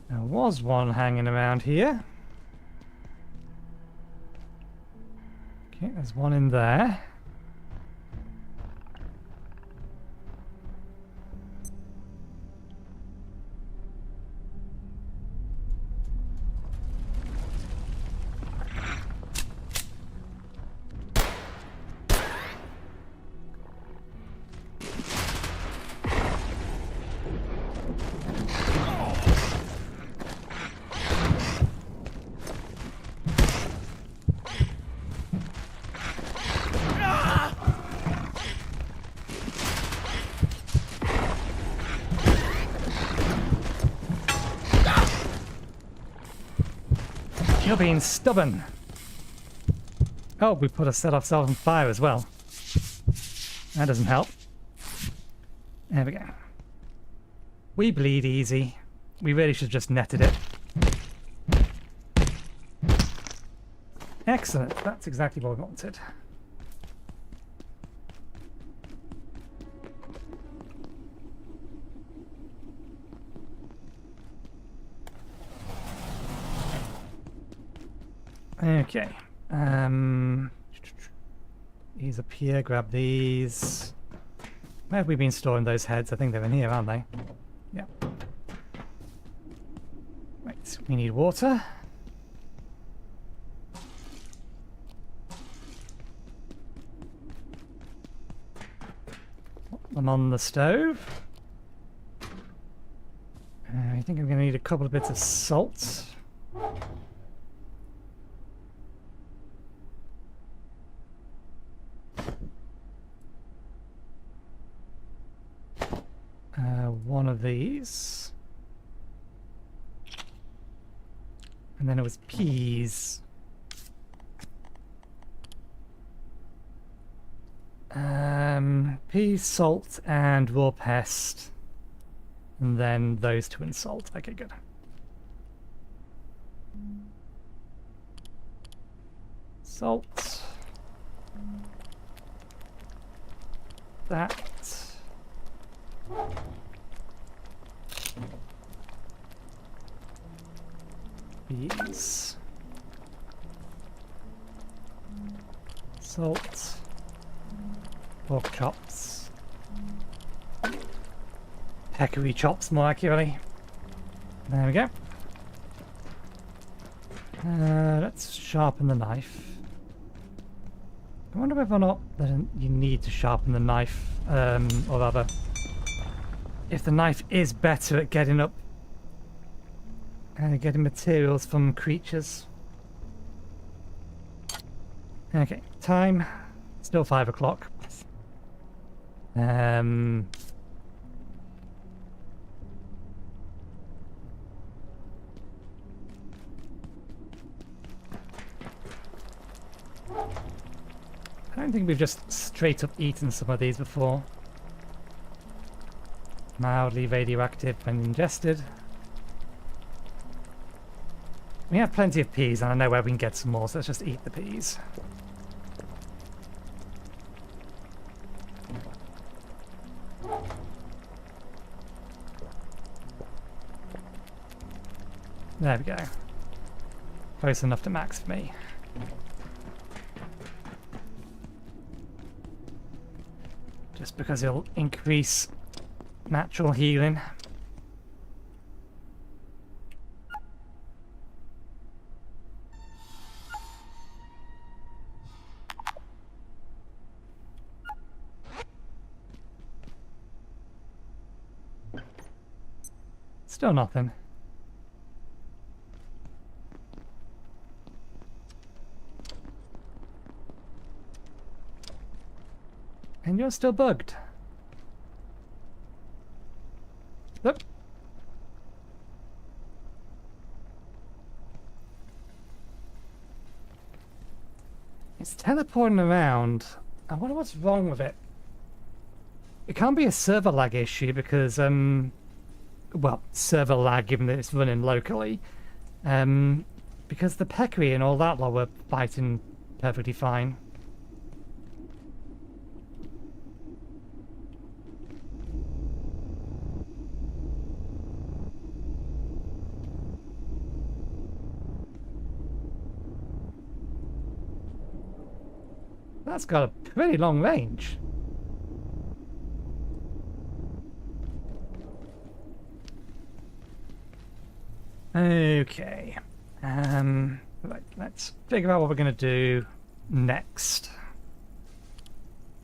There was one hanging around here. Okay, there's one in there. You're being stubborn. Oh, we put ourselves on fire as well. That doesn't help. There we go. We bleed easy. We really should have just netted it. Excellent. That's exactly what we wanted. Okay. These up here, grab these. Where have we been storing those heads? I think they're in here, aren't they? Yeah. Right, we need water. Put them on the stove. I think I'm going to need a couple of bits of salt. One of these. And then it was peas. Peas, salt, and raw pest. And then those two in salt. Okay, good. Salt. That. Peas. Salt. Pork chops. Peccary chops, more accurately. There we go. Let's sharpen the knife. I wonder whether or not you need to sharpen the knife, or rather, if the knife is better at getting up and getting materials from creatures. Okay, time. Still 5 o'clock. I don't think we've just straight up eaten some of these before. Mildly radioactive when ingested. We have plenty of peas and I know where we can get some more, so let's just eat the peas. There we go. Close enough to max for me. Just because it'll increase natural healing. Still nothing. And you're still bugged. Look. It's teleporting around. I wonder what's wrong with it. It can't be a server lag issue because, well, server lag given that it's running locally. Because the peccary and all that lot were fighting perfectly fine. That's got a pretty long range. Okay. Right, let's figure out what we're going to do next.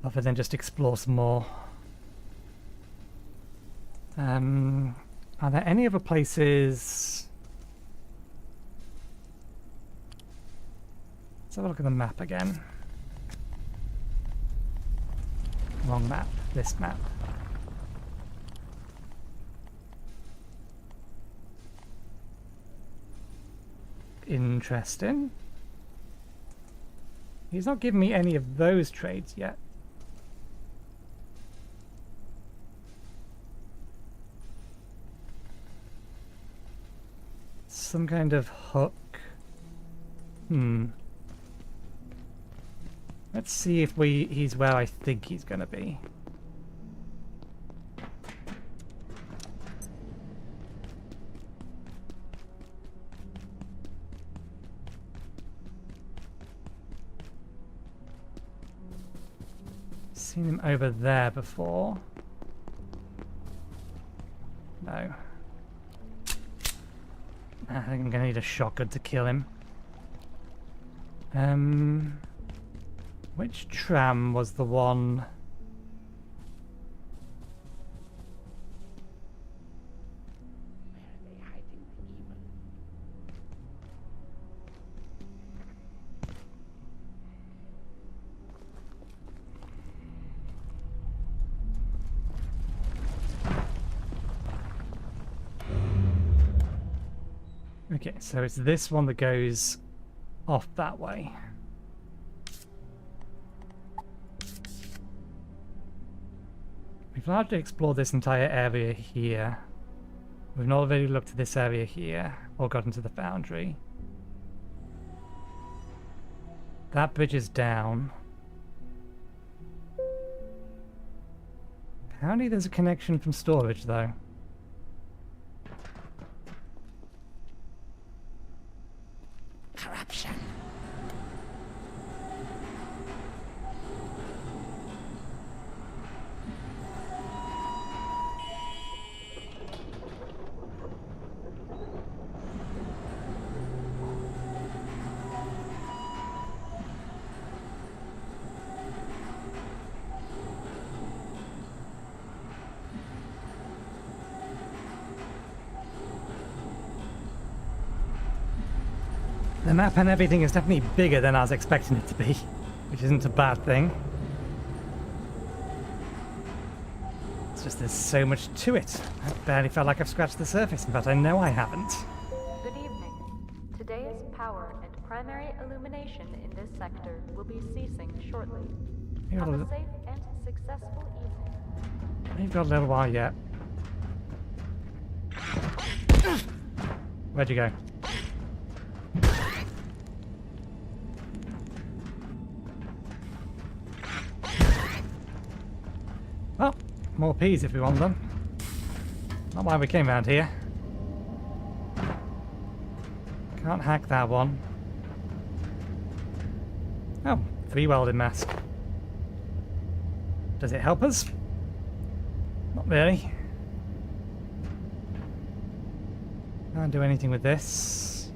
Other than just explore some more. Are there any other places? Let's have a look at the map again. Wrong map. This map. Interesting. He's not giving me any of those trades yet. Some kind of hook. Let's see if he's where I think he's gonna be. Seen him over there before. No. I think I'm gonna need a shotgun to kill him. Which tram was the one? Where are they hiding the evil? Okay, so it's this one that goes off that way. We've largely explored this entire area here. We've not already looked at this area here, or gotten to the foundry. That bridge is down. Apparently there's a connection from storage, though. Corruption. The map and everything is definitely bigger than I was expecting it to be, which isn't a bad thing. It's just there's so much to it. I barely felt like I've scratched the surface, but I know I haven't. Good evening. Today's power and primary illumination in this sector will be ceasing shortly. Have a safe and successful evening. You've got a little while yet. Where'd you go? Well, more peas if we want them. Not why we came around here. Can't hack that one. Oh, 3 welding mask. Does it help us? Not really. Can't do anything with this.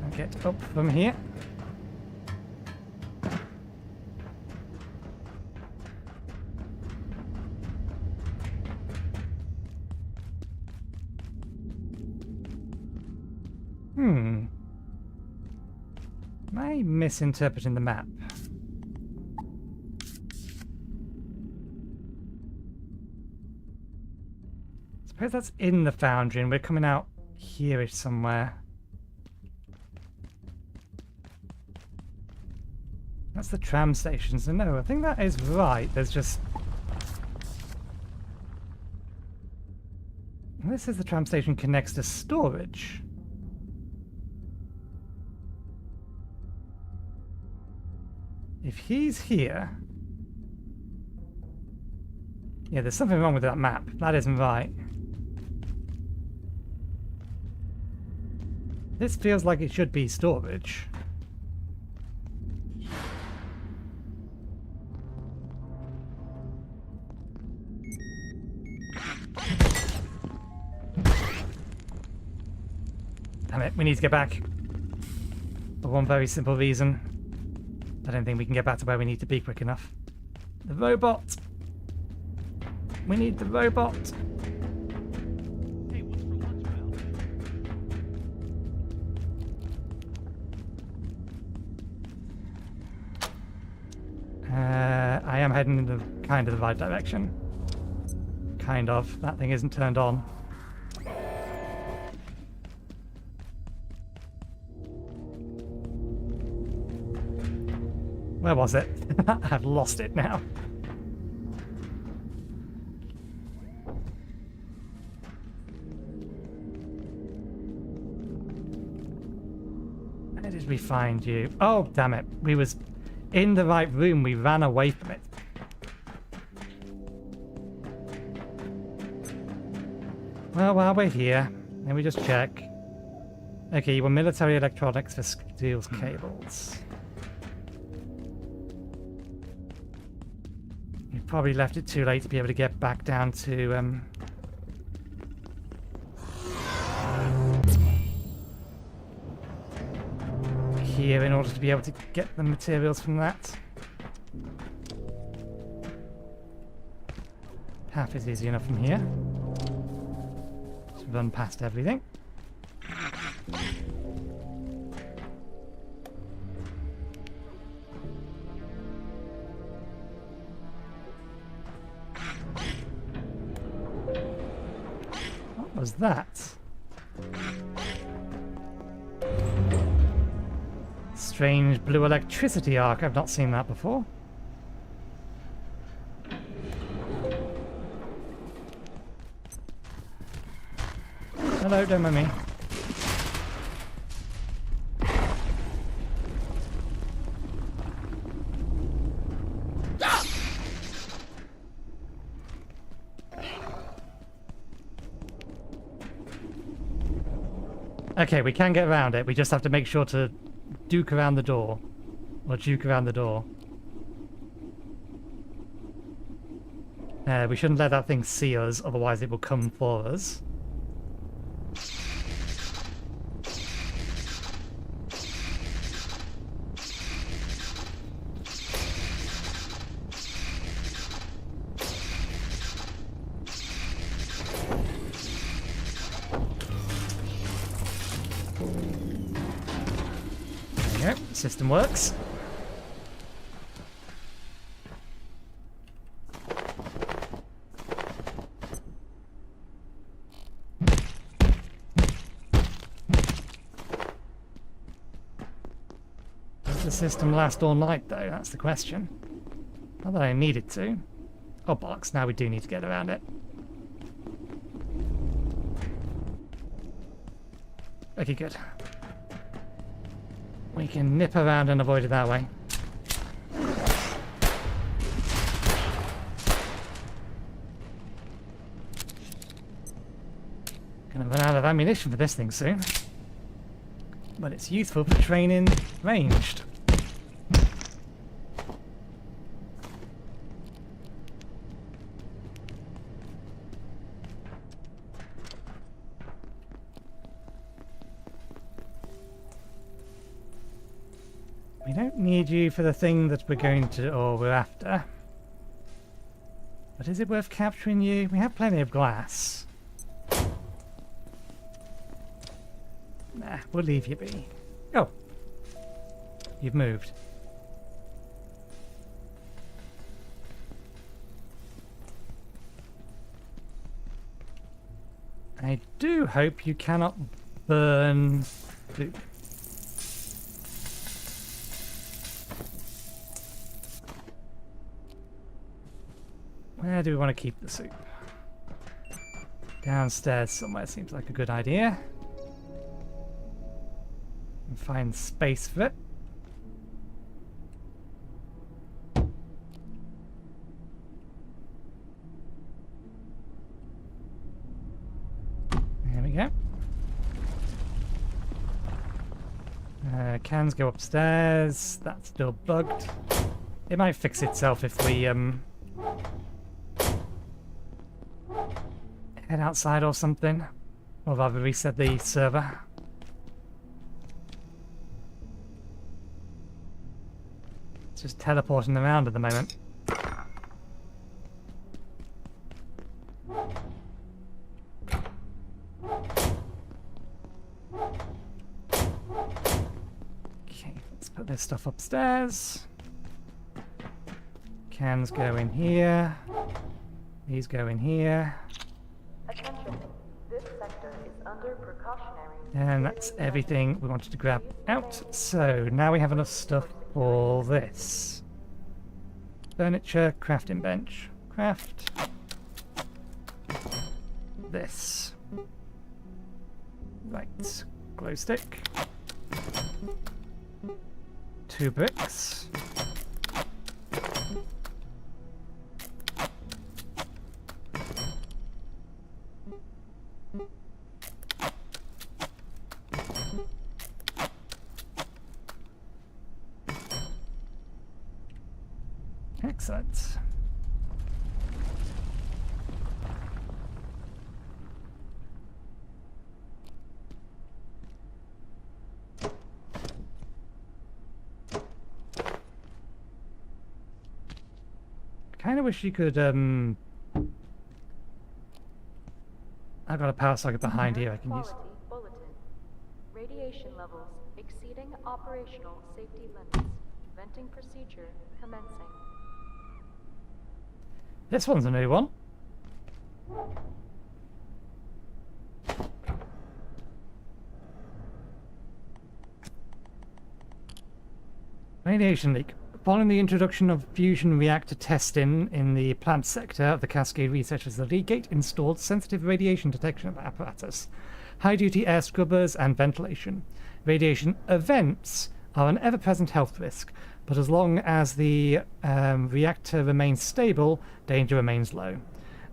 I'll get up from here. Am I misinterpreting the map? Suppose that's in the foundry and we're coming out here-ish somewhere. That's the tram station, so no, I think that is right. There's just... This is the tram station connects to storage. If he's here... Yeah, there's something wrong with that map. That isn't right. This feels like it should be storage. Damn it, we need to get back. For one very simple reason. I don't think we can get back to where we need to be quick enough. The robot! We need the robot! Hey, what's for lunch, pal? I am heading in the kind of the right direction. Kind of. That thing isn't turned on. Where was it? I've lost it now. Where did we find you? Oh, damn it. We was in the right room. We ran away from it. Well, while we're here, let me just check. Okay, you were military electronics for steel's cables. You probably left it too late to be able to get back down to here in order to be able to get the materials from that. Half is easy enough from here. Just run past everything. What was that? Strange blue electricity arc. I've not seen that before. Hello, don't mind me. Okay, we can get around it. We just have to make sure to duke around the door. Or juke around the door. We shouldn't let that thing see us, otherwise it will come for us. System works. Does the system last all night though? That's the question. Not that I need it to. Oh bollocks, now we do need to get around it. Okay, good. We can nip around and avoid it that way. ammunition for this thing soon. But it's useful for training ranged. We don't need you for the thing that we're going to, or we're after. But is it worth capturing you? We have plenty of glass. Nah, we'll leave you be. Oh. You've moved. I do hope you cannot burn food. Where do we want to keep the soup? Downstairs somewhere seems like a good idea. And find space for it. There we go. Cans go upstairs. That's still bugged. It might fix itself if we head outside or something. Or rather reset the server. It's just teleporting around at the moment. Okay, let's put this stuff upstairs. Cans go in here. These go in here. Attention, this sector is under precautionary. And that's everything we wanted to grab out. So now we have enough stuff for this. Furniture, crafting bench. Craft. This. Right. Glow stick. 2 bricks. Excellent. Kind of wish you could I've got a power socket behind here I can use. Quality bulletin. Radiation levels exceeding operational safety limits. Venting procedure commencing. This one's a new one. Radiation leak. Following the introduction of fusion reactor testing in the plant sector of the Cascade Research Facility, Gate installed sensitive radiation detection apparatus, high-duty air scrubbers, and ventilation. Radiation events are an ever-present health risk, but as long as the reactor remains stable, danger remains low.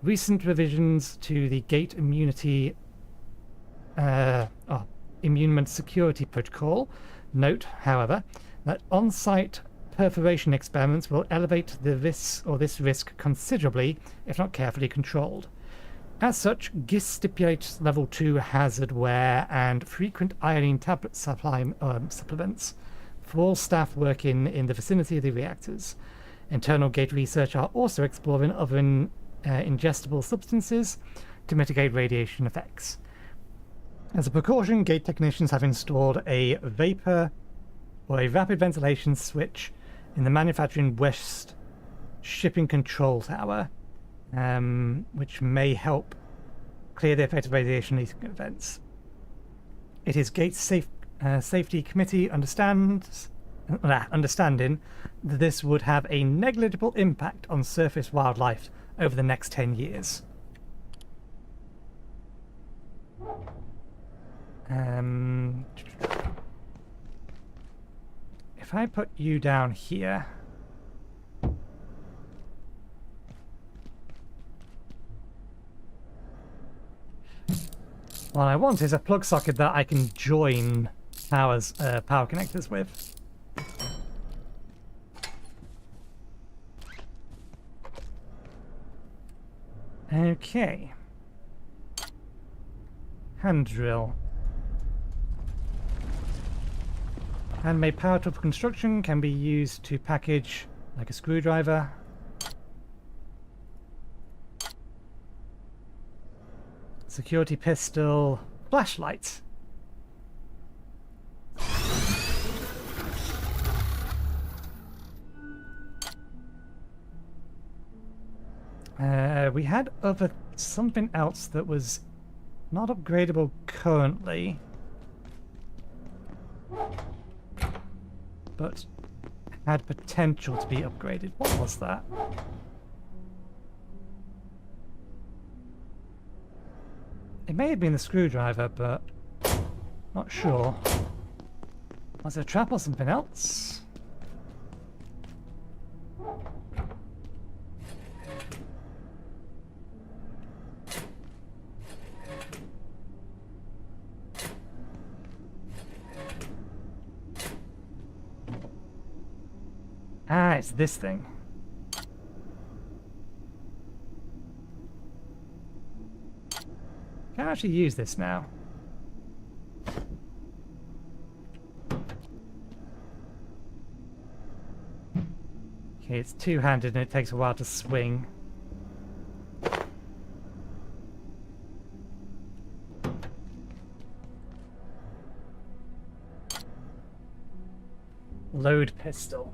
Recent revisions to the Gate immunity immunement security protocol note, however, that on-site perforation experiments will elevate the risk or this risk considerably if not carefully controlled. As such, GIS stipulates level 2 hazard wear and frequent iodine tablet supplements for all staff working in the vicinity of the reactors. Internal Gate research are also exploring other ingestible substances to mitigate radiation effects. As a precaution, Gate technicians have installed a vapor or a rapid ventilation switch in the manufacturing west shipping control tower, which may help clear the effect of radiation leak events. It is Gate's safety committee understanding that this would have a negligible impact on surface wildlife over the next 10 years. If I put you down here, What I want is a plug socket that I can join power connectors with. Okay. Hand drill. Handmade power tool for construction can be used to package like a screwdriver. Security pistol. Flashlight. We had something else that was not upgradable currently, but had potential to be upgraded. What was that? It may have been the screwdriver, but not sure. Was it a trap or something else? Ah, it's this thing. Can't actually use this now. Okay, it's two-handed and it takes a while to swing. Load pistol.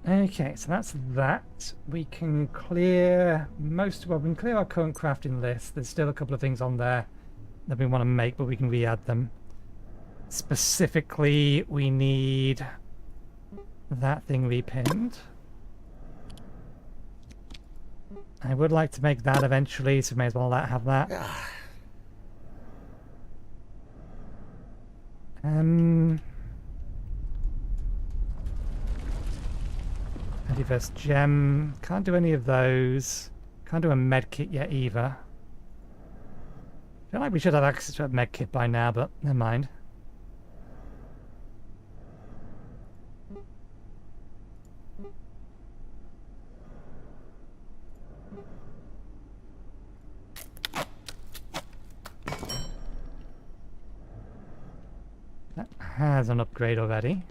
Okay, so that's that. We can clear most, well, we can clear our current crafting list. There's still a couple of things on there that we want to make, but we can re-add them. Specifically, we need that thing repinned. I would like to make that eventually, so may as well have that. Diverse gem. Can't do any of those. Can't do a med kit yet either. I feel like we should have access to a med kit by now, but never mind. That has an upgrade already.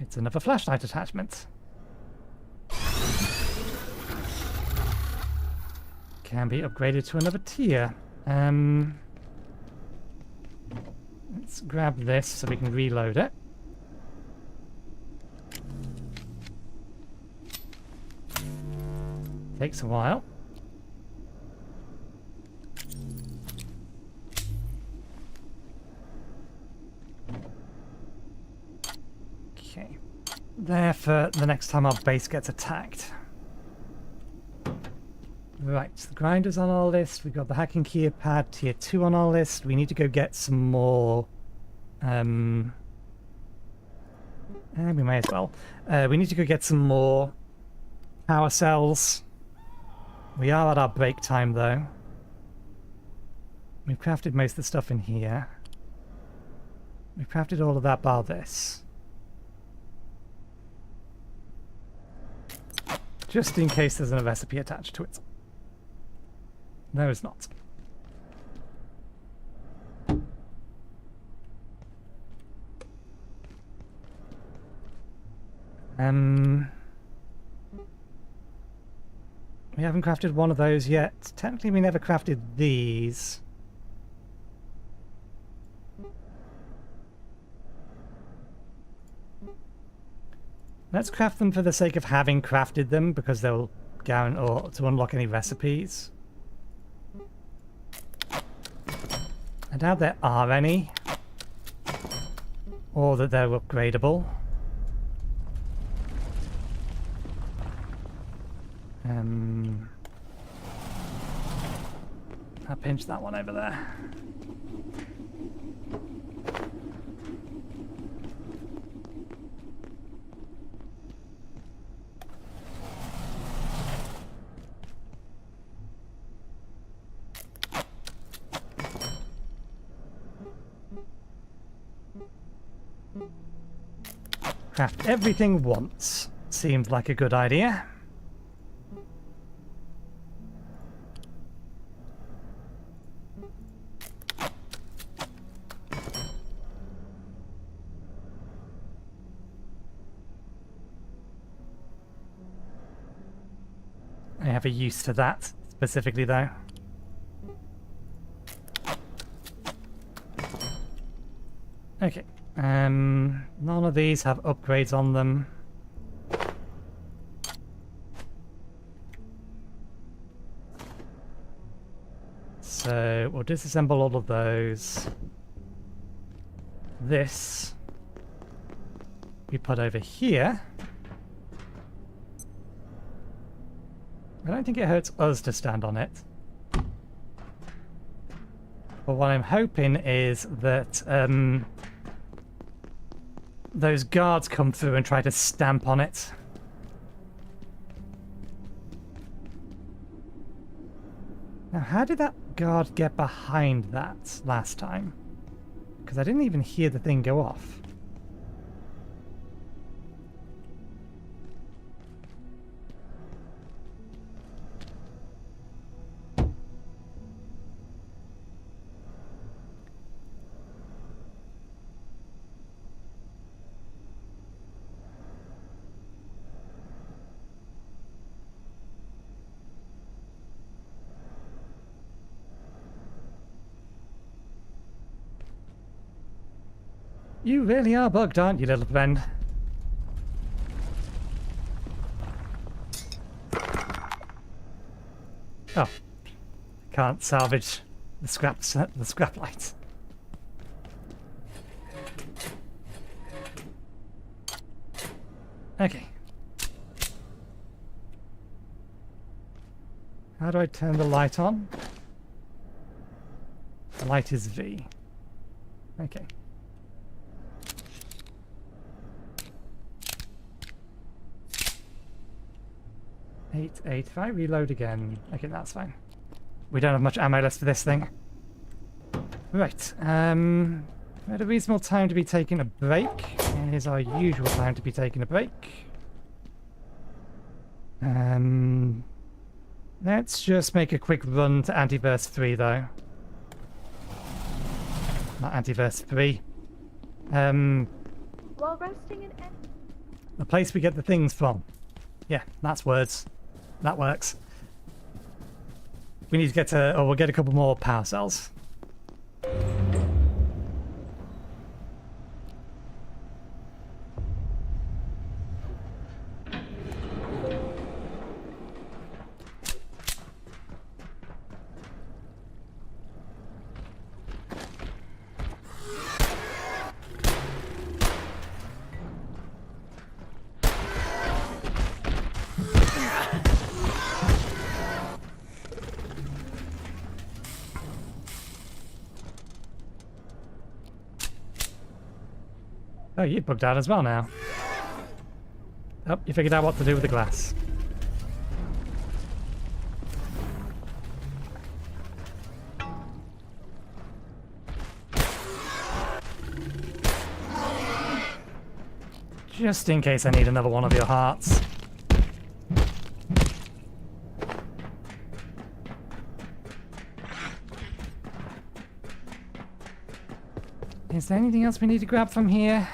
It's another flashlight attachment. Can be upgraded to another tier. Let's grab this so we can reload it. Takes a while. There for the next time our base gets attacked. Right, so the grinder's on our list. We've got the hacking keypad tier 2 on our list. We need to go get some more. We may as well. We need to go get some more power cells. We are at our break time though. We've crafted most of the stuff in here. We've crafted all of that bar this. Just in case there's a recipe attached to it. There is not. We haven't crafted one of those yet. Technically we never crafted these. Let's craft them for the sake of having crafted them, because they'll guarantee or to unlock any recipes. I doubt there are any, or that they're upgradable. I'll pinch that one over there. Craft everything once. Seems like a good idea. I have a use for that, specifically though. Okay, none of these have upgrades on them. So we'll disassemble all of those. This we put over here. I don't think it hurts us to stand on it. But what I'm hoping is that those guards come through and try to stamp on it. Now, how did that guard get behind that last time? Because I didn't even hear the thing go off. You really are bugged, aren't you, little friend? Oh. Can't salvage the scrap light. Okay. How do I turn the light on? The light is V. Okay. 8. If I reload again, okay, that's fine. We don't have much ammo left for this thing. Right, we had a reasonable time to be taking a break. And here's our usual time to be taking a break. Let's just make a quick run to Antiverse 3 though. Not Antiverse 3. While resting in the place we get the things from. Yeah, that's words. That works. We need to get to... Oh, we'll get a couple more power cells. Oh, you bugged out as well now. Oh, you figured out what to do with the glass. Just in case I need another one of your hearts. Is there anything else we need to grab from here?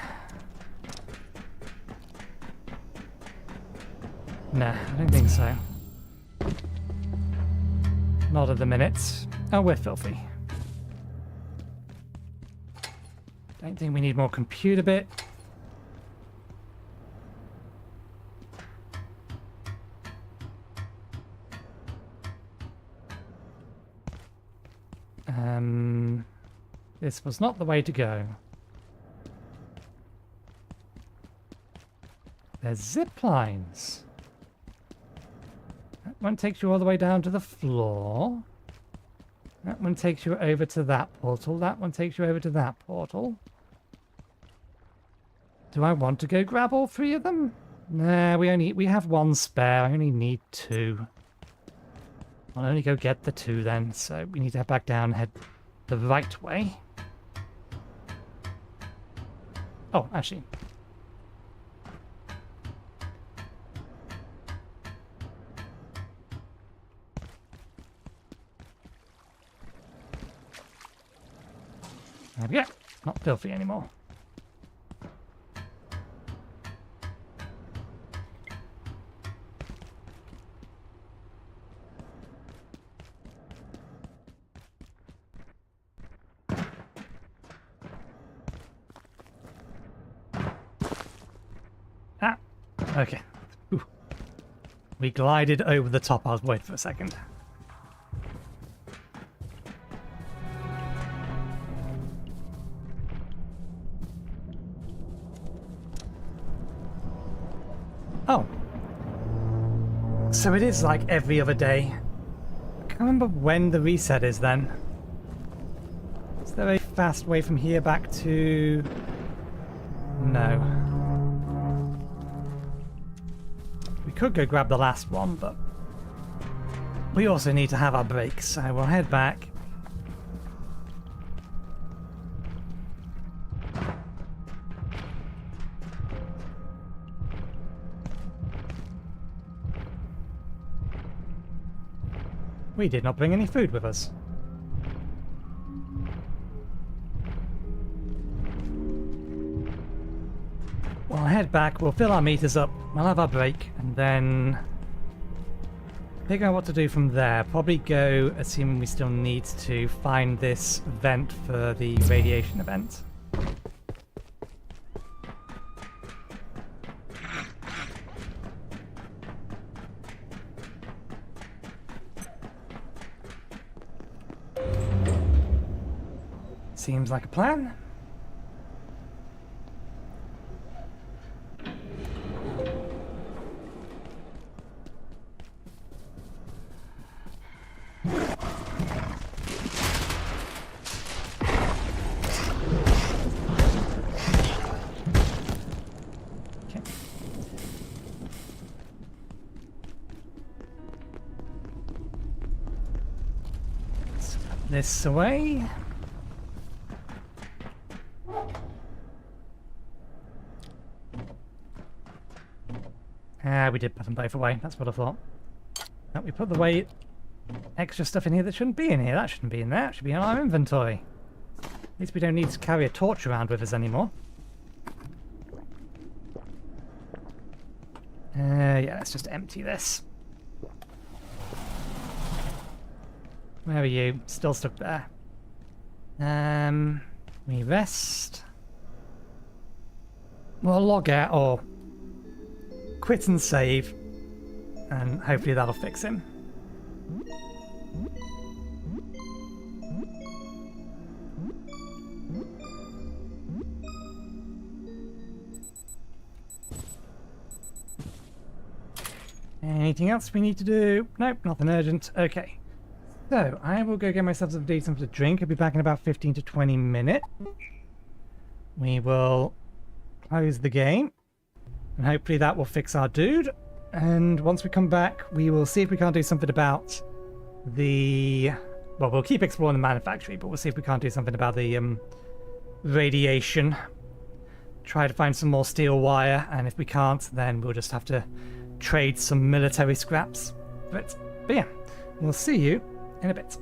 Nah, I don't think so. Not at the minute. Oh, we're filthy. Don't think we need more computer bit. This was not the way to go. There's zip lines. That one takes you all the way down to the floor. That one takes you over to that portal. That one takes you over to that portal. Do I want to go grab all three of them? Nah, we have one spare. I only need 2. I'll only go get the 2 then, so we need to head back down and head the right way. Oh, actually. There we go. Not filthy anymore. Ah, okay. Ooh. We glided over the top. I was waiting for a second. Oh. So it is like every other day. I can't remember when the reset is then. Is there a fast way from here back to... No. We could go grab the last one, but we also need to have our breaks, so we'll head back. We did not bring any food with us. We'll head back, we'll fill our meters up, we'll have our break, and then figure out what to do from there. Probably go, assuming we still need to, find this vent for the radiation event. Seems like a plan. Okay. Let's put this away. We did put them both away, that's what I thought. No, we put the way extra stuff in here that shouldn't be in here. That shouldn't be in there, it should be in our inventory. At least we don't need to carry a torch around with us anymore. Yeah, let's just empty this. Where are you? Still stuck there. We rest. We'll log out, or quit and save, and hopefully that'll fix him. Anything else we need to do? Nope, nothing urgent. Okay. So, I will go get myself some decent to drink. I'll be back in about 15 to 20 minutes. We will close the game. And hopefully that will fix our dude. And once we come back, we will see if we can't do something about the... Well, we'll keep exploring the manufactory, but we'll see if we can't do something about the radiation. Try to find some more steel wire, and if we can't, then we'll just have to trade some military scraps. But yeah, we'll see you in a bit.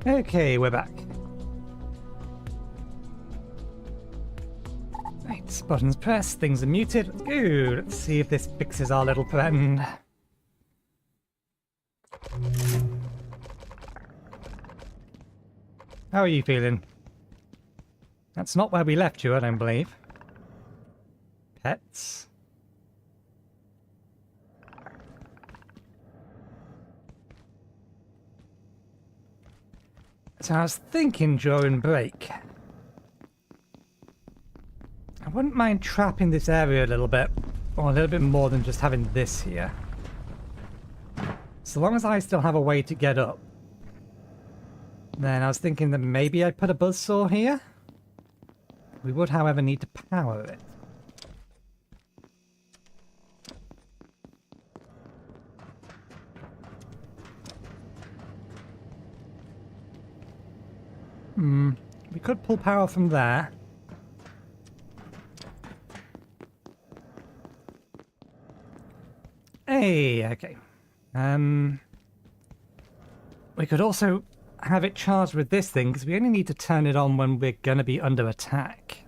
Okay, we're back. Right, buttons pressed, things are muted. Let's go. Let's see if this fixes our little friend. How are you feeling? That's not where we left you, I don't believe. Pets. So I was thinking during break, I wouldn't mind trapping this area a little bit, or a little bit more than just having this here. So long as I still have a way to get up. Then I was thinking that maybe I'd put a buzzsaw here. We would, however, need to power it. We could pull power from there. Hey, okay. We could also have it charged with this thing, because we only need to turn it on when we're going to be under attack.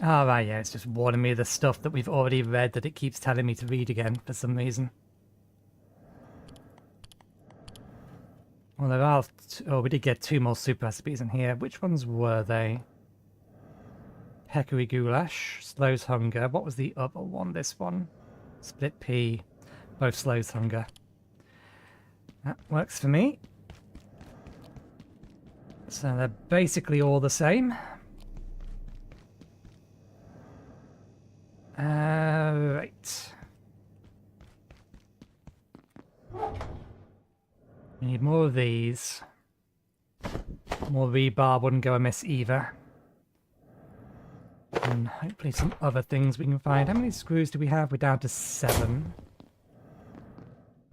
Oh, right, yeah, it's just warning me of the stuff that we've already read that it keeps telling me to read again for some reason. Well, there are... Oh, we did get 2 more soup recipes in here. Which ones were they? Peccary goulash, slows hunger. What was the other one? This one? Split pea. Both slows hunger. That works for me. So they're basically all the same. Right. We need more of these. More rebar wouldn't go amiss either. And hopefully some other things we can find. How many screws do we have? We're down to 7.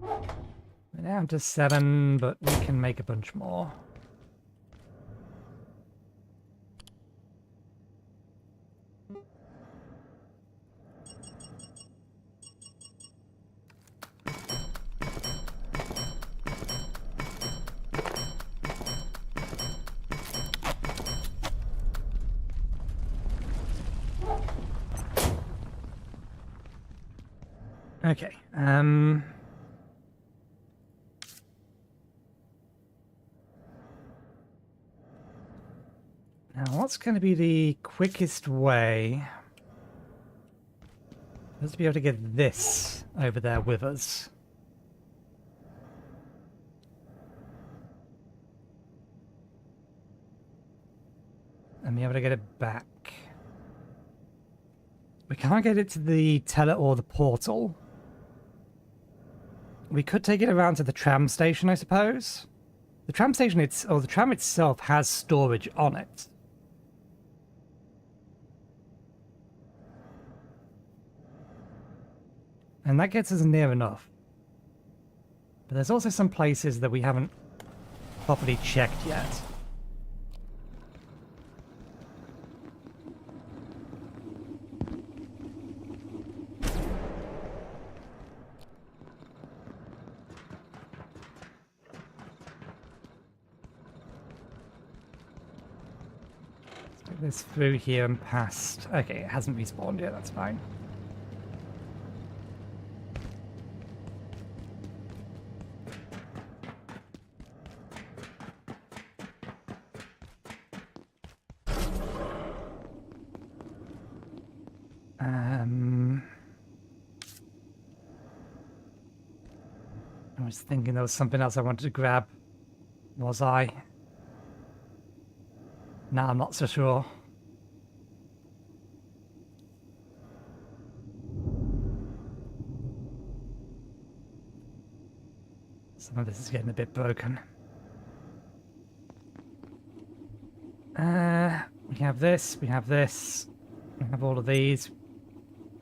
We're down to 7, but we can make a bunch more. Okay, now what's going to be the quickest way for us to be able to get this over there with us? And be able to get it back. We can't get it to the teller or the portal. We could take it around to the tram station, I suppose. The tram station, the tram itself has storage on it. And that gets us near enough. But there's also some places that we haven't properly checked yet. This through here and past. Okay, it hasn't respawned yet, that's fine. I was thinking there was something else I wanted to grab. Was I? No, I'm not so sure. Some of this is getting a bit broken. We have this, we have this, we have all of these.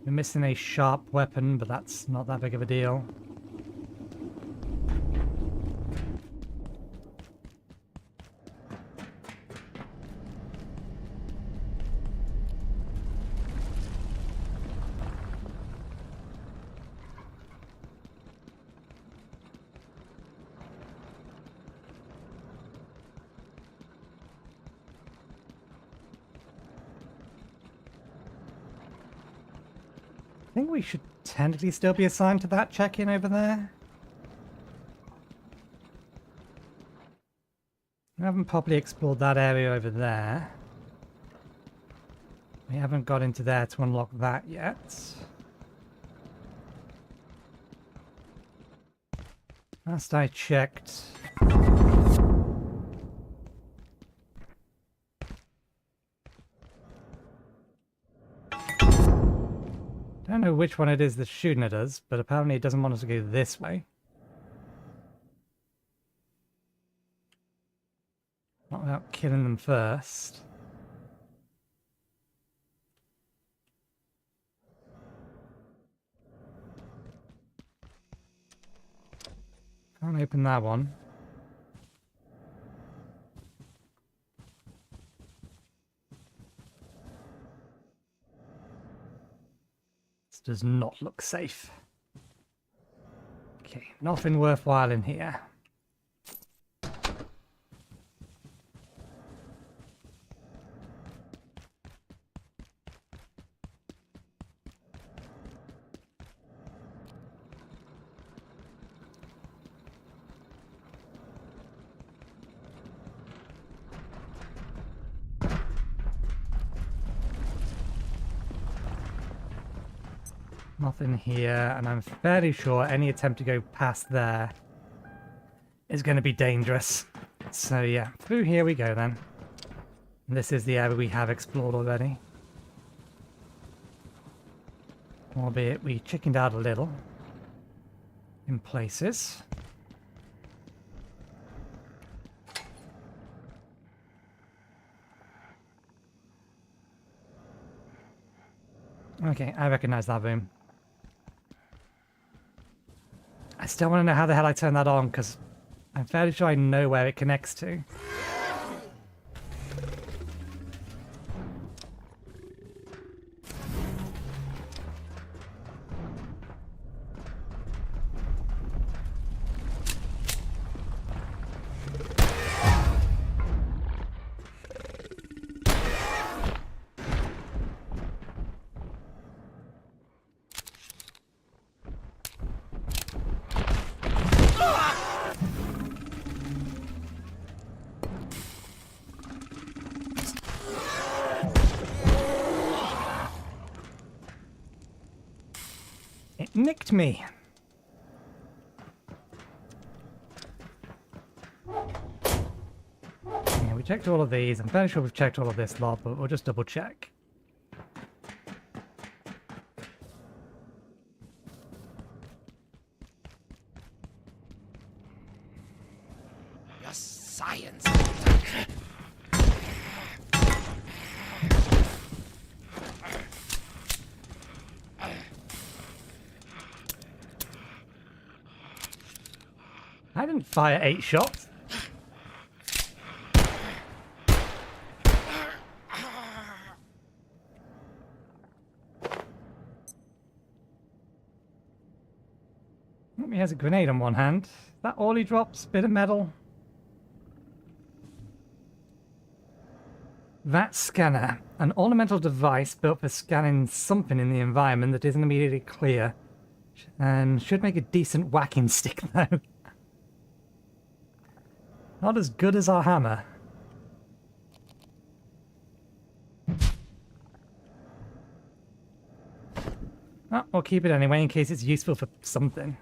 We're missing a sharp weapon, but that's not that big of a deal. think we should technically still be assigned to that check-in over there. We haven't properly explored that area over there. We haven't got into there to unlock that yet. Last I checked... I don't know which one it is that's shooting at us, but apparently it doesn't want us to go this way. Not without killing them first. Can't open that one. This does not look safe. Okay, nothing worthwhile in here. Nothing here, and I'm fairly sure any attempt to go past there is going to be dangerous. So yeah, through here we go then. And this is the area we have explored already. Albeit we chickened out a little in places. Okay, I recognize that room. I still want to know how the hell I turned that on, because I'm fairly sure I know where it connects to. It nicked me. Yeah, we checked all of these. I'm fairly sure we've checked all of this lot, but we'll just double check. Your science. I didn't fire 8 shots. He has a grenade on one hand. Is that all he drops? Bit of metal. That scanner. An ornamental device built for scanning something in the environment that isn't immediately clear. And should make a decent whacking stick though. Not as good as our hammer. Oh, we'll keep it anyway in case it's useful for something.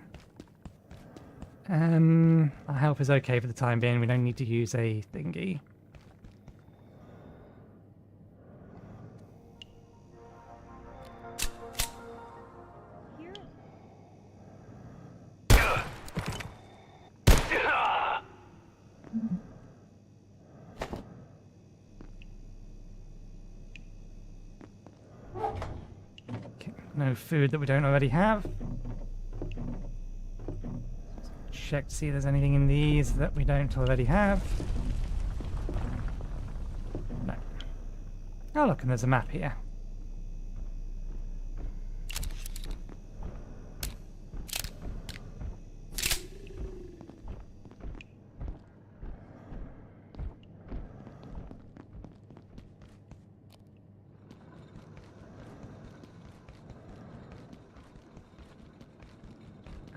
Our health is okay for the time being. We don't need to use a thingy. No food that we don't already have. Check to see if there's anything in these that we don't already have. No. Oh look, and there's a map here.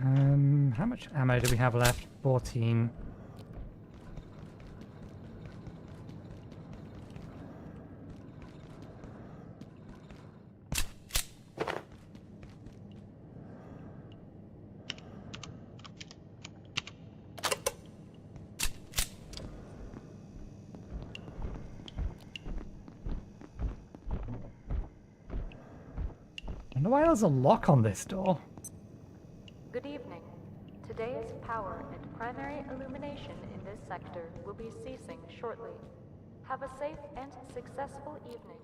How much ammo do we have left? 14. I wonder why there's a lock on this door. Good evening. Today's power and primary illumination in this sector will be ceasing shortly. Have a safe and successful evening.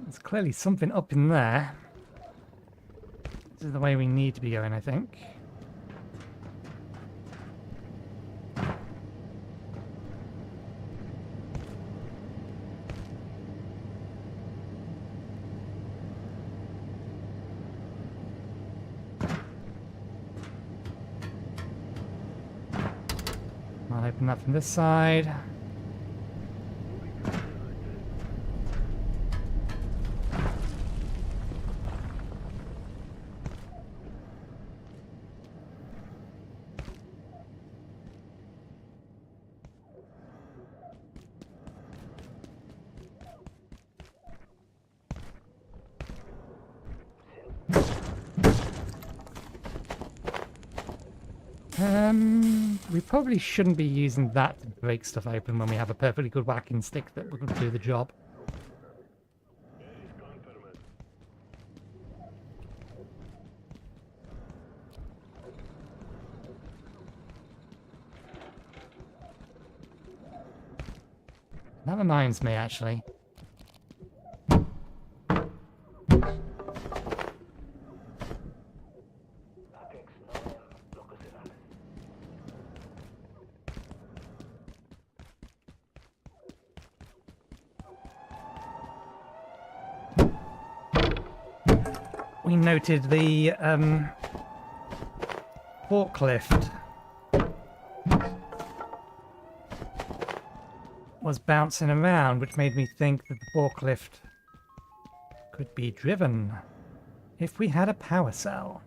There's clearly something up in there. This is the way we need to be going, I think. I'll open that from this side. We probably shouldn't be using that to break stuff open when we have a perfectly good whacking stick that will do the job. That reminds me, actually. We noted the forklift was bouncing around, which made me think that the forklift could be driven if we had a power cell.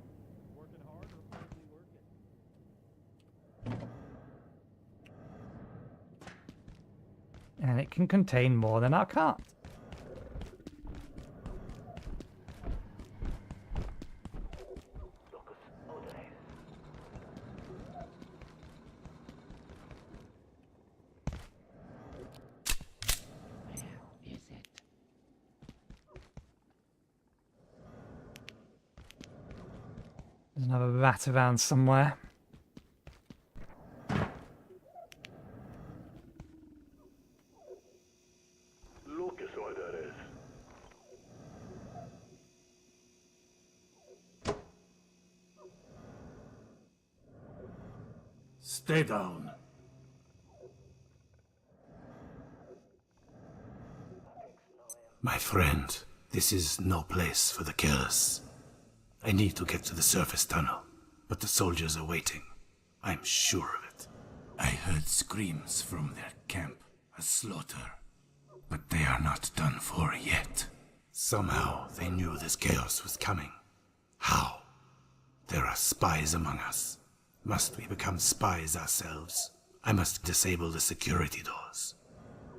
And it can contain more than our cart. There's another rat around somewhere. Look at what that is. Stay down. My friend, this is no place for the careless. I need to get to the surface tunnel, but the soldiers are waiting. I'm sure of it. I heard screams from their camp, a slaughter. But they are not done for yet. Somehow they knew this chaos was coming. How? There are spies among us. Must we become spies ourselves? I must disable the security doors.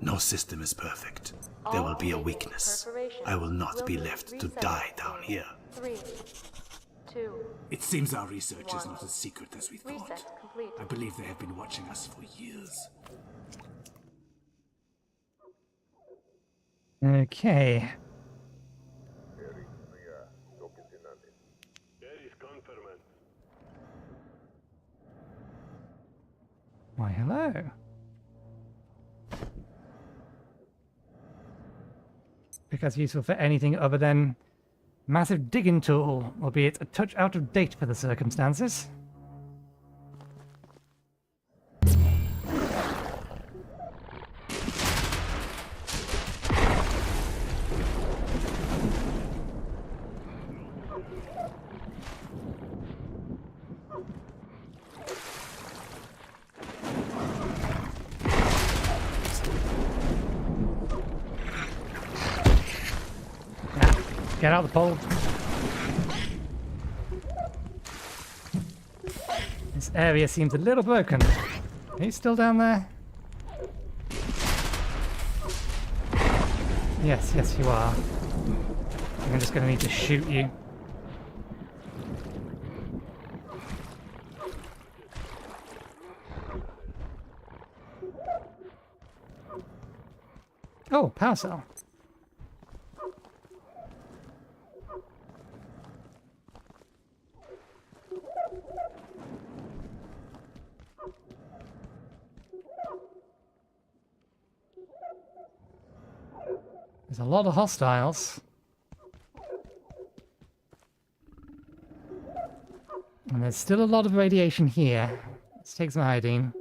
No system is perfect. There will be a weakness. I will not be left to die down here. 3, 2. It seems our research is not as secret as we thought. Reset complete. I believe they have been watching us for years. Okay. Why, hello. Because useful for anything other than massive digging tool, albeit a touch out of date for the circumstances. Get out of the pole. This area seems a little broken. Are you still down there? Yes, yes you are. I'm just going to need to shoot you. Oh, power cell. There's a lot of hostiles. And there's still a lot of radiation here. Let's take some iodine.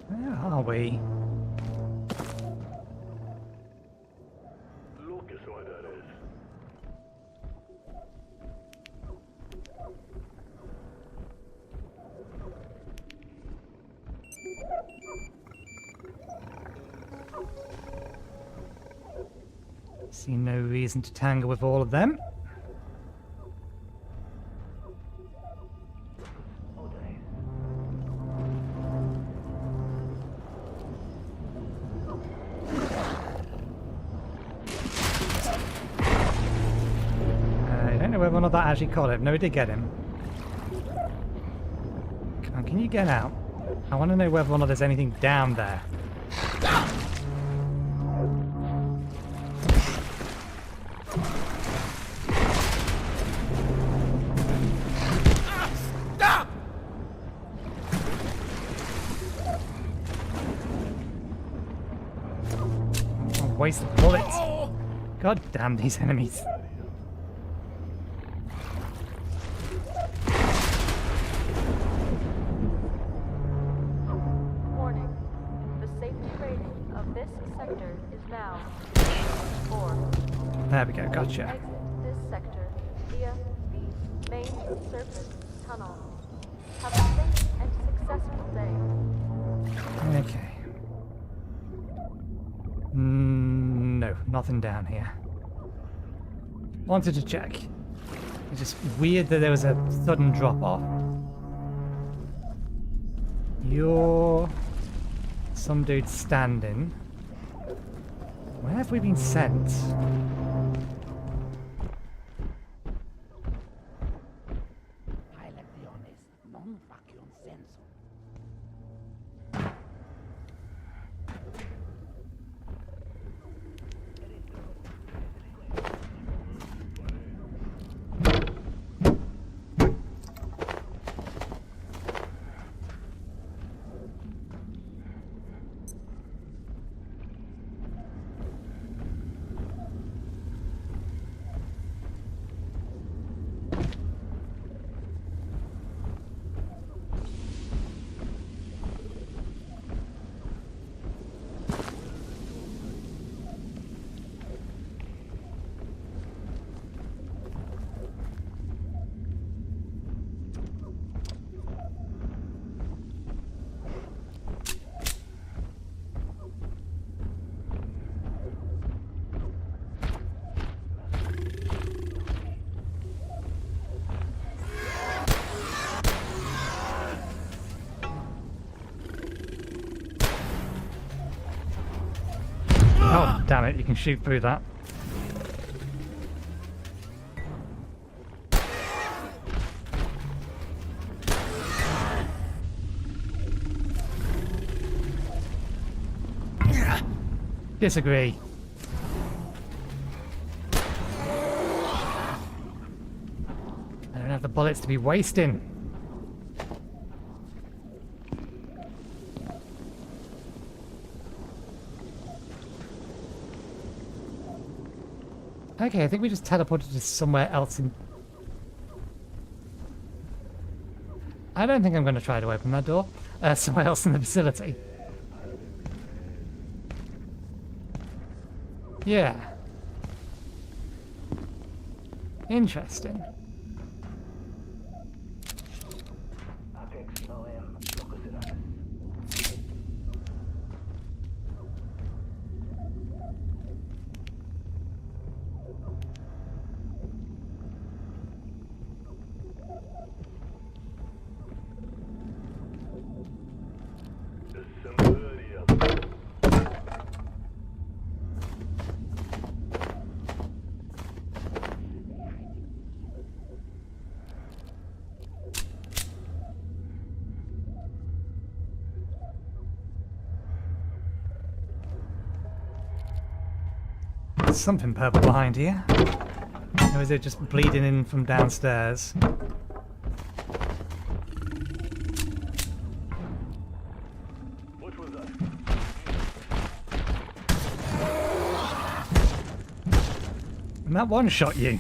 Where are we? Look is why that is. See no reason to tangle with all of them. Whether or not that actually caught him. No, it did get him. Come on, can you get out? I want to know whether or not there's anything down there. Stop! Oh, waste of bullets. God damn these enemies. There we go, gotcha. Exit this sector via the main surface tunnel. Have a safe and successful day. Okay. No, nothing down here. Wanted to check. It's just weird that there was a sudden drop off. You're some dude standing. Where have we been sent? Oh, damn it, you can shoot through that. Disagree. I don't have the bullets to be wasting. Okay, I think we just teleported to somewhere else in... I don't think I'm going to try to open that door. Somewhere else in the facility. Yeah. Interesting. There's something purple behind here. Or is it just bleeding in from downstairs? What was that? And that one shot you.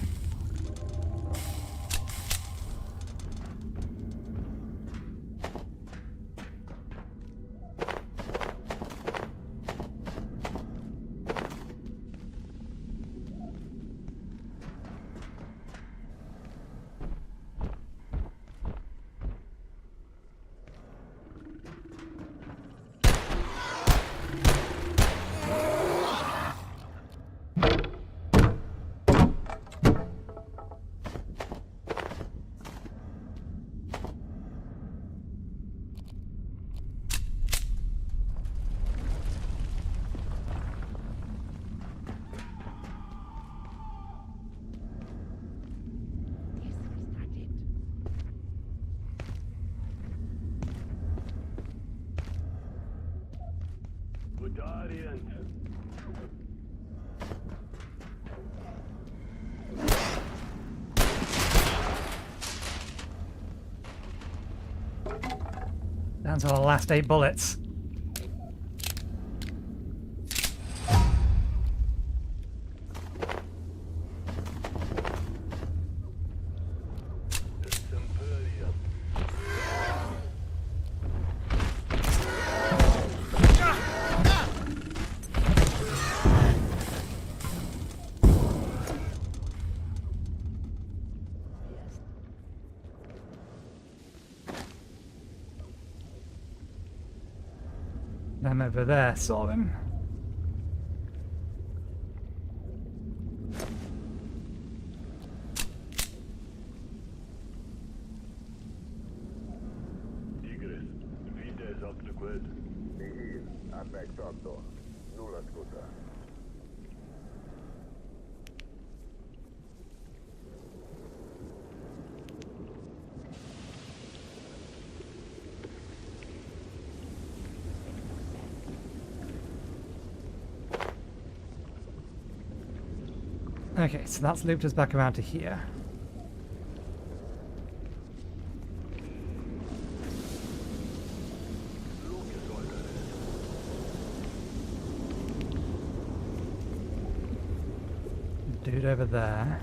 Down to our last 8 bullets. Them over there saw him. Tigres, vides up the grid. Nihil, Abiotic Factor, nulla scusa. Okay, so that's looped us back around to here. Dude over there.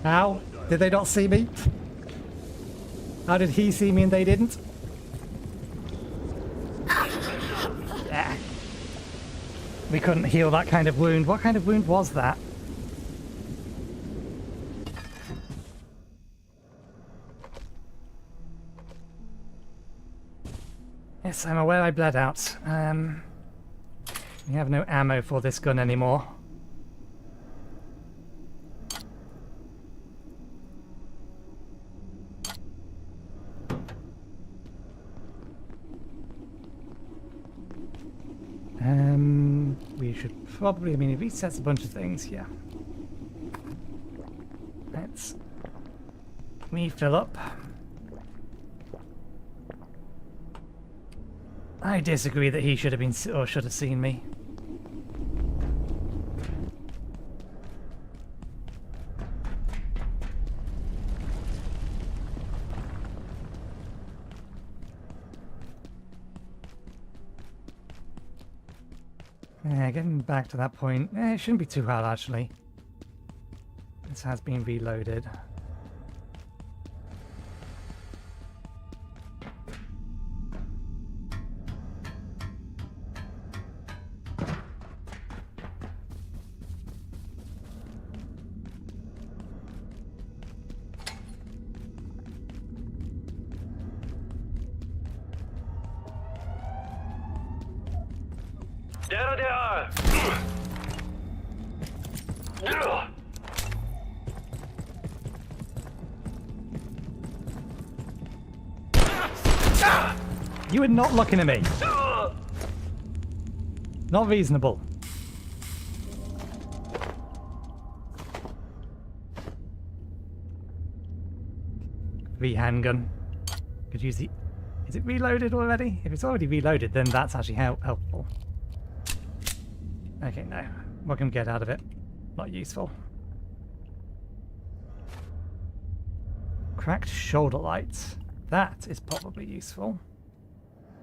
How? Did they not see me? How did he see me and they didn't? Ah. We couldn't heal that kind of wound. What kind of wound was that? Yes, I'm aware I bled out. We have no ammo for this gun anymore. We should probably, I mean, it resets a bunch of things, yeah. Let's refill up. I disagree that he should have been, or should have seen me. Yeah, getting back to that point, it shouldn't be too hard actually. This has been reloaded. You were not looking at me. Not reasonable. Handgun. Could use the... Is it reloaded already? If it's already reloaded, then that's actually helpful. Okay, no. What can we get out of it? Not useful. Cracked shoulder lights. That is probably useful.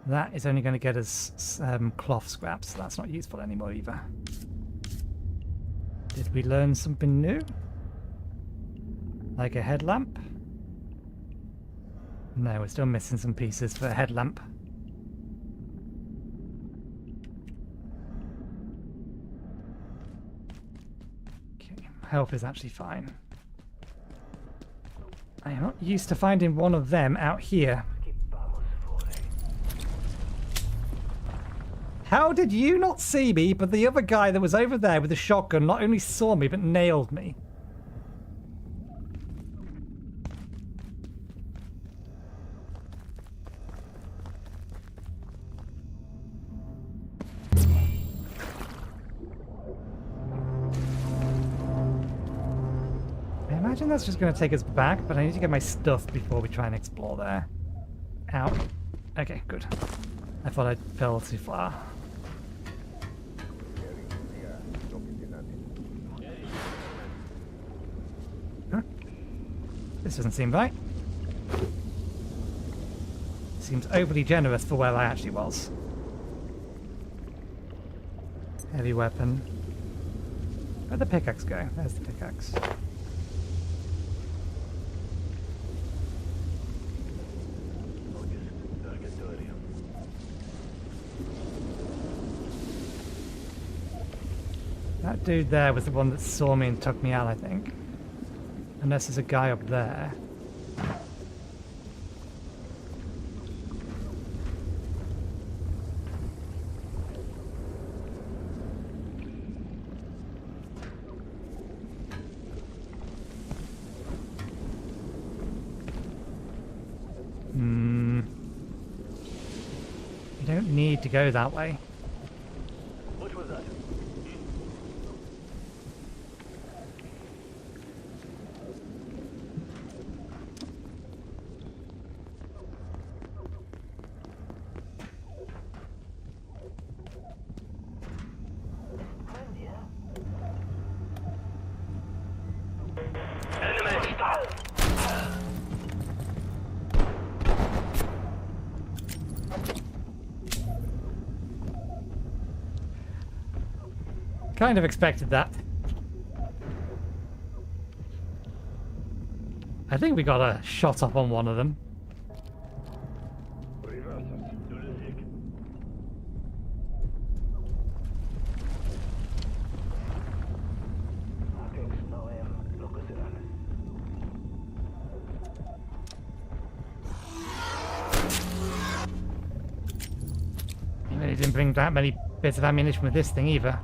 That is only going to get us cloth scraps, so that's not useful anymore either. Did we learn something new? Like a headlamp? No, we're still missing some pieces for a headlamp. Okay, health is actually fine. I am not used to finding one of them out here. How did you not see me, but the other guy that was over there with the shotgun not only saw me, but nailed me? I imagine that's just going to take us back, but I need to get my stuff before we try and explore there. Ow. Okay, good. I thought I fell too far. Huh? This doesn't seem right. Seems overly generous for where I actually was. Heavy weapon. Where'd the pickaxe go? There's the pickaxe. That dude there was the one that saw me and took me out, I think. Unless there's a guy up there. You don't need to go that way. What was that? Kind of expected that. I think we got a shot up on one of them. He really didn't bring that many bits of ammunition with this thing either.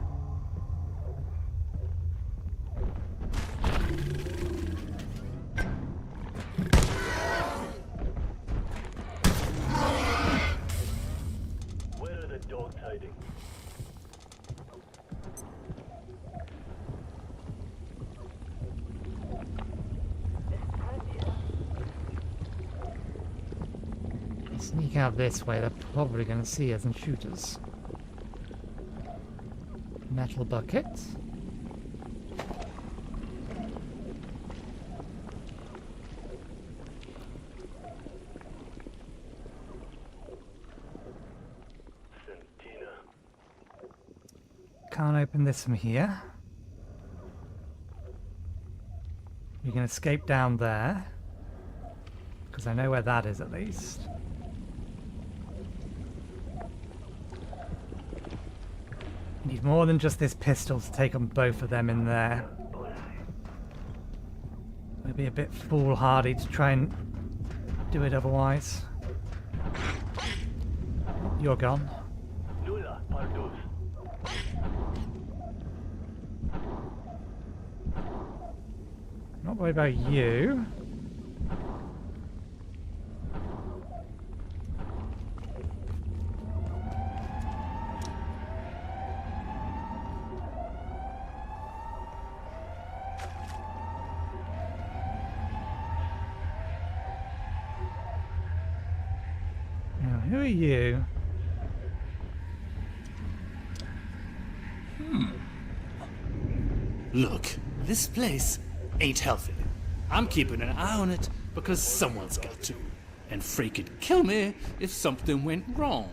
Sneak out this way, they're probably going to see us and shoot us. Metal bucket. Can't open this from here. You can escape down there, because I know where that is at least. Need more than just this pistol to take on both of them in there. It'd be a bit foolhardy to try and do it otherwise. You're gone. Not worried about you. Who are you? Look, this place ain't healthy. I'm keeping an eye on it because someone's got to. And Frey could kill me if something went wrong.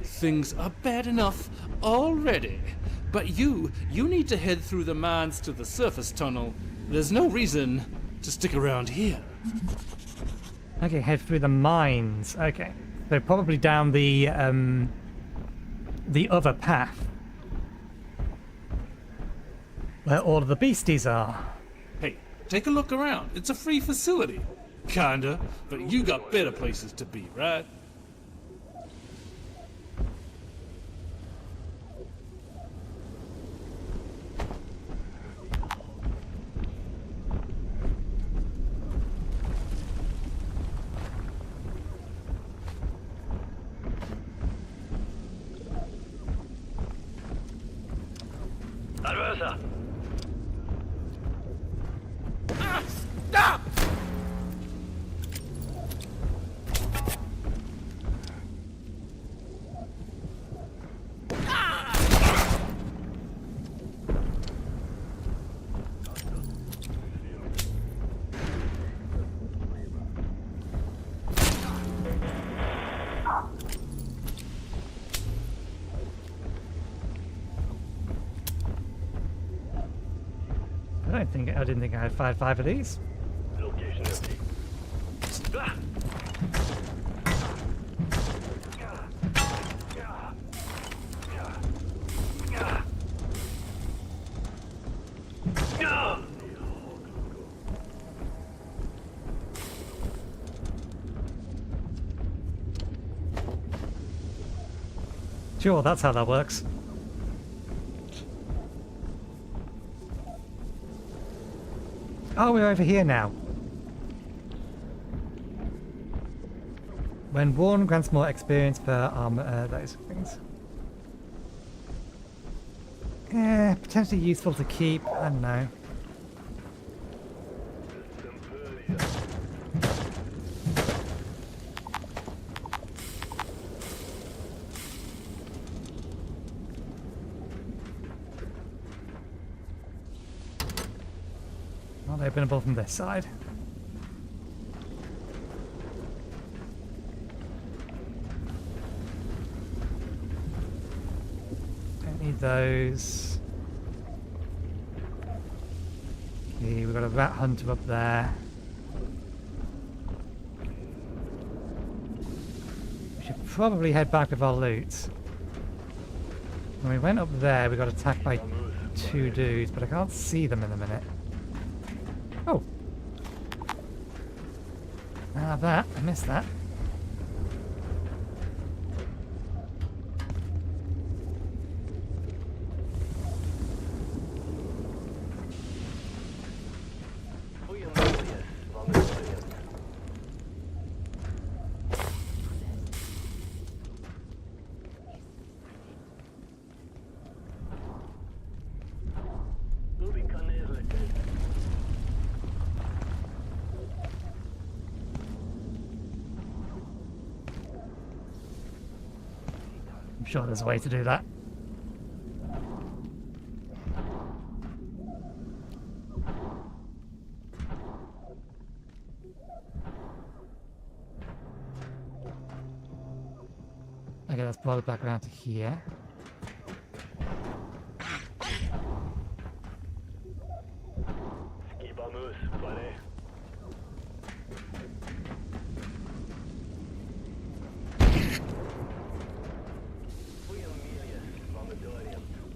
Things are bad enough already. But you need to head through the mines to the surface tunnel. There's no reason to stick around here. Okay, head through the mines. Okay. So probably down the other path. Where all of the beasties are. Hey, take a look around. It's a free facility. Kinda, but you got better places to be, right? Adversa! Stop! I didn't think I had five of these. Location empty. Sure, that's how that works. Oh, we're over here now. When worn, grants more experience per armor, those things. Potentially useful to keep, I don't know. Not openable from this side. Don't need those. Okay, we've got a rat hunter up there. should probably head back with our loot. When we went up there, we got attacked by 2 dudes, but I can't see them in a minute. Oh! Ah, that. I missed that. I'm sure there's a way to do that. Okay, let's plug it back around to here.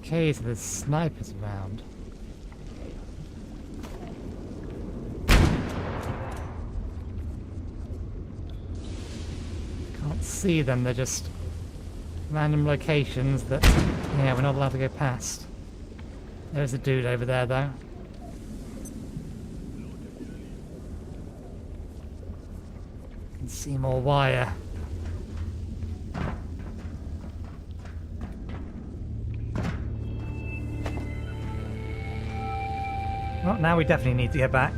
Okay, so there's snipers around. Can't see them, they're just random locations that, yeah, we're not allowed to go past. There's a dude over there, though. Can see more wire. Well, now we definitely need to get back.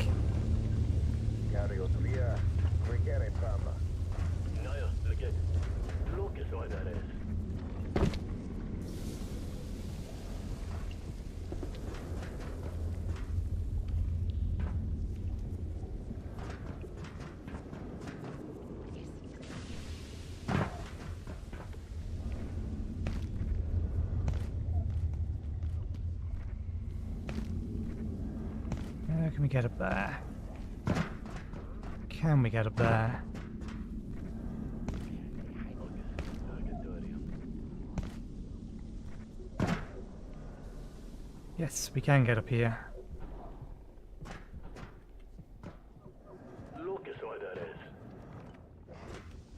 Can we get up there? Can we get up there? Yes, we can get up here.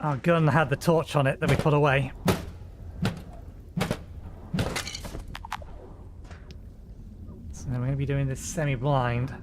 Our gun had the torch on it that we put away. So we're going to be doing this semi-blind.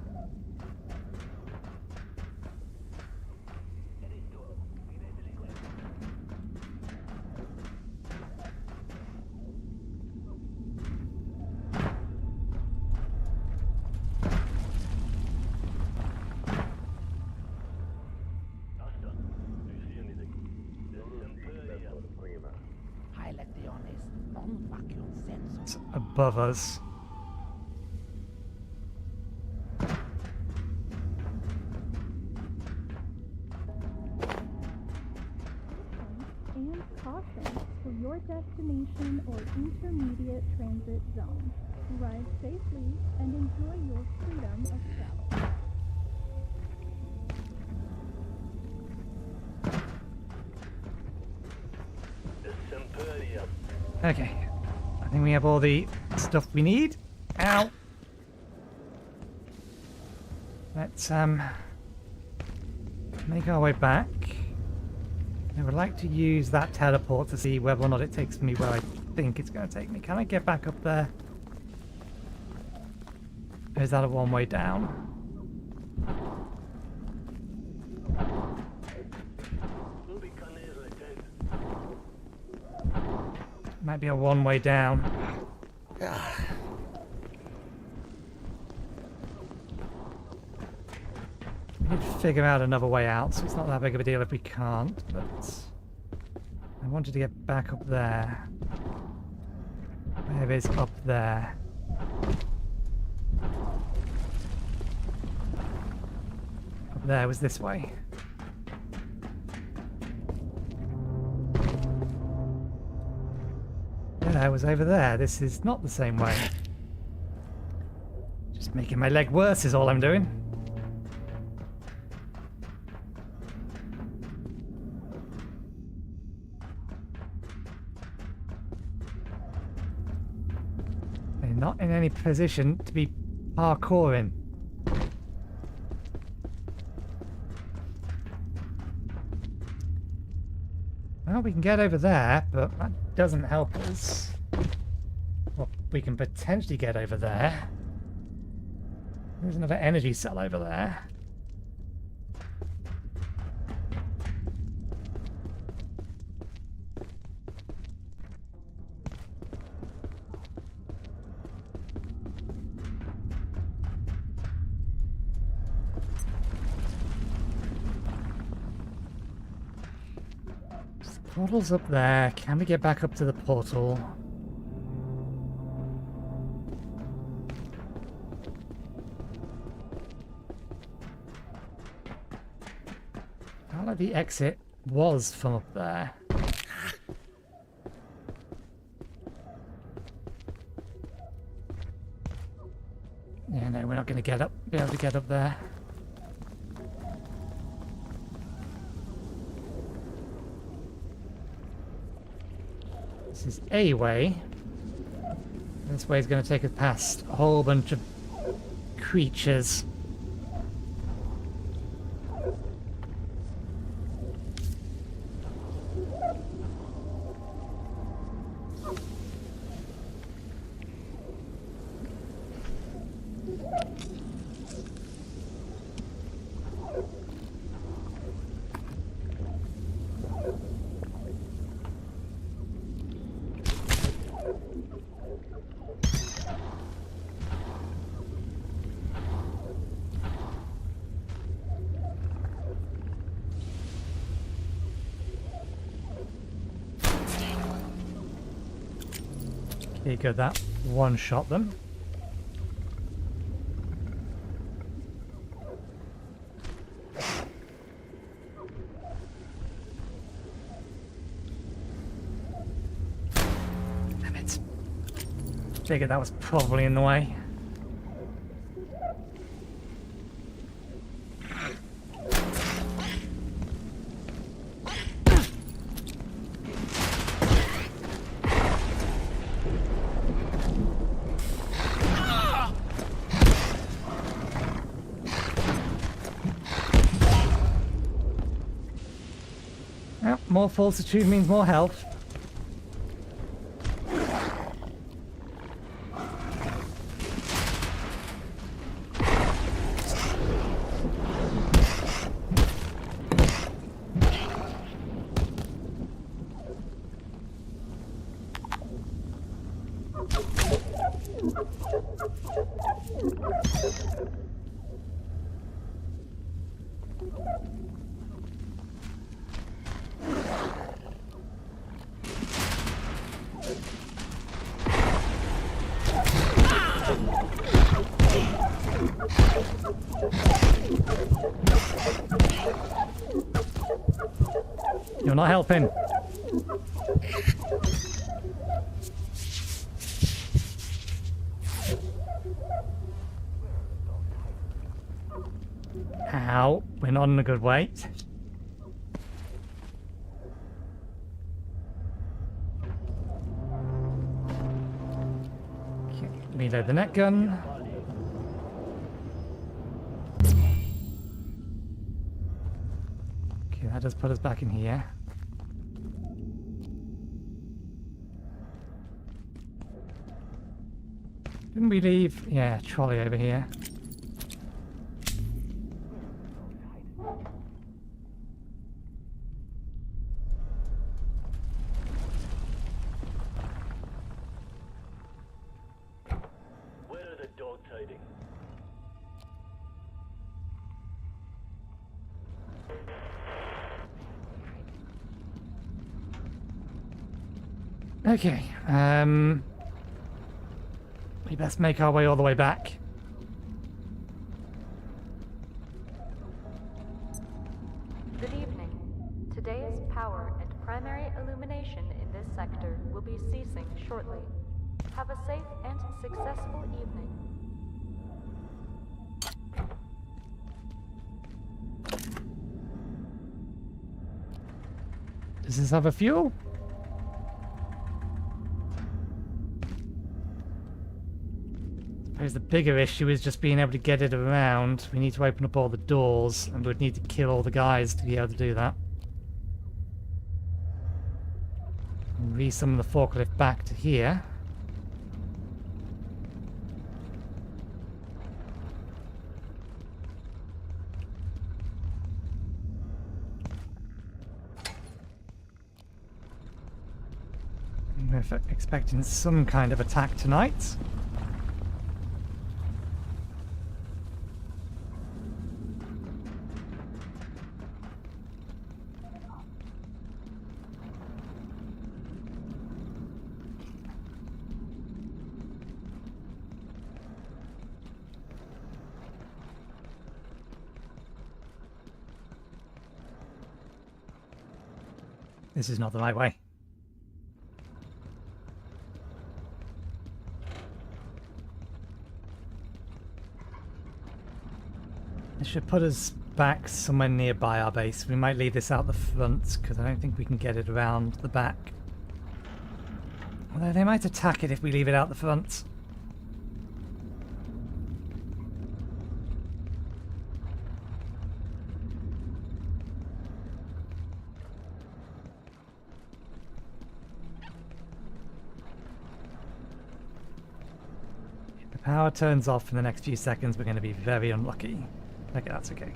It's above us. And caution for your destination or intermediate transit zone. Arrive safely and enjoy your freedom of travel. Okay. I think we have all the stuff we need. Ow! Let's make our way back. I would like to use that teleport to see whether or not it takes me where I think it's going to take me. Can I get back up there? Or is that a one-way down? Might be a one-way down. We need to figure out another way out, so it's not that big of a deal if we can't, but I wanted to get back up there. Where is up there? Up there was this way. Yeah, it was over there. This is not the same way. Just making my leg worse is all I'm doing. We're not in any position to be parkouring. Well, we can get over there, but that doesn't help us. Well, we can potentially get over there. There's another energy cell over there. Portal's up there. Can we get back up to the portal? Felt like the exit was from up there. Yeah, no, we're not going to be able to get up there. This is a way. This way is going to take us past a whole bunch of creatures. There you go, that one-shot them. Damn it. Figured that was probably in the way. More fortitude means more health. You're not helping. Ow, we're not in a good way. Okay, reload the net gun. Okay, that does put us back in here. Didn't we leave? Yeah, trolley over here. Where are the dogs hiding? Okay, we best make our way all the way back. Good evening. Today's power and primary illumination in this sector will be ceasing shortly. Have a safe and successful evening. Does this have a fuel? suppose the bigger issue is just being able to get it around. We need to open up all the doors, and we'd need to kill all the guys to be able to do that. Resummon the forklift back to here. We're expecting some kind of attack tonight. This is not the right way. This should put us back somewhere nearby our base. We might leave this out the front because I don't think we can get it around the back. Although they might attack it if we leave it out the front. If the power turns off in the next few seconds, we're going to be very unlucky. Okay, that's okay.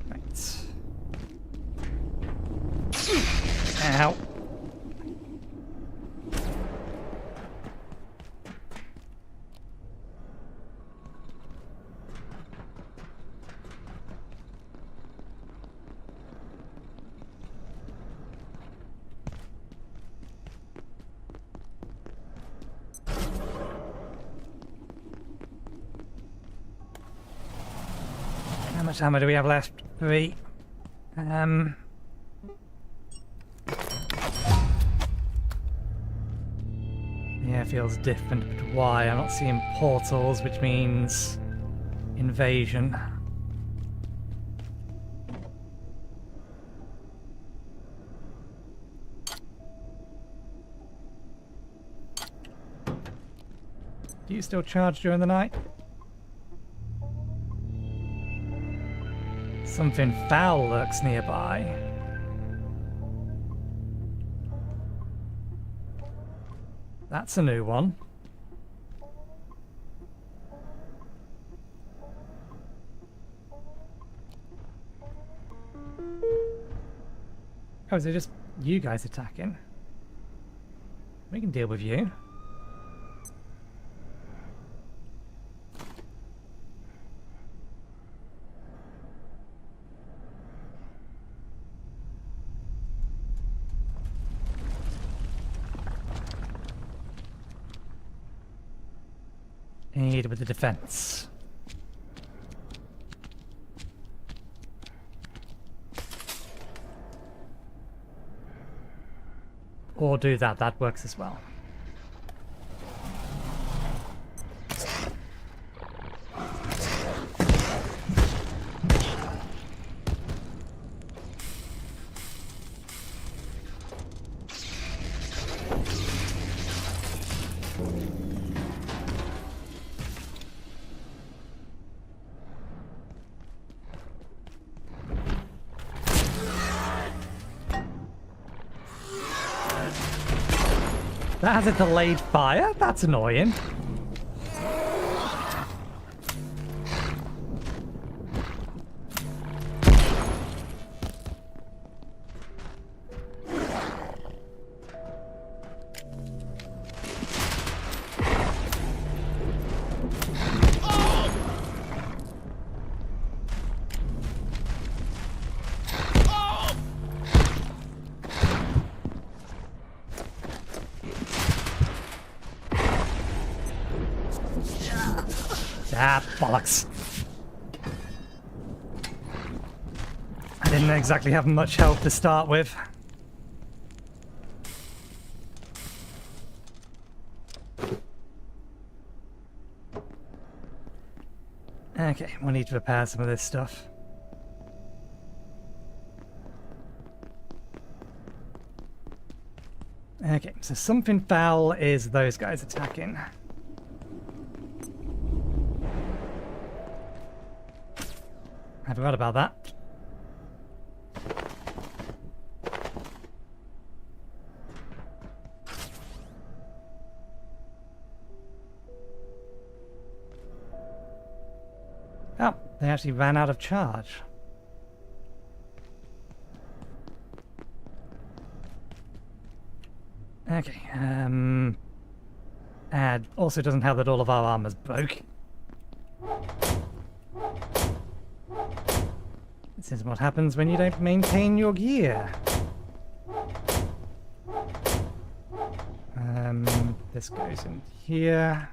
Right. Ow. How much ammo do we have left? 3. Yeah, it feels different, but why? I'm not seeing portals, which means invasion. Do you still charge during the night? Something foul lurks nearby. That's a new one. Oh, is it just you guys attacking? We can deal with you. Aid with the defense. Or do that, that works as well. That has a delayed fire? That's annoying. Ah, bollocks. I didn't exactly have much health to start with. Okay, we'll need to repair some of this stuff. Okay, so something foul is those guys attacking. I forgot about that. Oh, they actually ran out of charge. Okay, and also doesn't help that all of our armor's broke. This is what happens when you don't maintain your gear. This goes in here.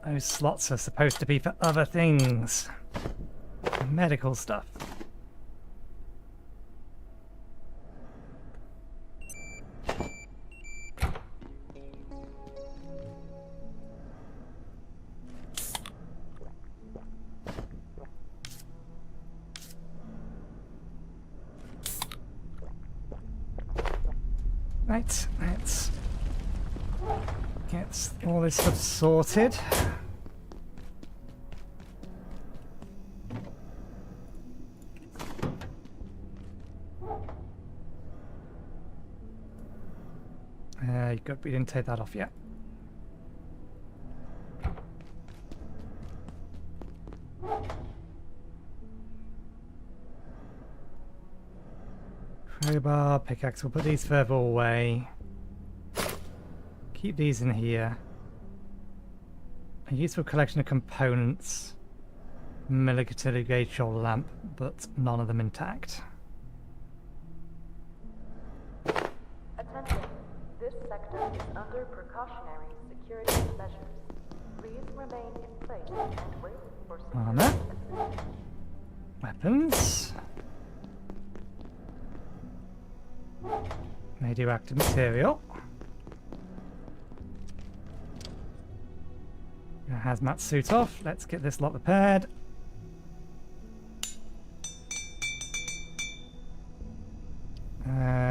Those slots are supposed to be for other things. Medical stuff. Right, let's get all this stuff sorted. Good, we didn't take that off yet. Crowbar, pickaxe, we'll put these further away. Keep these in here. A useful collection of components. Military grade shoulder lamp, but none of them intact. Attention. This sector is under precautionary security measures. Please remain in place and wait for Armor. assistance. Weapons. Radioactive material. Hazmat suit off. Let's get this lot repaired.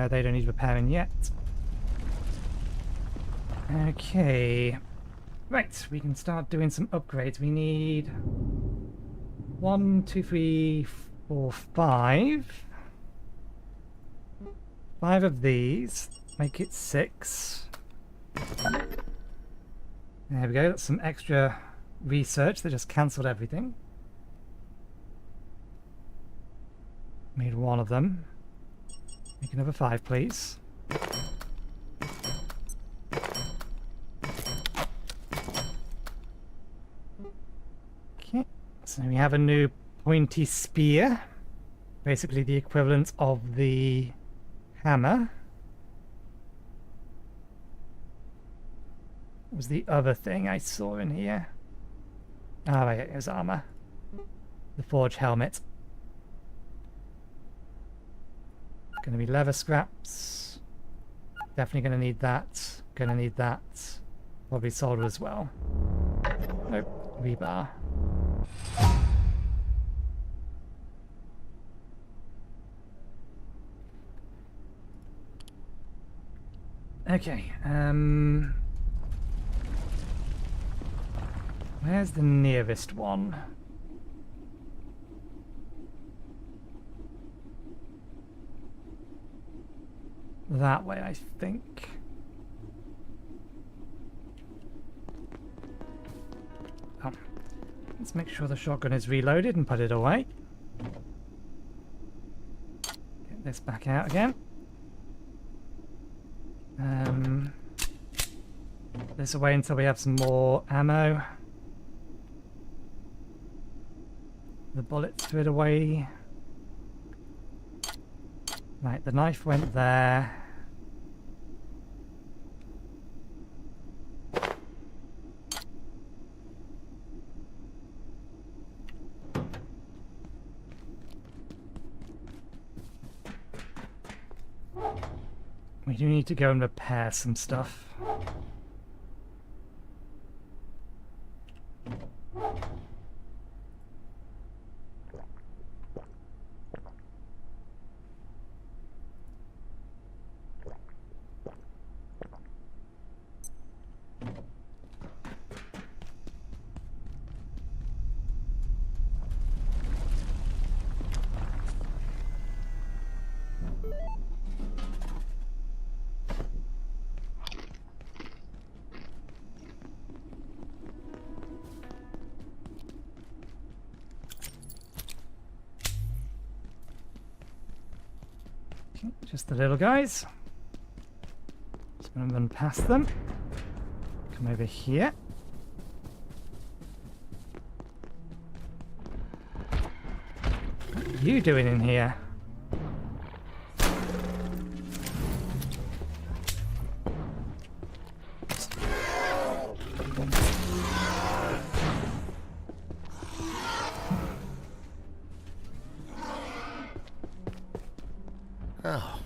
They don't need repairing yet. Okay. Right, we can start doing some upgrades. We need 1, 2, 3, 4, 5. 5 of these. Make it 6. There we go. That's some extra research that just cancelled everything. Made 1 of them. Make another 5, please. Okay. So we have a new pointy spear. Basically the equivalent of the hammer. What was the other thing I saw in here? Ah, right, it was armor. The forge helmet. Gonna be leather scraps. Definitely gonna need that. Gonna need that. Probably solder as well. Nope, rebar. Okay, where's the nearest one? That way, I think. Oh. Let's make sure the shotgun is reloaded and put it away. Get this back out again. This away until we have some more ammo. The bullets threw it away. Right, the knife went there. We do need to go and repair some stuff. Just the little guys. Just gonna run past them. Come over here. What are you doing in here? Oh.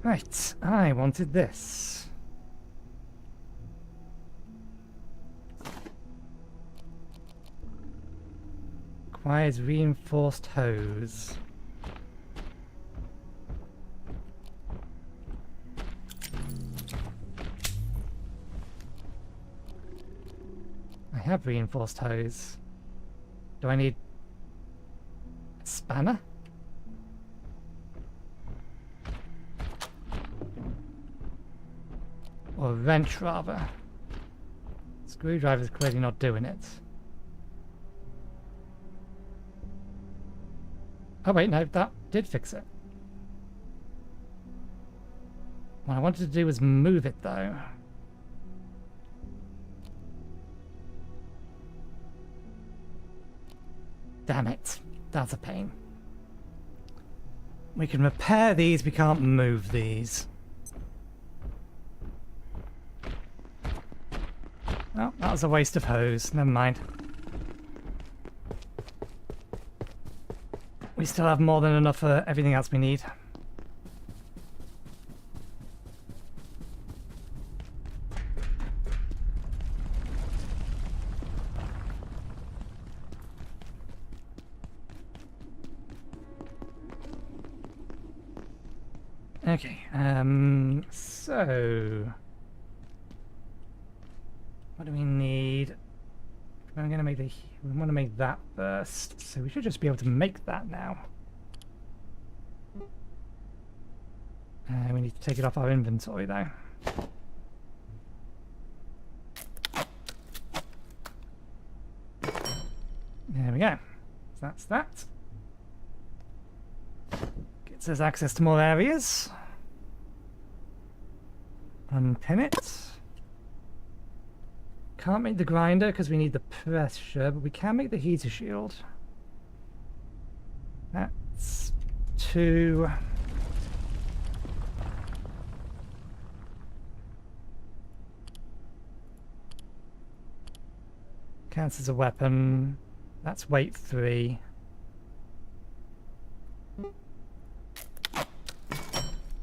Right, I wanted this. Requires reinforced hose. I have reinforced hose. Do I need a spanner? Or a wrench, rather. Screwdriver's clearly not doing it. Oh wait, no, that did fix it. What I wanted to do was move it, though. Damn it. That's a pain. We can repair these, we can't move these. Oh, that was a waste of hose. Never mind. We still have more than enough for everything else we need. Okay, so what do we need? I'm gonna make we want to make that first, so we should just be able to make that now. We need to take it off our inventory though. There we go. So that's that. Gets us access to more areas. Unpin it. Can't make the grinder because we need the pressure, but we can make the heater shield. That's 2. Counts as a weapon. That's weight 3.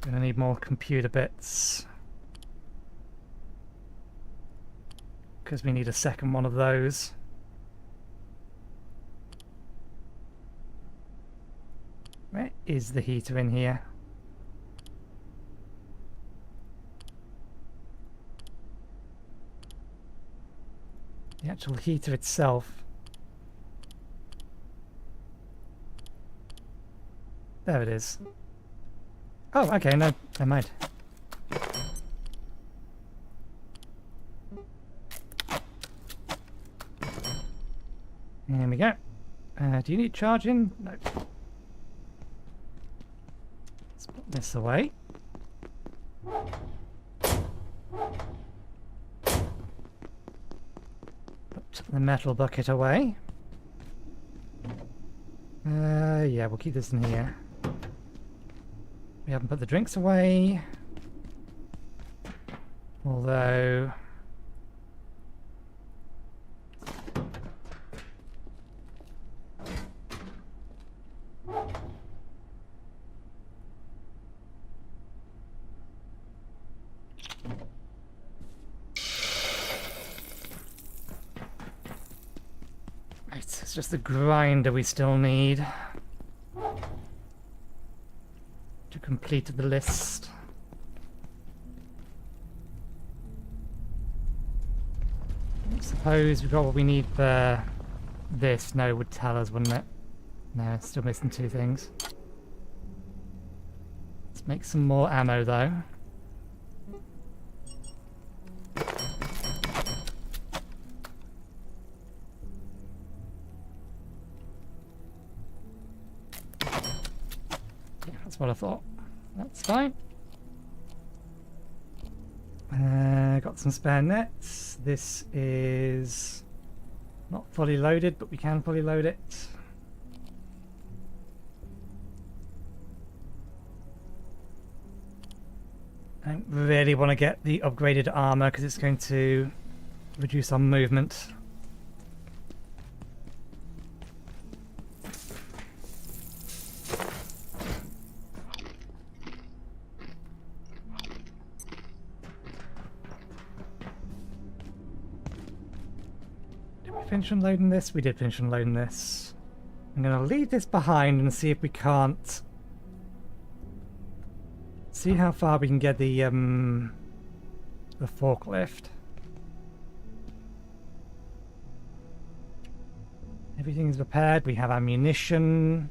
Gonna need more computer bits. Because we need a second one of those. Where is the heater in here? The actual heater itself. There it is. Oh, okay, no, never mind. There we go. Do you need charging? No. Let's put this away. Put the metal bucket away. Yeah, we'll keep this in here. We haven't put the drinks away. Although... it's just the grinder we still need to complete the list. Suppose we've got what we need for this. No, it would tell us, wouldn't it? No, still missing 2 things. Let's make some more ammo, though. Yeah, that's what I thought. That's fine. Got some spare nets. This is not fully loaded, but we can fully load it. I don't really want to get the upgraded armor because it's going to reduce our movement. Finish unloading this? We did finish unloading this. I'm going to leave this behind and see if we can't see how far we can get the forklift. Everything is repaired. We have ammunition.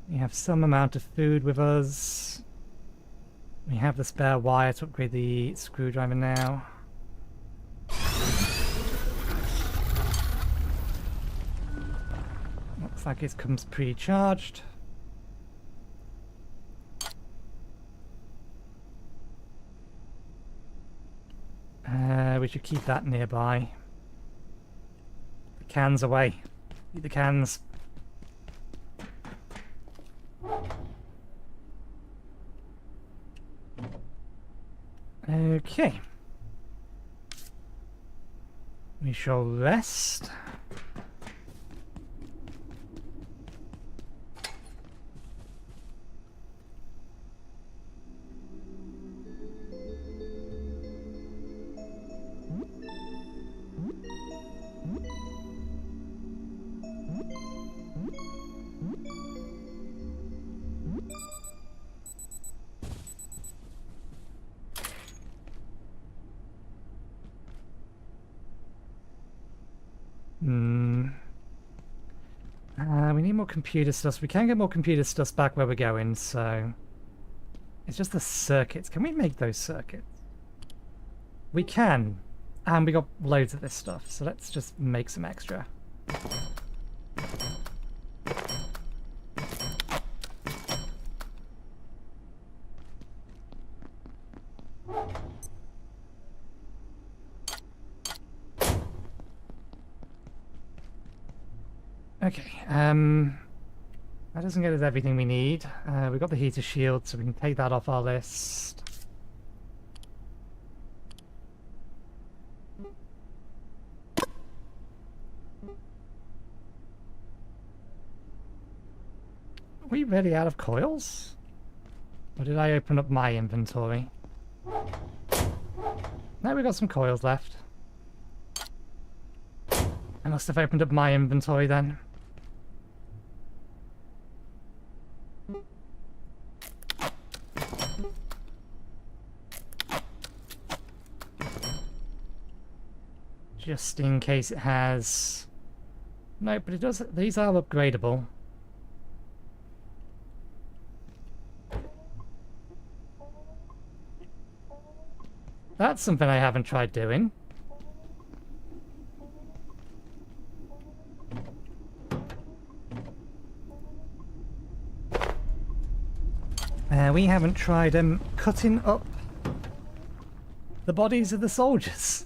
We have some amount of food with us. We have the spare wire to upgrade the screwdriver now. Looks like it comes pre-charged. We should keep that nearby. The cans away. Eat the cans. Okay. We shall rest. We need more computer stuff. We can get more computer stuff back where we're going, so... It's just the circuits. Can we make those circuits? We can. And we got loads of this stuff, so let's just make some extra. Okay, that doesn't get us everything we need. We've got the heater shield, so we can take that off our list. Are we really out of coils? Or did I open up my inventory? No, we've got some coils left. I must have opened up my inventory then. Just in case it has... No, but it does... These are upgradable. That's something I haven't tried doing. We haven't tried cutting up the bodies of the soldiers.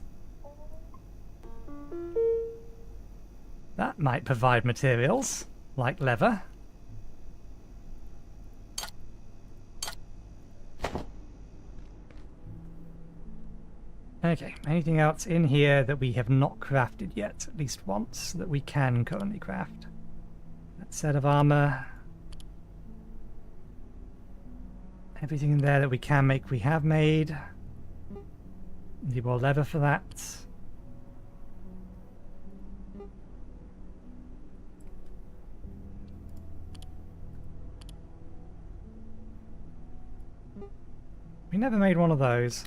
That might provide materials, like leather. Okay, anything else in here that we have not crafted yet, at least once, that we can currently craft? That set of armor. Everything in there that we can make, we have made. Need more leather for that. We never made one of those.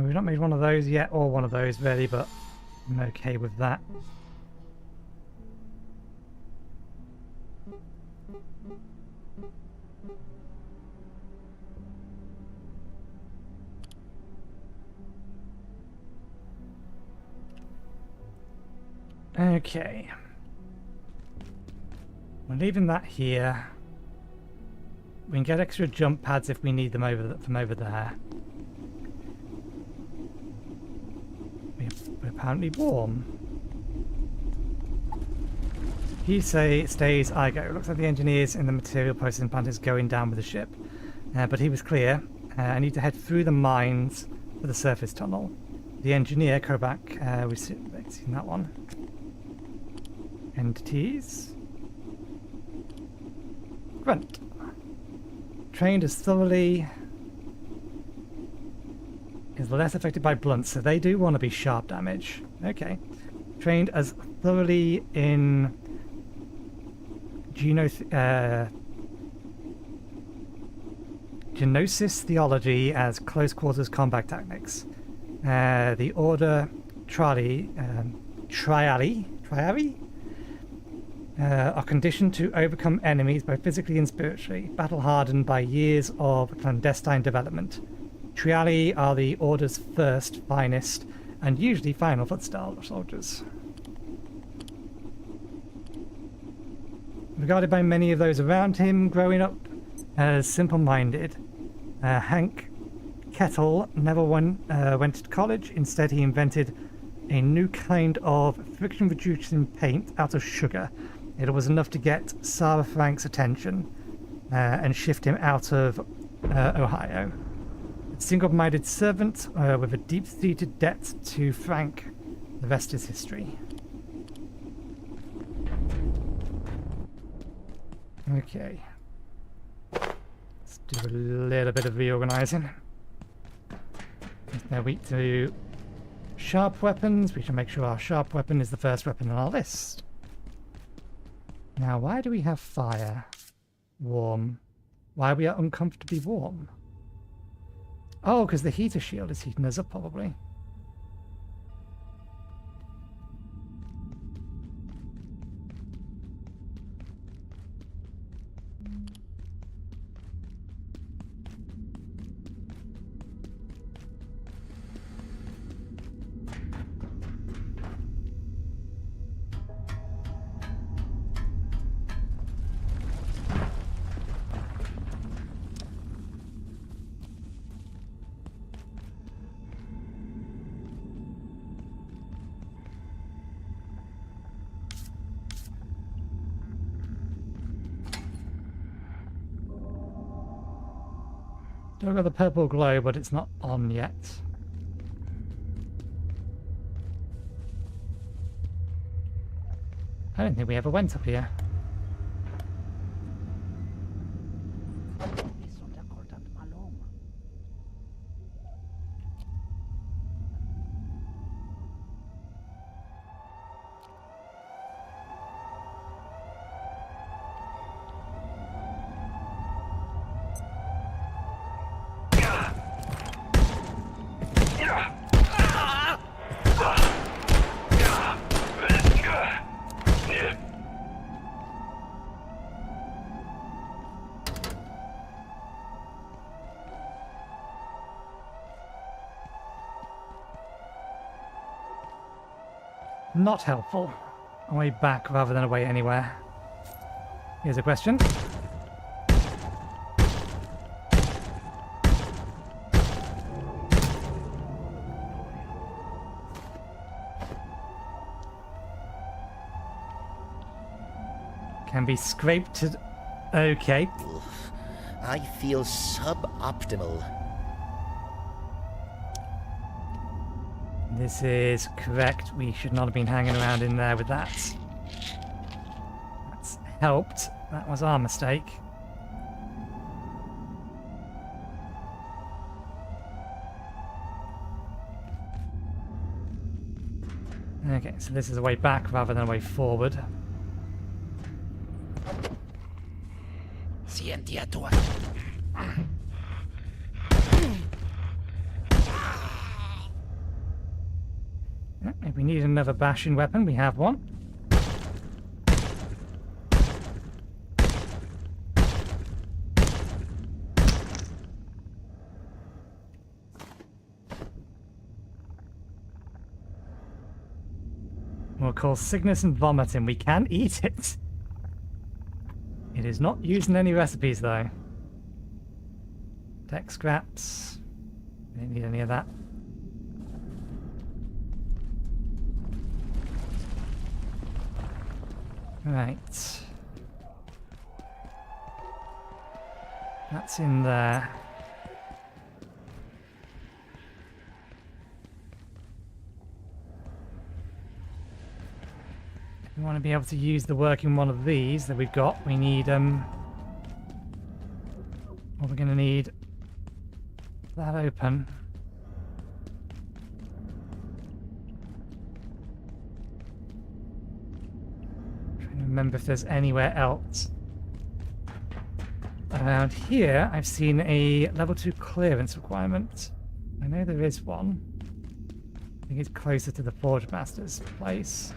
We've not made one of those yet, or one of those really, but I'm okay with that. Okay. We're leaving that here. We can get extra jump pads if we need them from over there. We're apparently warm. He stays, I go. Looks like the engineers in the material processing plant is going down with the ship. But he was clear. I need to head through the mines for the surface tunnel. The engineer, Kobach, we've seen that one. Entities. Grunt. Trained as thoroughly. Is less affected by blunts, so they do want to be sharp damage. Okay. Trained as thoroughly in Genosis theology as close quarters combat tactics. The Order Triali are conditioned to overcome enemies both physically and spiritually, battle hardened by years of clandestine development. Triali are the Order's first, finest, and usually final foot-style soldiers. Regarded by many of those around him growing up as simple-minded, Hank Kettle never went to college. Instead, he invented a new kind of friction-reducing paint out of sugar. It was enough to get Sarah Frank's attention and shift him out of Ohio. A single-minded servant with a deep-seated debt to Frank. The rest is history. Okay. Let's do a little bit of reorganizing. They're weak to sharp weapons. We should make sure our sharp weapon is the first weapon on our list. Now, why do we have fire? Warm. Why we are uncomfortably warm? Oh, because the heater shield is heating us up, probably. Still got the purple glow, but it's not on yet. I don't think we ever went up here. Not helpful. A way back rather than a way anywhere. Here's a question. Can be scraped. Okay. I feel suboptimal. This is correct. We should not have been hanging around in there with that. That's helped. That was our mistake. Okay, so this is a way back rather than a way forward. If we need another bashing weapon, we have one. We'll call sickness and vomiting. We can eat it. It is not used in any recipes, though. Tech scraps. We don't need any of that. Right. That's in there. If we want to be able to use the working one of these that we've got, we need, well, we're going to need that open. Trying to remember if there's anywhere else. Around here, I've seen a level 2 clearance requirement. I know there is one. I think it's closer to the Forge Master's place.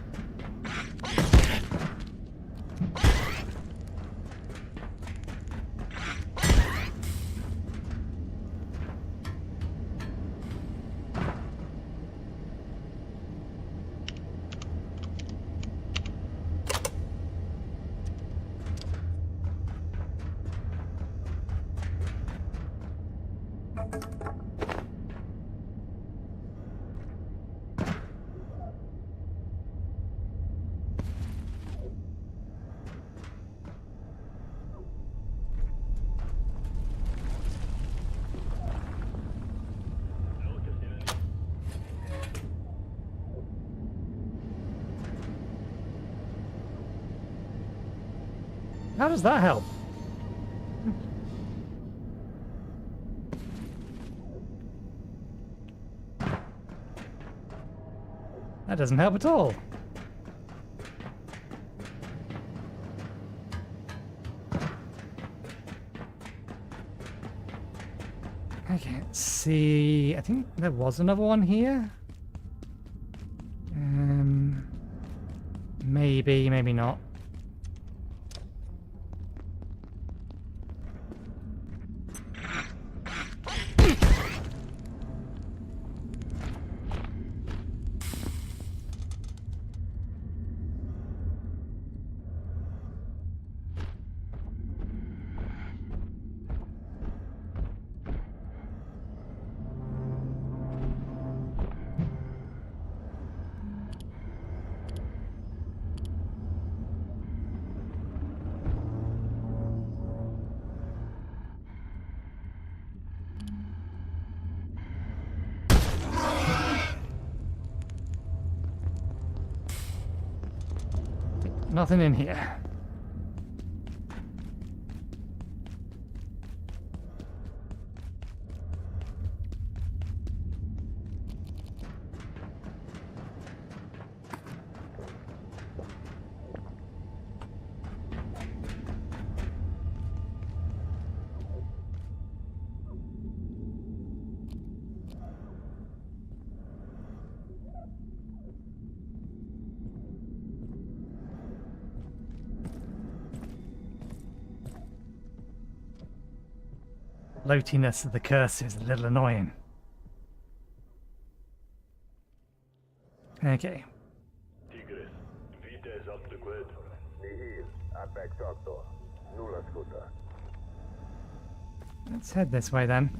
How does that help? That doesn't help at all. I can't see. I think there was another one here. Maybe, maybe not. Nothing in here. Floatiness of the cursor is a little annoying. Okay. Let's head this way then.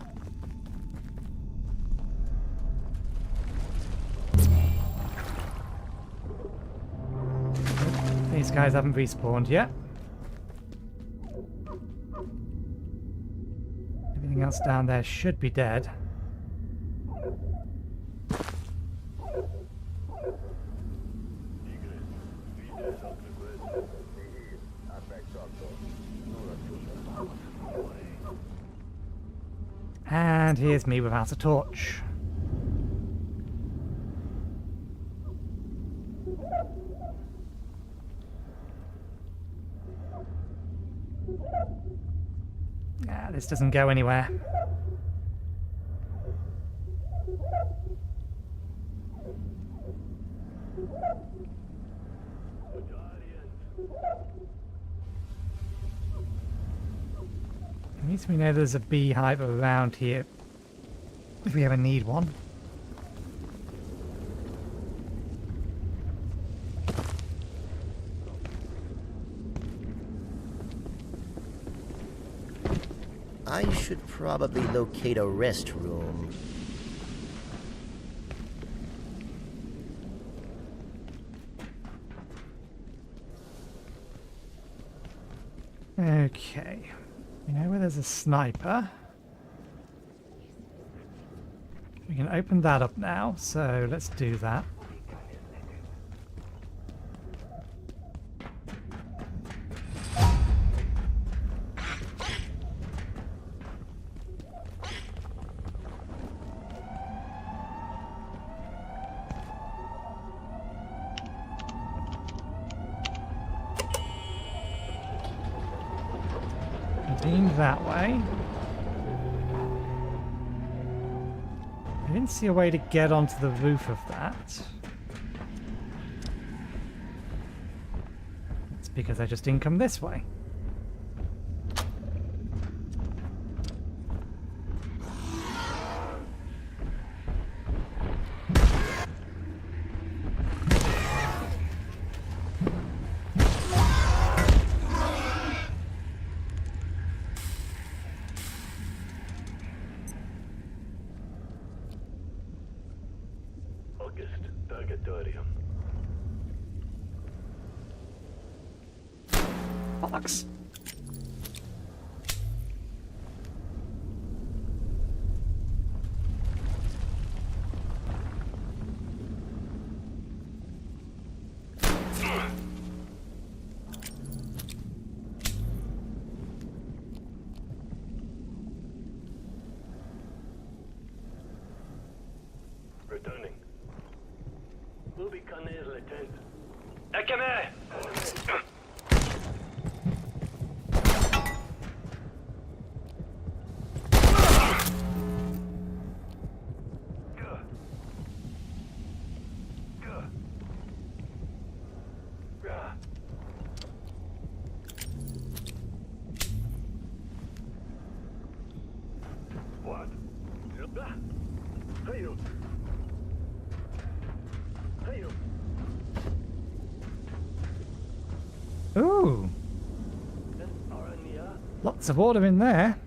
These guys haven't respawned yet. Everything else down there should be dead. And here's me without a torch. This doesn't go anywhere. At least we know there's a beehive around here if we ever need one. I should probably locate a restroom. Okay. You know where there's a sniper? We can open that up now, so let's do that. Continue that way. I didn't see a way to get onto the roof of that. It's because I just didn't come this way. Bollocks. Returning. Will be Cannes latent. What? Hey, you. Hey, you. Ooh. Lots of water in there.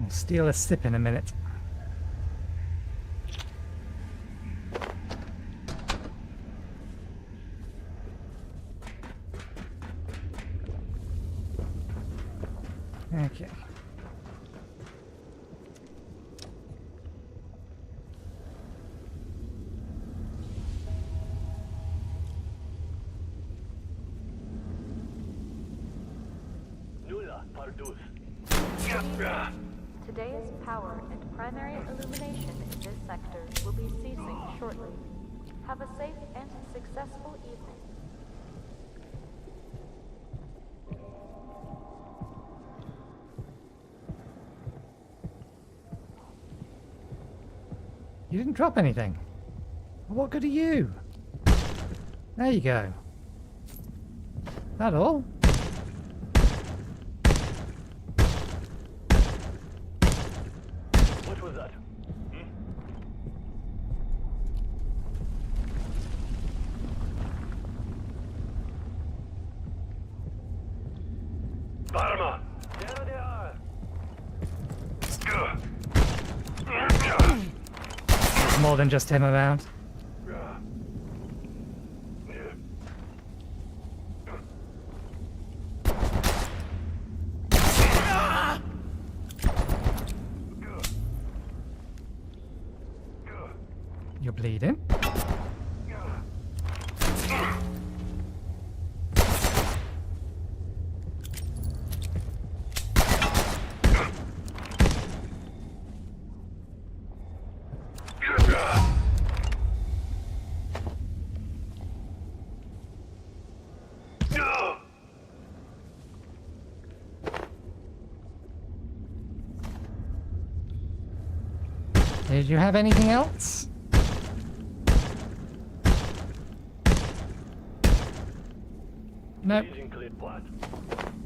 We'll steal a sip in a minute. Okay. Today's power and primary illumination in this sector will be ceasing shortly. Have a safe and successful evening. You didn't drop anything. What good are you? There you go. That all? What was that? Parma! There they are! There's more than just him around. You're bleeding. Did you have anything else? Nope.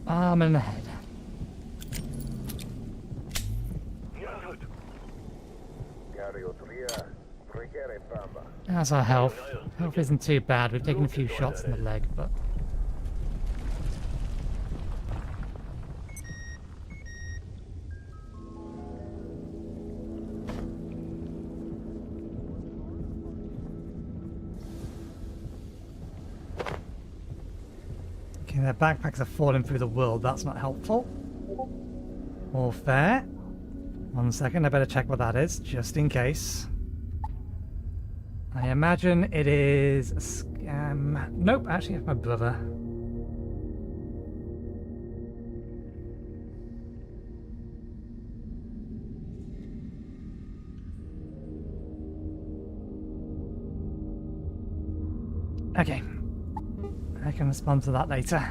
Arm and head. How's our health? Health isn't too bad. We've taken a few shots in the leg, but... Okay, their backpacks are falling through the world. That's not helpful. All fair. 1 second, I better check what that is, just in case. I imagine it is a scam. Nope, actually it's my brother. Okay. I can respond to that later.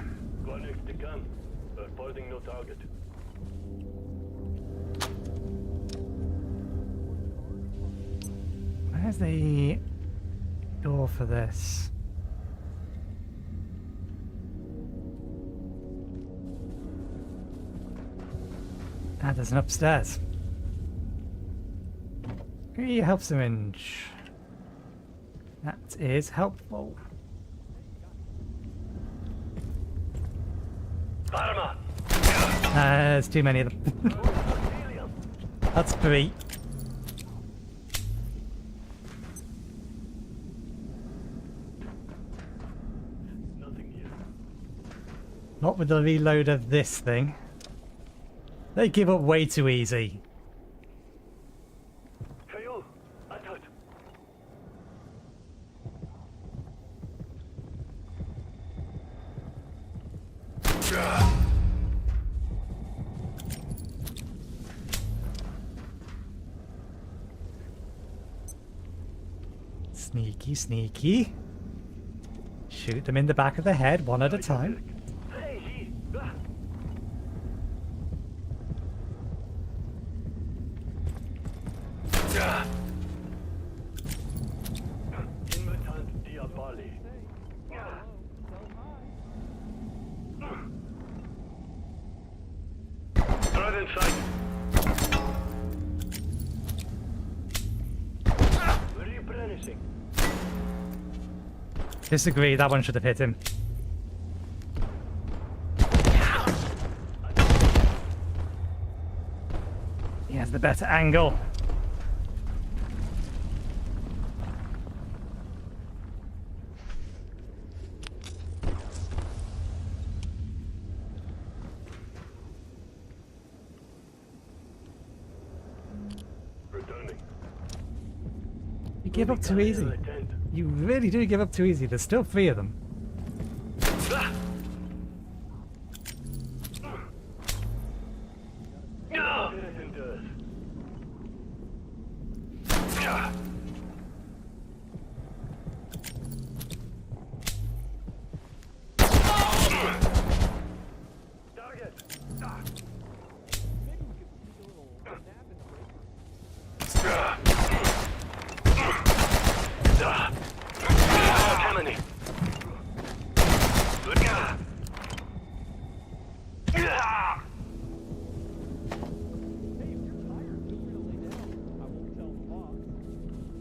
No target. Where's the door for this? Ah, there's an upstairs. Hey, help syringe. That is helpful. There's too many of them. That's 3. Not with the reload of this thing. They give up way too easy. Sneaky, sneaky. Shoot them in the back of the head, one at a time. Disagree, that one should have hit him. He has the better angle. You give up too easy. You really do give up too easy. There's still 3 of them.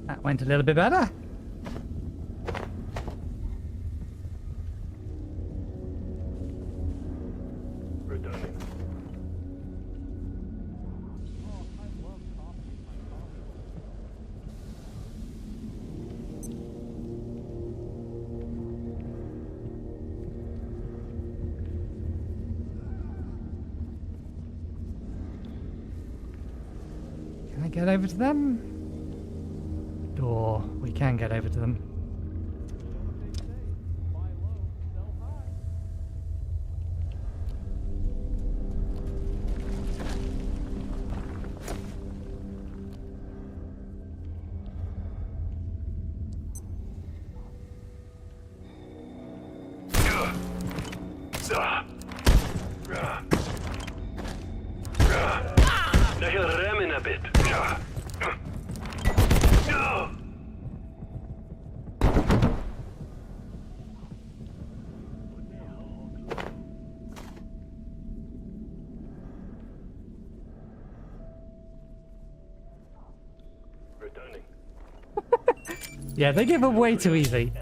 That went a little bit better. Can I get over to them? Door. We can get over to them. Yeah, they give up way too easy.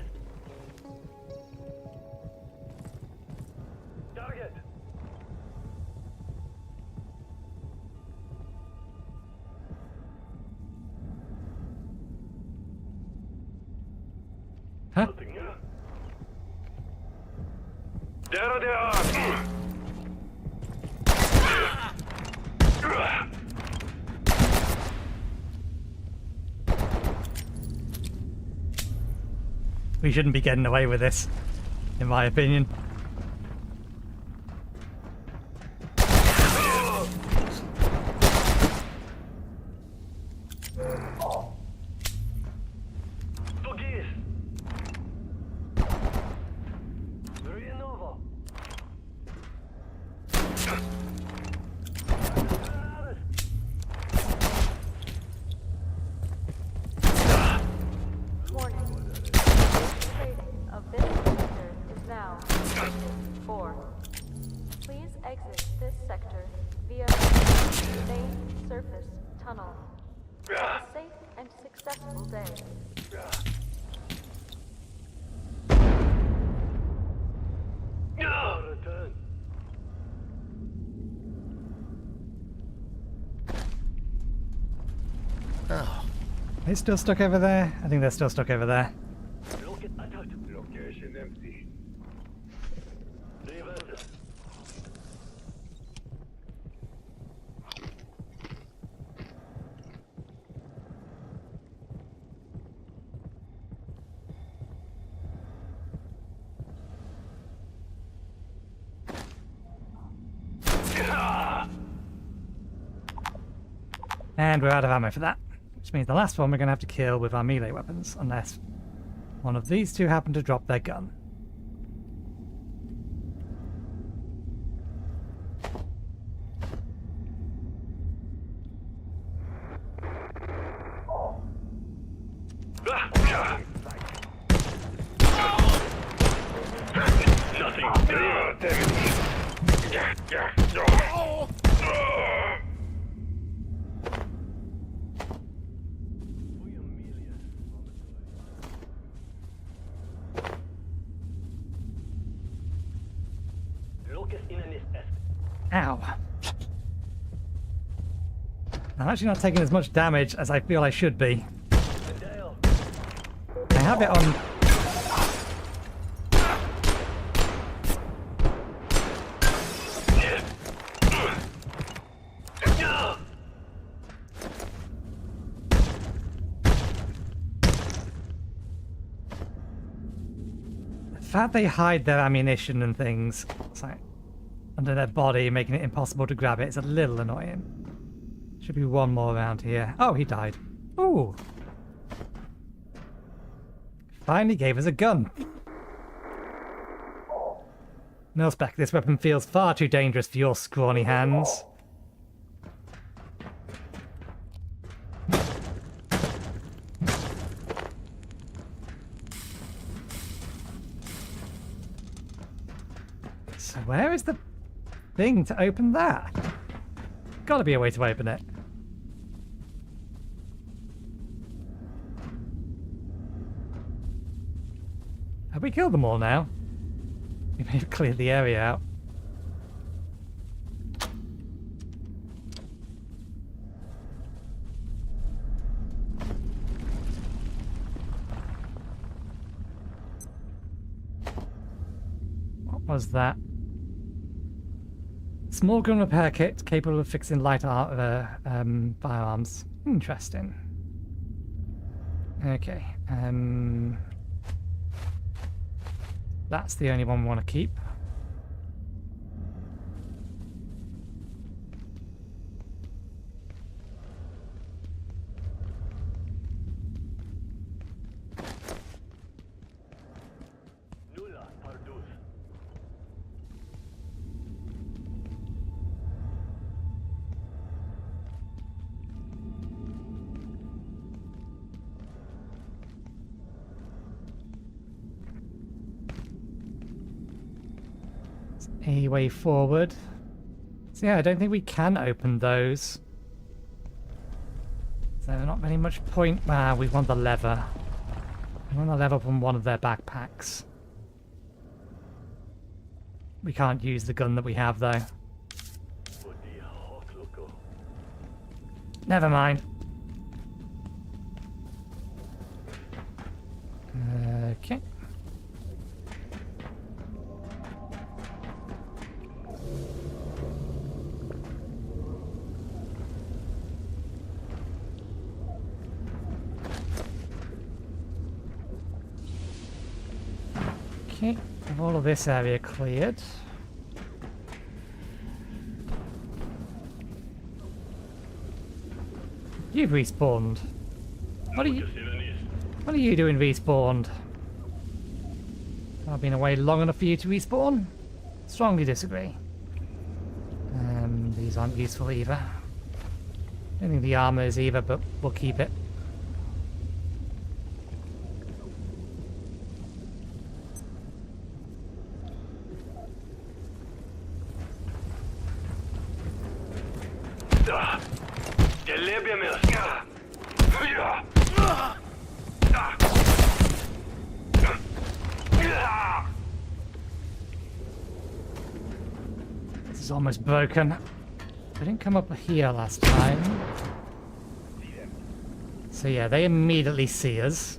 Target. Huh? There they are. We shouldn't be getting away with this, in my opinion. Warning. Rating of this sector is now -4. Please exit this sector via the main surface tunnel. Have a safe and successful day. Return. Oh, They still stuck over there? I think they're still stuck over there. Location empty. Reverse. And we're out of ammo for that. Which means the last one we're going to have to kill with our melee weapons, unless one of these two happen to drop their gun. Ow. I'm actually not taking as much damage as I feel I should be. I have it on... The fact they hide their ammunition and things, it's like, under their body, making it impossible to grab it, is a little annoying. Should be one more around here. Oh, he died. Ooh. Finally gave us a gun. Milspec, this weapon feels far too dangerous for your scrawny hands. So where is the thing to open that? Gotta be a way to open it. Have we killed them all now? We may have cleared the area out. What was that? Small gun repair kit capable of fixing light firearms. Interesting. Okay. That's the only one we want to keep. A way forward. So yeah, I don't think we can open those. So not very much point. Ah, we want the lever. I want to level up on one of their backpacks. We can't use the gun that we have, though. Never mind. Okay. Okay, have all of this area cleared. You've respawned. What are you doing respawned? I've been away long enough for you to respawn? Strongly disagree. These aren't useful either. I don't think the armor is either, but we'll keep it. This is almost broken. I didn't come up here last time. So yeah, they immediately see us.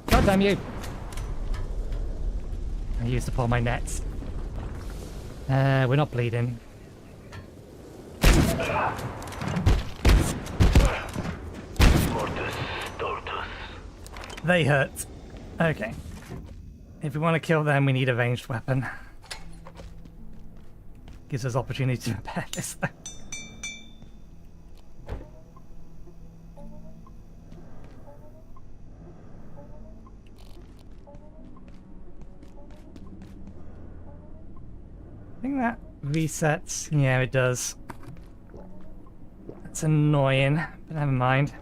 God damn you! I used up all my nets. We're not bleeding. They hurt. Okay. If we want to kill them, we need a ranged weapon. Gives us opportunity to repair this though. I think that resets. Yeah, it does. That's annoying, but never mind.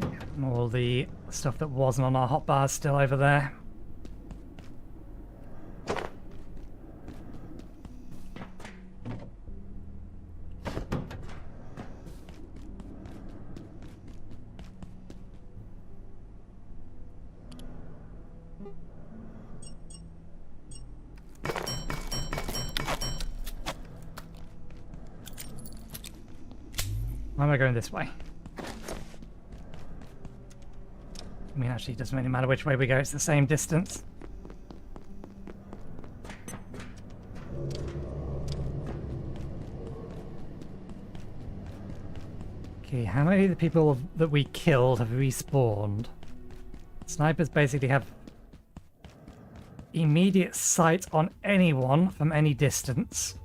Okay, and all the stuff that wasn't on our hotbar is still over there. Why am I going this way? I mean, actually, it doesn't really matter which way we go, it's the same distance. Okay, how many of the people that we killed have respawned? Snipers basically have immediate sight on anyone from any distance.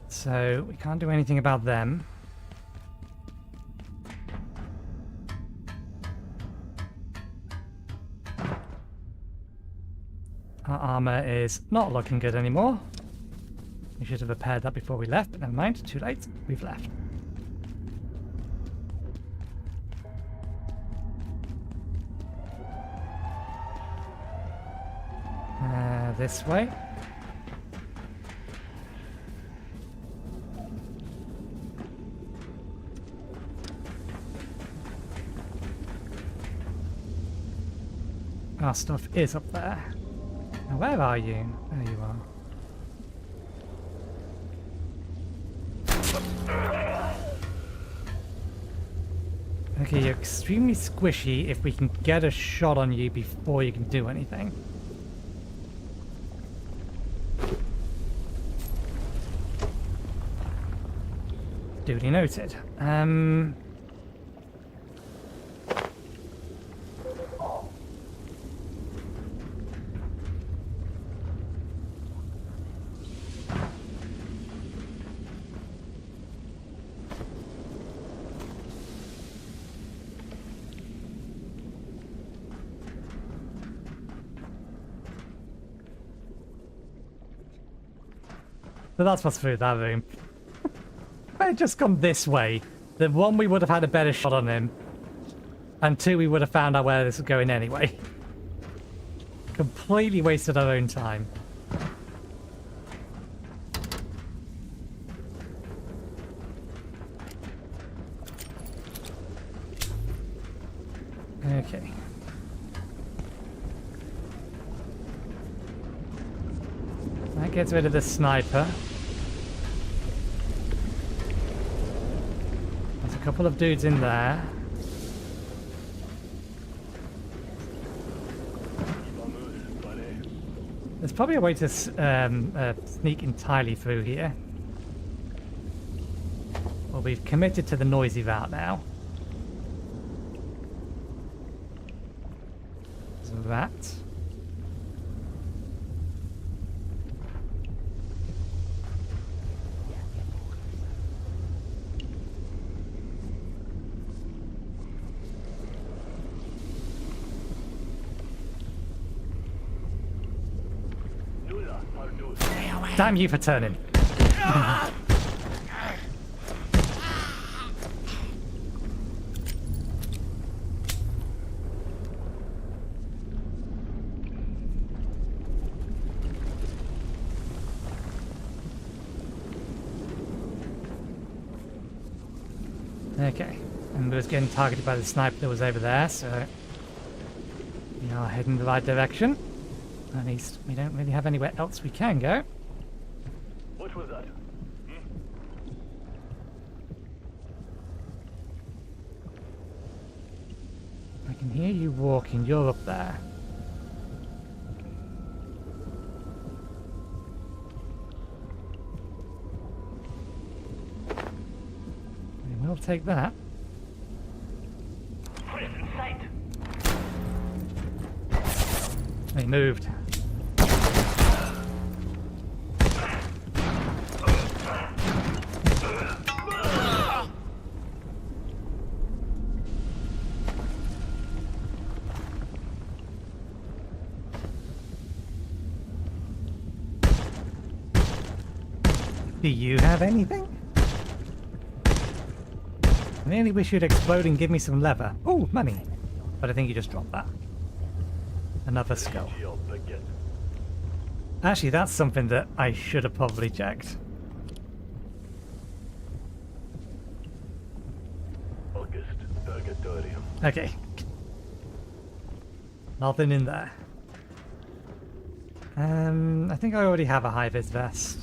So we can't do anything about them. Our armor is not looking good anymore. We should have repaired that before we left, but never mind, too late, we've left. This way. Our stuff is up there. Now where are you? There you are. Okay, you're extremely squishy if we can get a shot on you before you can do anything. Duly noted. So that's what's through that room. If I had just gone this way, then one, we would have had a better shot on him, and two, we would have found out where this was going anyway. completely wasted our own time. Okay. That gets rid of the sniper. There's a couple of dudes in there. There's probably a way to sneak entirely through here. Well, we've committed to the noisy route now. So that. Damn you for turning. Okay, and we was getting targeted by the sniper that was over there, so we are heading the right direction. At least we don't really have anywhere else we can go. What was that? I can hear you walking. You're up there. We will take that. In sight. They moved. Do you have anything? I really wish you'd explode and give me some leather. Oh, money. But I think you just dropped that. Another skull. Actually, that's something that I should have probably checked. Okay. Nothing in there. I think I already have a high-vis vest.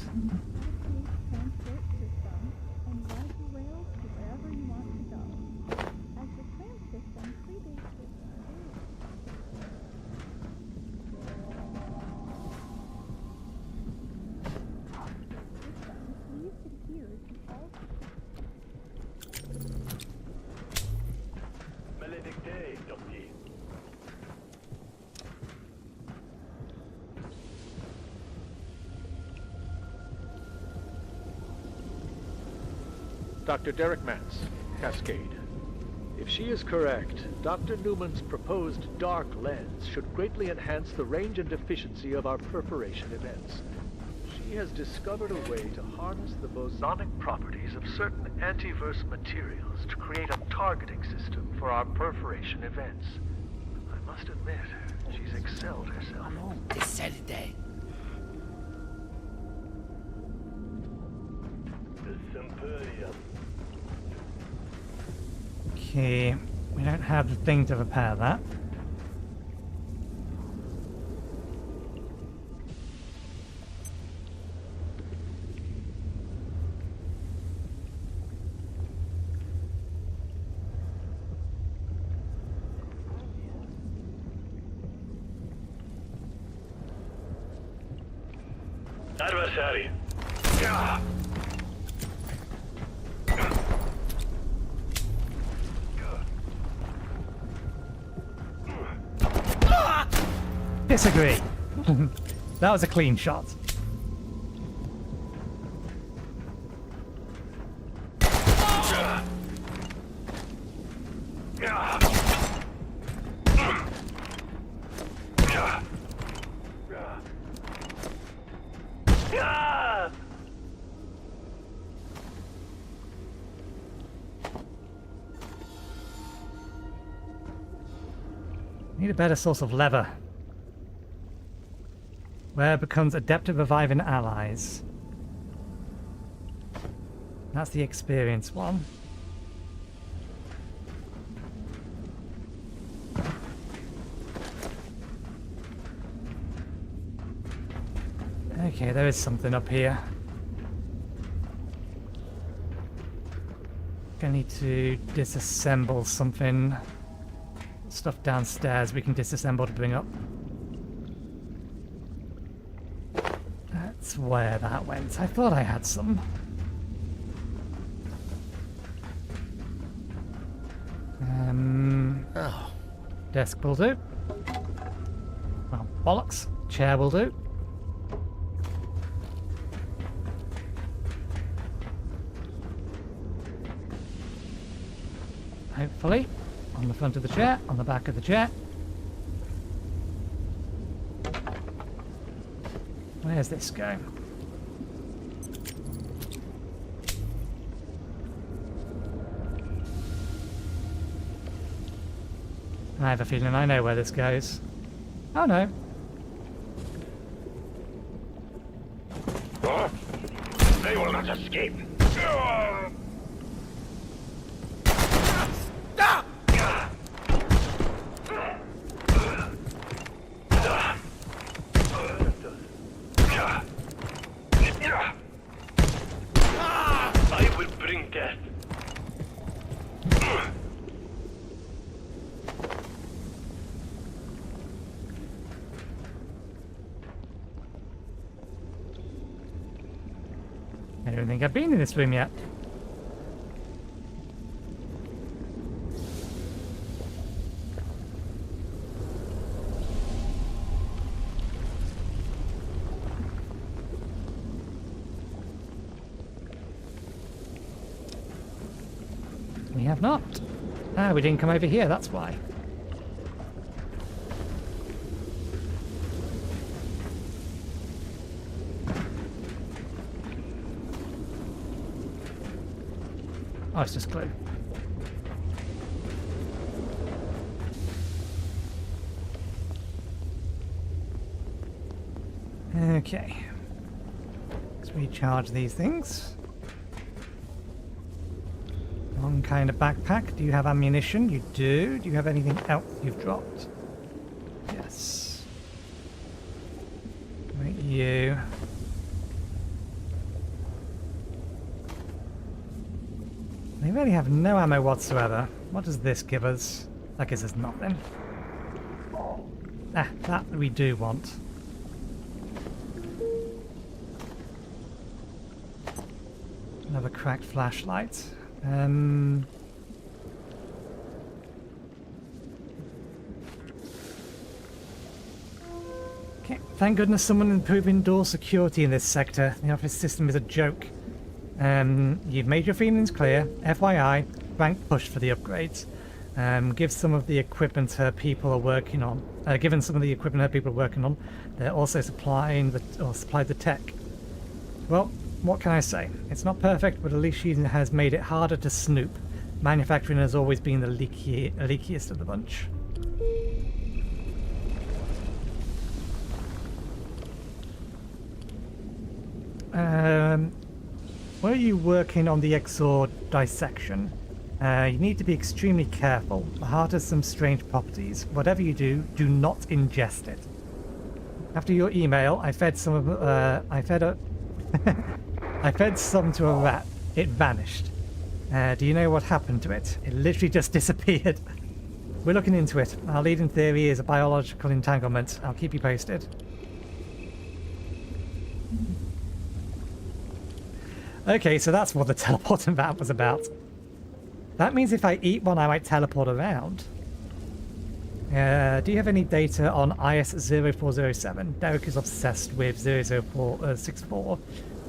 Dr. Derek Mance, Cascade. If she is correct, Dr. Newman's proposed dark lens should greatly enhance the range and efficiency of our perforation events. She has discovered a way to harness the bosonic properties of certain antiverse materials to create a targeting system for our perforation events. I must admit, she's excelled herself. Okay, we don't have the thing to repair that. Adversary. Disagree. That was a clean shot. Need a better source of leather. Where becomes adept at reviving allies. That's the experience one. Okay, there is something up here. I need to disassemble something. Stuff downstairs we can disassemble to bring up. That's where that went. I thought I had some. Oh. Desk will do. Well, bollocks. Chair will do. Hopefully. On the front of the chair, on the back of the chair. Where's this going? I have a feeling I know where this goes. Oh no. They will not escape. I will bring death. I don't think I've been in this room yet. We have not. Ah, we didn't come over here, that's why. Oh, it's just glue. Okay. Let's recharge these things. One kind of backpack. Do you have ammunition? You do. Do you have anything else you've dropped? Yes. Right, you. They really have no ammo whatsoever. What does this give us? That gives us nothing. Ah, that we do want. Another cracked flashlight. Okay, thank goodness someone improving door security in this sector. The office system is a joke. You've made your feelings clear. FYI, rank push for the upgrades. Give some of the equipment her people are working on. Given some of the equipment her people are working on, they're also supplying supplied the tech. Well, what can I say? It's not perfect, but at least she has made it harder to snoop. Manufacturing has always been the leakiest of the bunch. Were you working on the Exor dissection? You need to be extremely careful. The heart has some strange properties. Whatever you do, do not ingest it. After your email, I fed some of I fed some to a rat. It vanished. Do you know what happened to it? It literally just disappeared. We're looking into it. Our leading theory is a biological entanglement. I'll keep you posted. Okay, so that's what the teleporting vat was about. That means if I eat one, I might teleport around. Do you have any data on IS-0407? Derek is obsessed with 00464,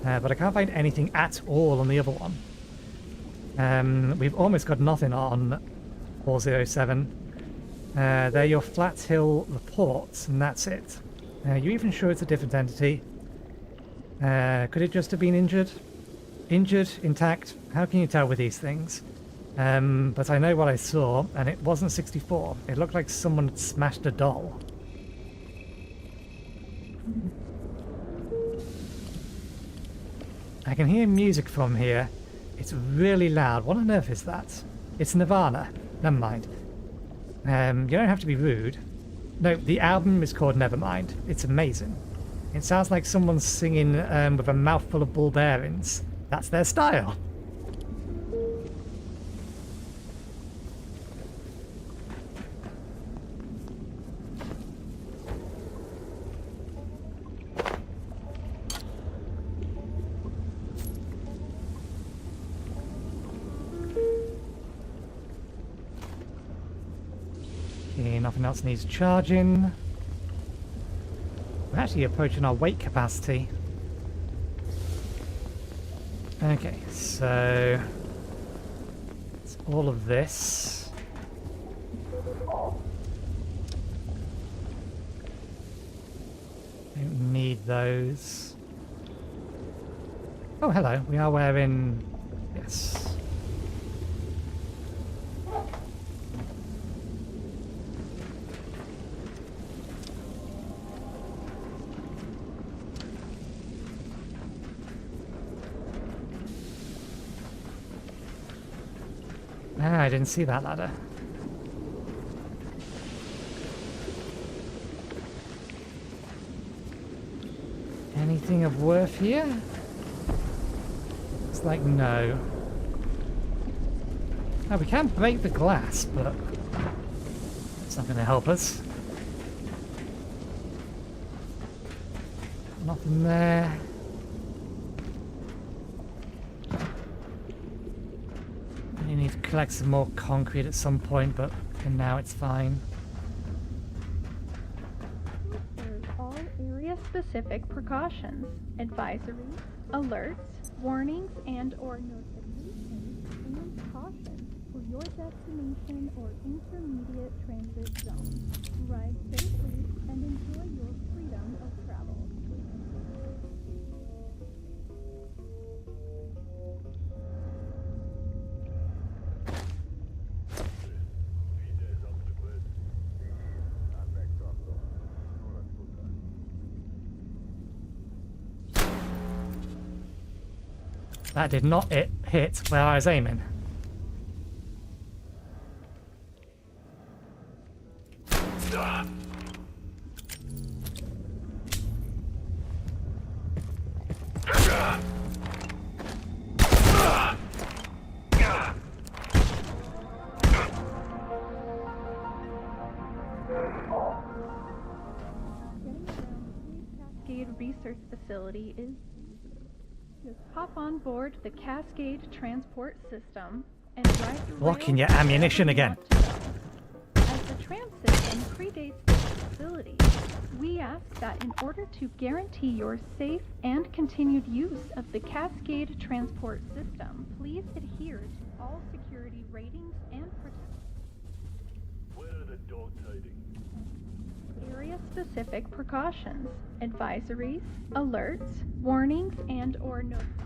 but I can't find anything at all on the other one. We've almost got nothing on 407. They're your Flat Hill reports, and that's it. You even sure it's a different entity? Could it just have been injured? Injured, intact? How can you tell with these things? But I know what I saw, and it wasn't 64. It looked like someone had smashed a doll. I can hear music from here. It's really loud. What on earth is that? It's Nirvana. Never mind. You don't have to be rude. No, the album is called Nevermind. It's amazing. It sounds like someone's singing with a mouthful of ball bearings. That's their style. Okay, nothing else needs charging. We're actually approaching our weight capacity. Okay, so it's all of this. Don't need those. Oh, hello. We are wearing... Yes. Ah, I didn't see that ladder. Anything of worth here? Looks like no. Oh, we can break the glass, but it's not going to help us. Nothing there. You need to collect some more concrete at some point, but for now it's fine. There's all area-specific precautions, advisories, alerts, warnings, and/or notifications, and cautions for your destination or intermediate transit zone. Ride safely and enjoy your freedom of travel. That did not hit where I was aiming. Cascade Research Facility is just hop on board the Cascade Transport System and ride the Blocking rail your ammunition again. As the tram system predates this facility, we ask that in order to guarantee your safe and continued use of the Cascade Transport System, please adhere to all security ratings and protections. Where are the dog tidings? Area-specific precautions, advisories, alerts, warnings, and/or notifications.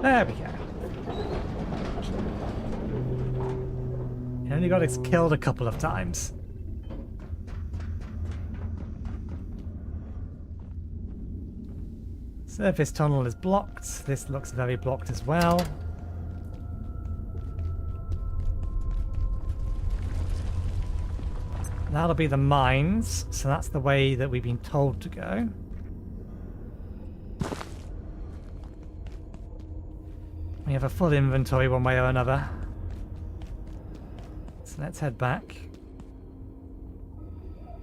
There we go. He only got us killed a couple of times. Surface tunnel is blocked. This looks very blocked as well. That'll be the mines, so that's the way that we've been told to go. We have a full inventory one way or another. So let's head back.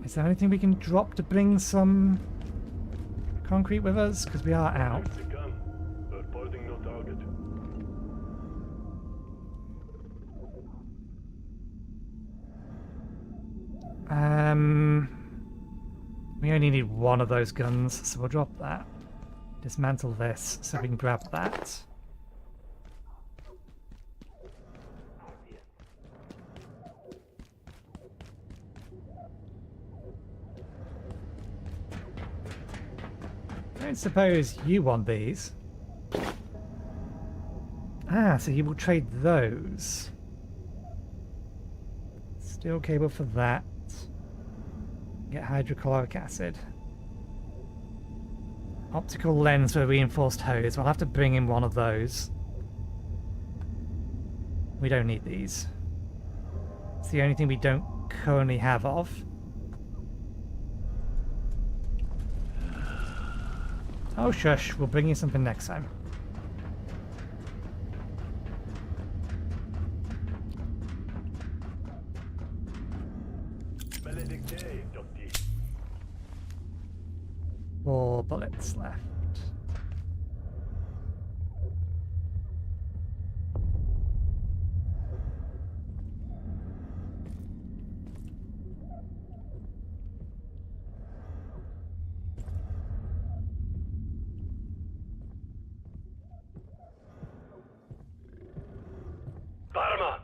Is there anything we can drop to bring some concrete with us? Because we are out. Reporting no target. We only need one of those guns, so we'll drop that. Dismantle this so we can grab that. I don't suppose you want these. Ah, so you will trade those. Steel cable for that. Get hydrochloric acid. Optical lens for a reinforced hose. We'll have to bring in one of those. We don't need these. It's the only thing we don't currently have of. Oh shush, we'll bring you something next time. Benedict, Doctor. 4 bullets left. Parma!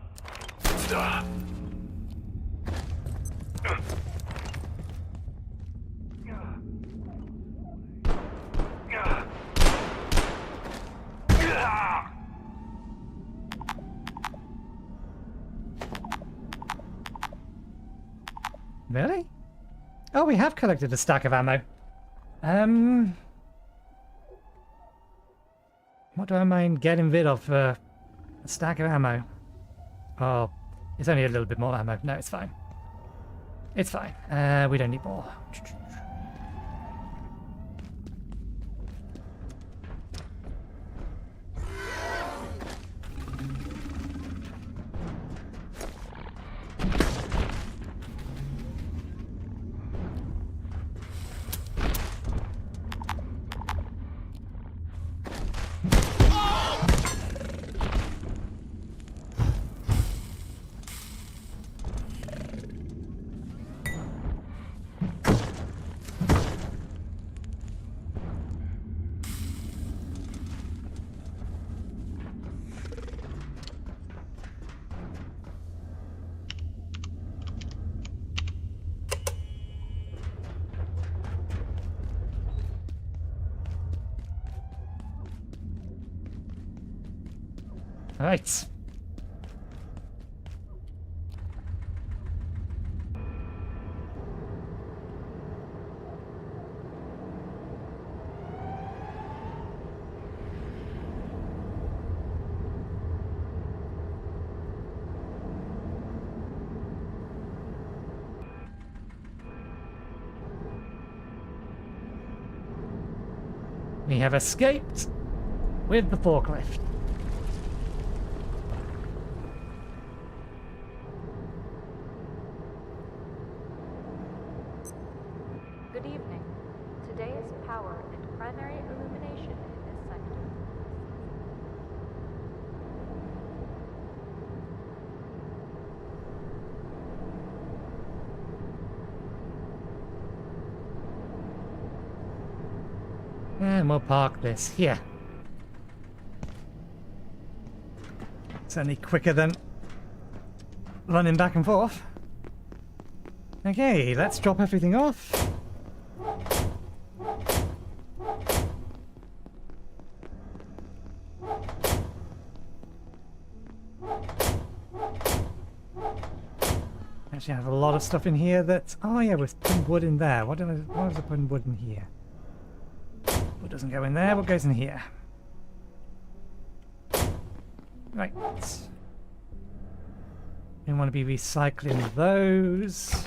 Really? Oh, we have collected a stack of ammo. What do I mind getting rid of for a stack of ammo? Oh, it's only a little bit more ammo. No, it's fine. It's fine. We don't need more. Right. We have escaped with the forklift. Good evening. Today is power and primary illumination in this sector. And we'll park this here. It's only quicker than running back and forth. Okay, let's drop everything off. Actually, I have a lot of stuff in here that... Oh yeah, we're putting wood in there. Why was I putting wood in here? Wood doesn't go in there, what goes in here? Right. We want to be recycling those.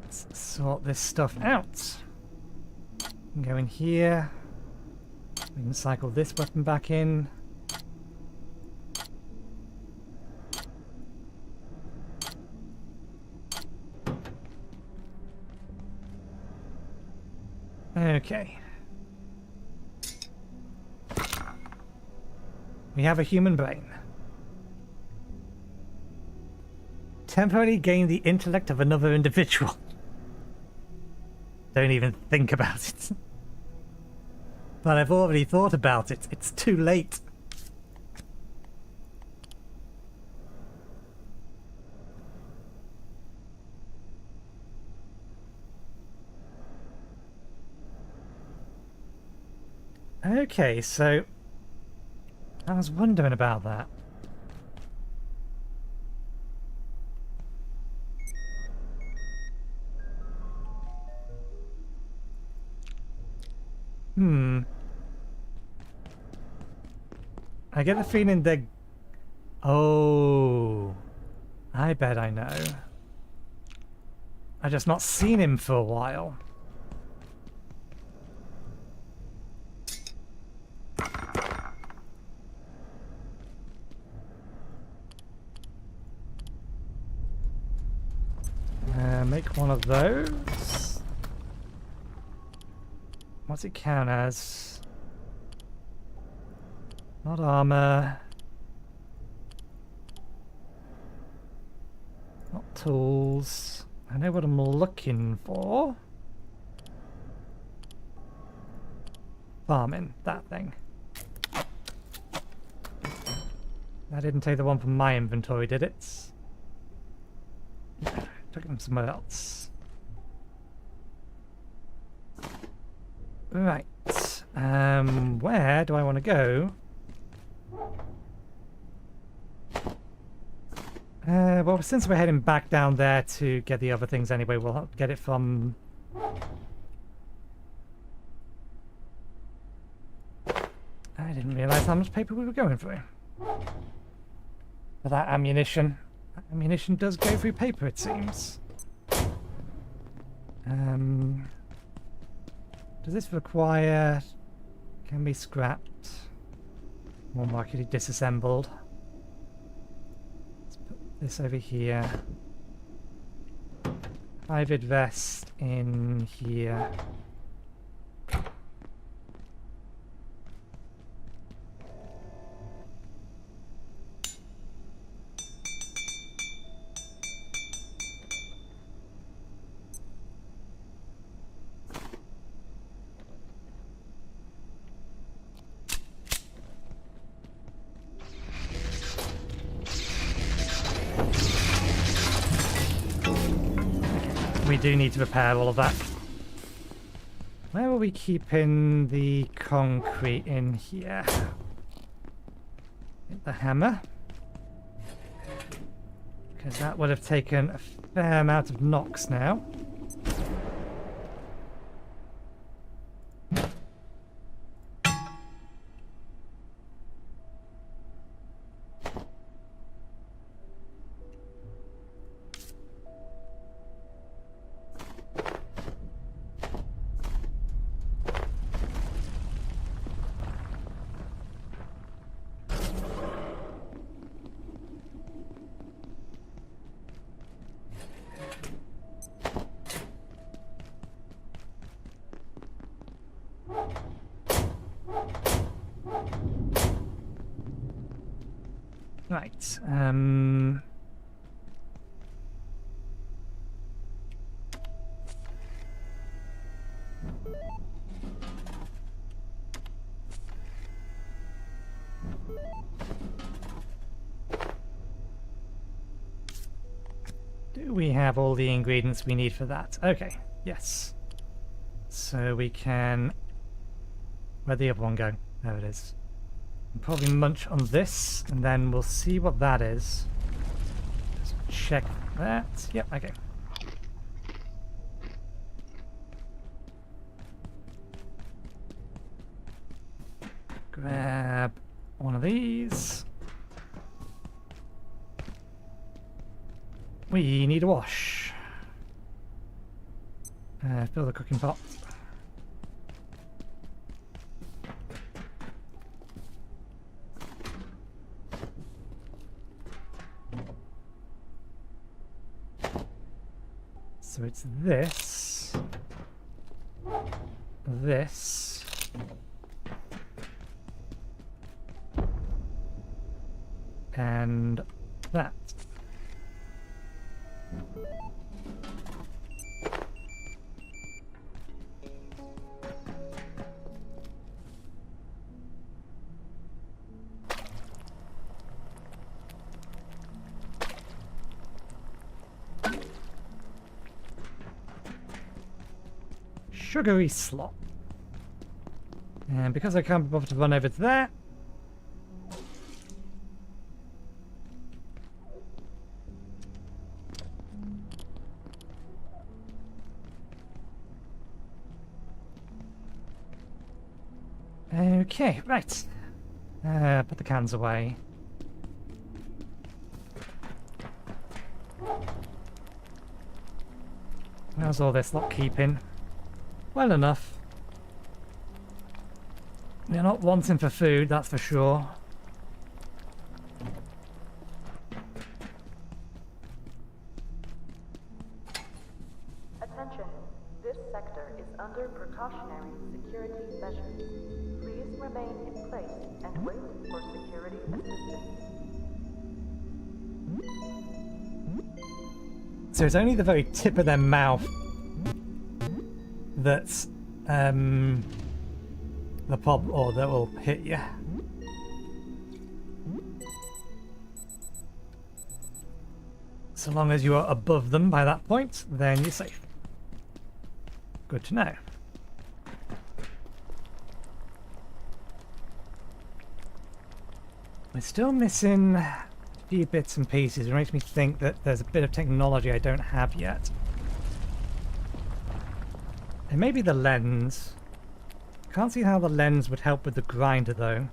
Let's sort this stuff out. Go in here. We can cycle this weapon back in. Okay. We have a human brain. Temporarily gain the intellect of another individual. Don't even think about it. But I've already thought about it. It's too late. Okay, so I was wondering about that. I get the feeling they're... Oh, I bet I know. I've just not seen him for a while. Make one of those. What's it count as? Not armor. Not tools. I know what I'm looking for. Farming, that thing. That didn't take the one from my inventory, did it? Took it from somewhere else. Right. Where do I want to go? Well, since we're heading back down there to get the other things anyway, we'll get it from... I didn't realise how much paper we were going through. For that ammunition. Ammunition does go through paper, it seems. Does this require... Can be scrapped? More markedly disassembled. Let's put this over here. Hybrid vest in here. We do need to repair all of that. Where are we keeping the concrete in here? Get the hammer. Because that would have taken a fair amount of knocks now. Right, do we have all the ingredients we need for that? Okay, yes. So we can... Where'd the other one go? There it is. Probably munch on this, and then we'll see what that is. Just check that. Yep, okay. Grab one of these. We need a wash. Fill the cooking pot. So it's this, this, and that. Sugary slop. And because I can't be bothered to run over to there, Okay, right. Put the cans away. How's all this lot keeping? Well enough. They're not wanting for food, that's for sure. Attention. This sector is under precautionary security measures. Please remain in place and wait for security assistance. So it's only the very tip of their mouth that's the pop or that will hit you. So long as you are above them by that point, then you're safe. Good to know. We're still missing a few bits and pieces. It makes me think that there's a bit of technology I don't have yet. And maybe the lens. Can't see how the lens would help with the grinder though.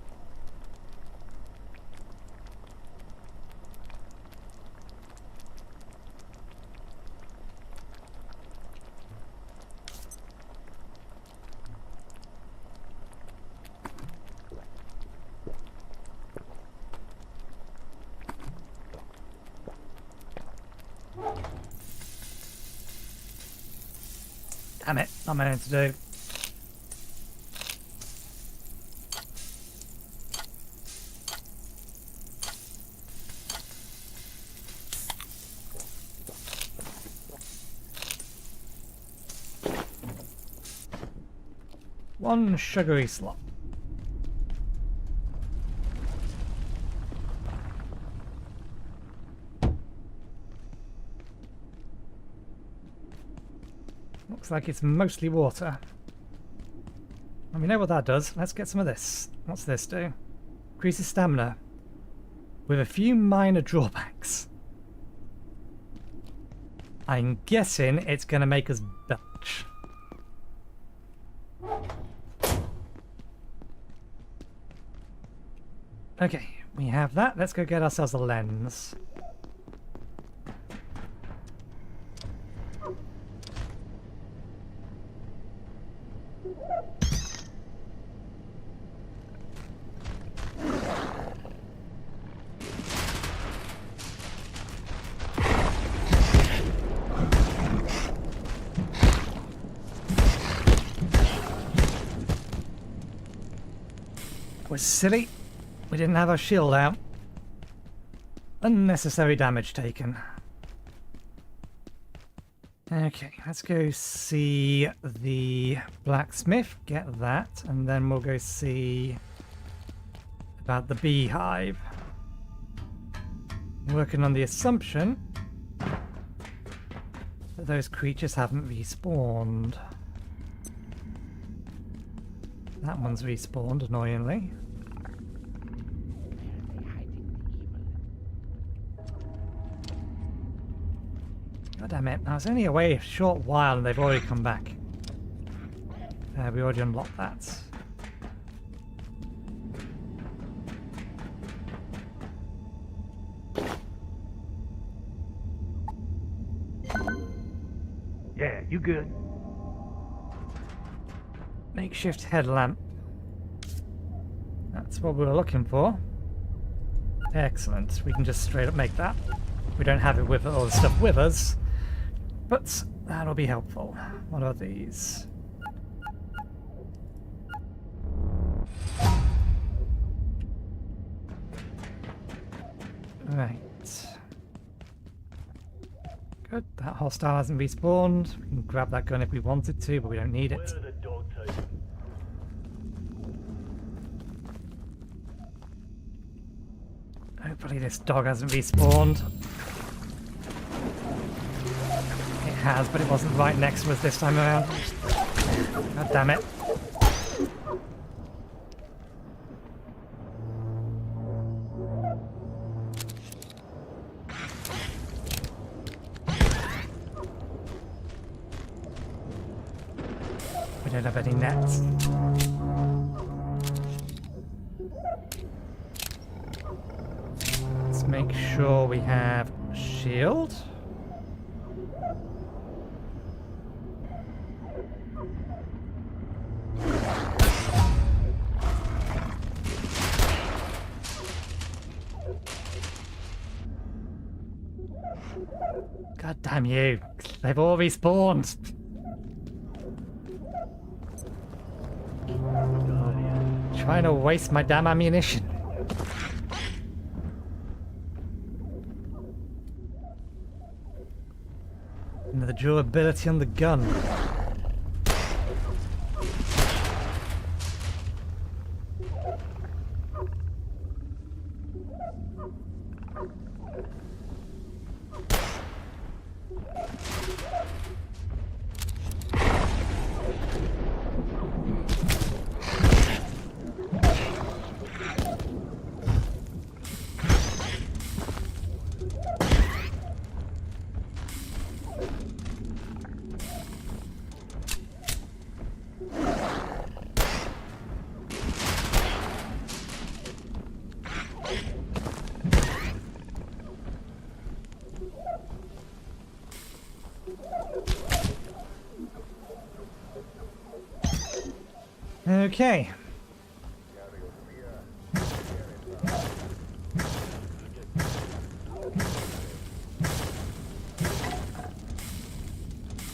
Damn it, not meant to do. One sugary slot. Looks like it's mostly water. And we know what that does. Let's get some of this. What's this do? Increases stamina. With a few minor drawbacks. I'm guessing it's going to make us belch. Okay, we have that. Let's go get ourselves a lens. We're silly. We didn't have our shield out. Unnecessary damage taken. Okay, let's go see the blacksmith, get that, and then we'll go see about the beehive. Working on the assumption that those creatures haven't respawned. That one's respawned, annoyingly. God damn it, I was only away a short while and they've already come back. We already unlocked that. Yeah, you good. Makeshift headlamp. That's what we were looking for. Excellent. We can just straight up make that. We don't have it with all the stuff with us, but that'll be helpful. What are these? Right. Good. That hostile hasn't respawned. We can grab that gun if we wanted to, but we don't need it. Hopefully this dog hasn't respawned. It has, but it wasn't right next to us this time around. God damn it. We don't have any nets. Let's make sure we have shield. God damn you. They've all respawned. Trying to waste my damn ammunition. And the durability on the gun. Okay.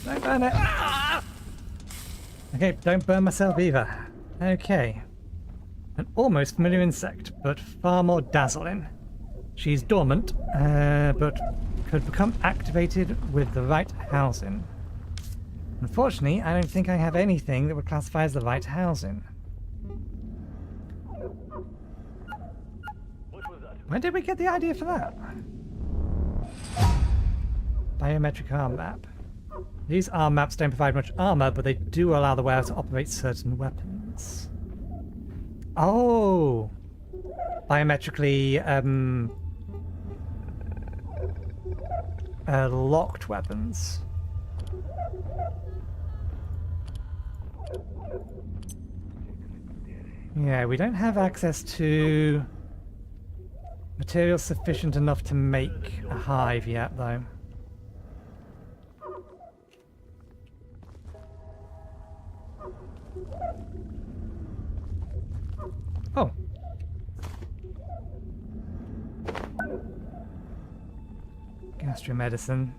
Don't burn it. Ah! Okay, don't burn myself either. Okay. An almost familiar insect, but far more dazzling. She's dormant, but could become activated with the right housing. Unfortunately, I don't think I have anything that would classify as the right housing. Where did we get the idea for that? Biometric arm map. These arm maps don't provide much armor, but they do allow the wearer to operate certain weapons. Oh! Biometrically, locked weapons. Yeah, we don't have access to material sufficient enough to make a hive yet, though. Oh. Gastromedicine.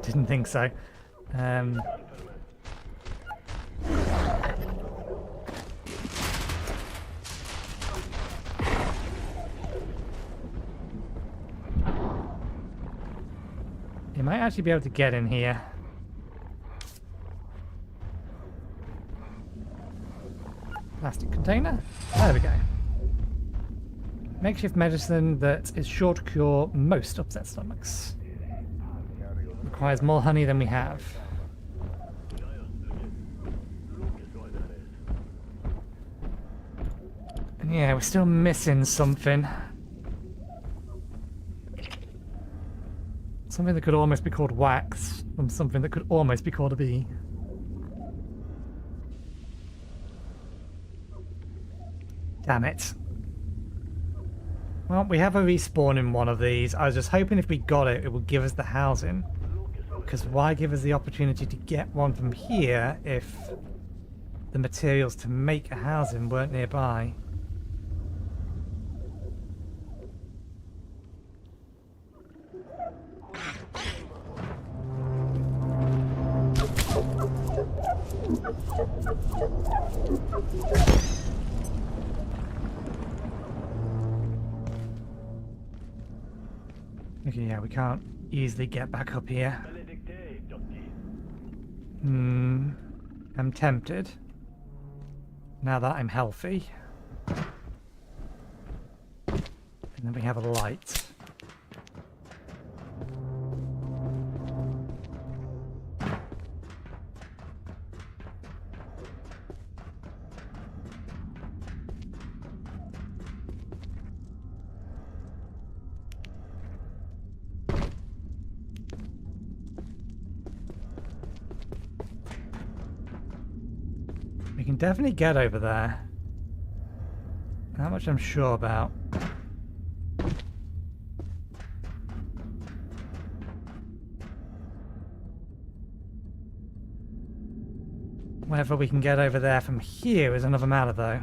Didn't think so. You might actually be able to get in here. Plastic container. There we go. Makeshift medicine that is sure to cure most upset stomachs. Requires more honey than we have. And yeah, we're still missing something. Something that could almost be called wax from something that could almost be called a bee. Damn it. Well, we have a respawn in one of these. I was just hoping if we got it, it would give us the housing. Because why give us the opportunity to get one from here if the materials to make a housing weren't nearby? Okay, yeah, we can't easily get back up here. I'm tempted. Now that I'm healthy. And then we have a light. can definitely get over there. That much I'm sure about. Whether we can get over there from here is another matter, though.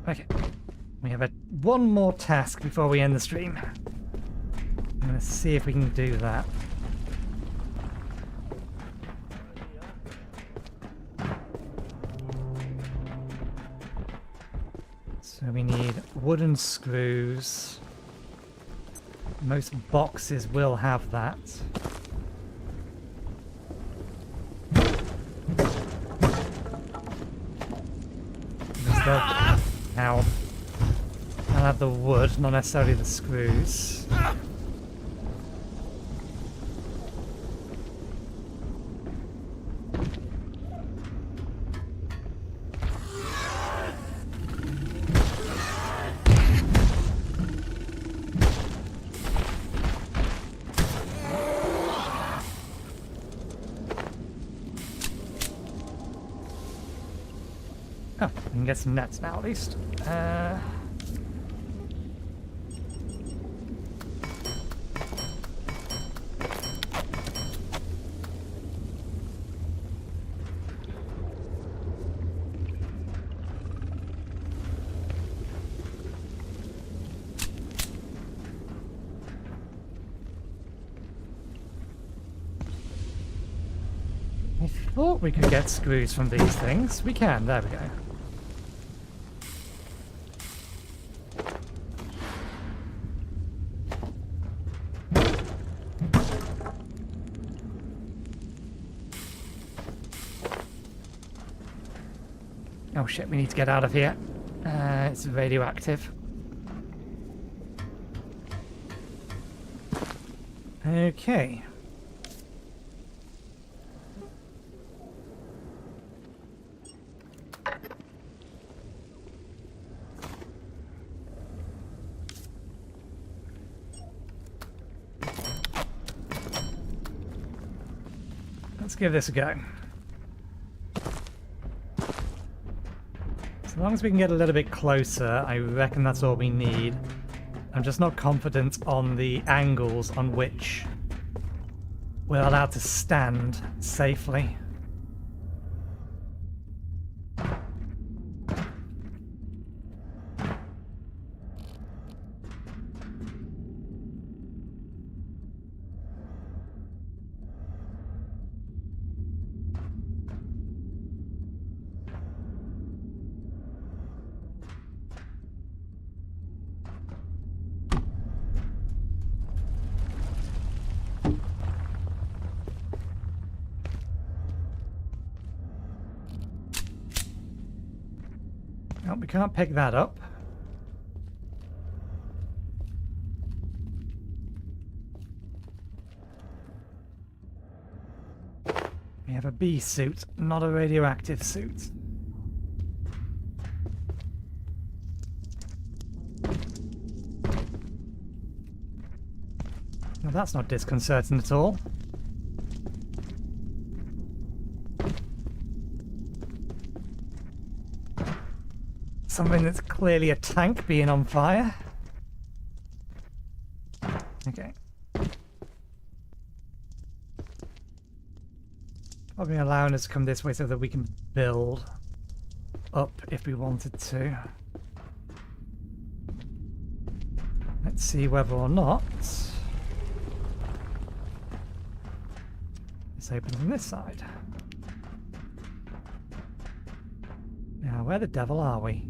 Okay, we have one more task before we end the stream. I'm going to see if we can do that. So we need wooden screws. Most boxes will have that. Now, I'll have the wood, not necessarily the screws. Oh, we can get some nets now at least. I thought we could get screws from these things. We can, there we go. Oh shit, we need to get out of here. It's radioactive. Okay. Let's give this a go. As long as we can get a little bit closer, I reckon that's all we need. I'm just not confident on the angles on which we're allowed to stand safely. Oh, we can't pick that up. We have a bee suit, not a radioactive suit. Well, that's not disconcerting at all. Something that's clearly a tank being on fire. Okay. Probably allowing us to come this way so that we can build up if we wanted to. Let's see whether or not this opens on this side. Now, where the devil are we?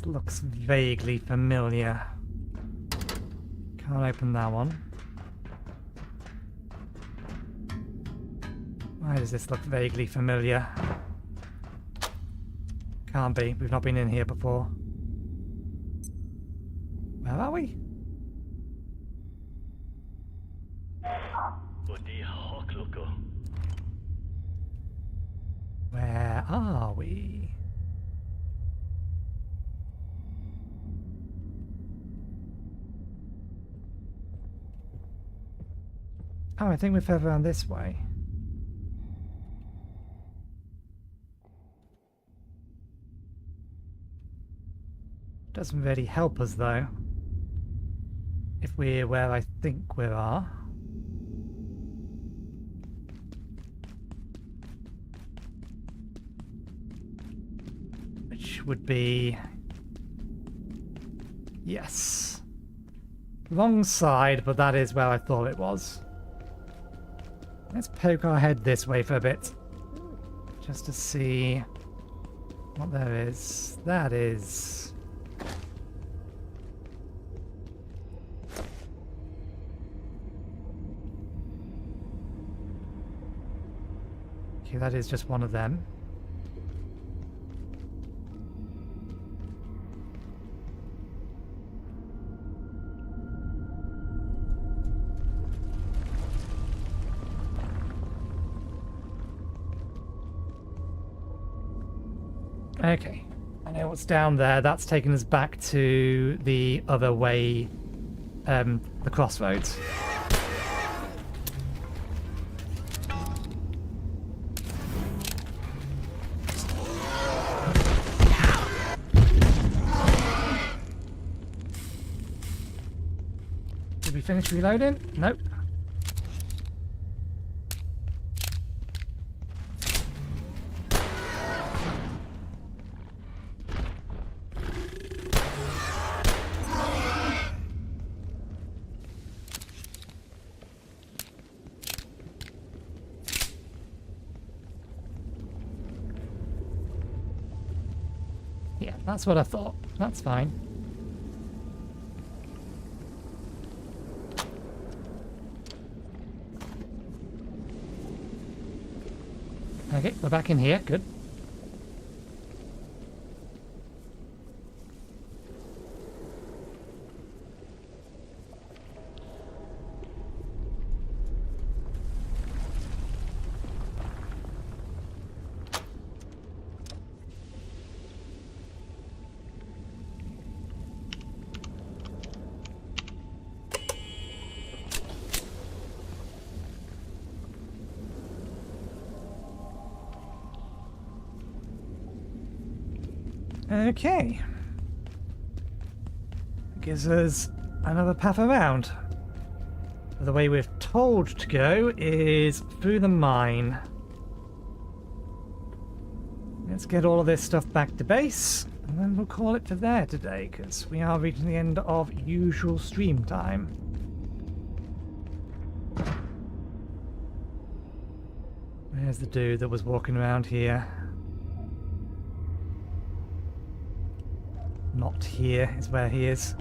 This looks vaguely familiar. Can't open that one. Why does this look vaguely familiar? Can't be. We've not been in here before. Where are we? Where are we? Oh, I think we're further around this way. Doesn't really help us though. If we're where I think we are. Which would be... Yes. Wrong side, but that is where I thought it was. Let's poke our head this way for a bit. Just to see what there is. That is... Okay, that is just one of them. Okay, I know what's down there. That's taking us back to the other way, the crossroads. Did we finish reloading? Nope. Yeah, that's what I thought. That's fine. Okay, we're back in here. Good. Okay. Gives us another path around. The way we're told to go is through the mine. Let's get all of this stuff back to base, and then we'll call it for there today, because we are reaching the end of usual stream time. Where's the dude that was walking around here? Not here is where he is.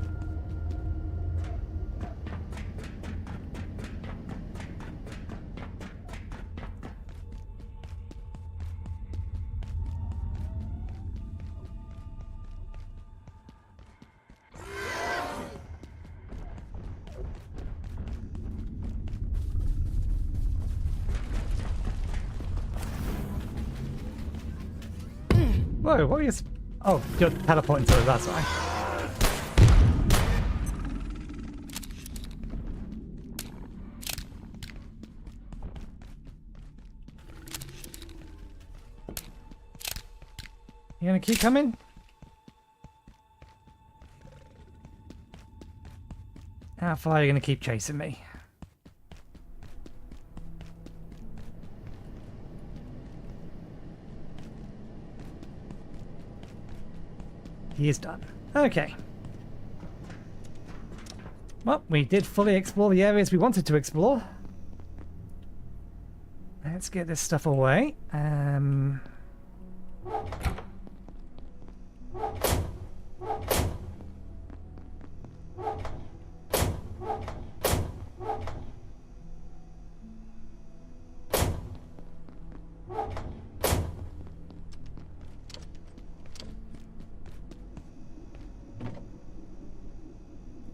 Whoa, what are you... Oh, you're teleporting to us, that's why. You gonna keep coming? How far are you gonna keep chasing me? He is done. Okay. Well, we did fully explore the areas we wanted to explore. Let's get this stuff away.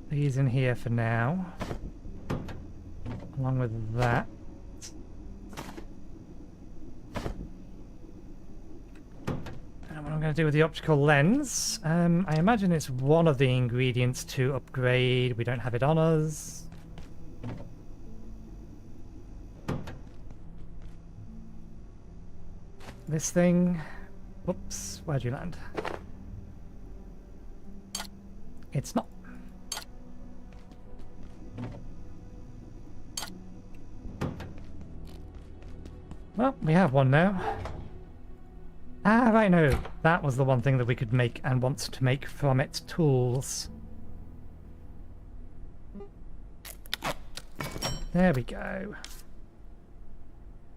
These in here for now, along with that. And what I'm going to do with the optical lens, I imagine it's one of the ingredients to upgrade. We don't have it on us. This thing, whoops, where'd you land? It's not. Well, we have one now. Ah, right, no. That was the one thing that we could make and want to make from its tools. There we go.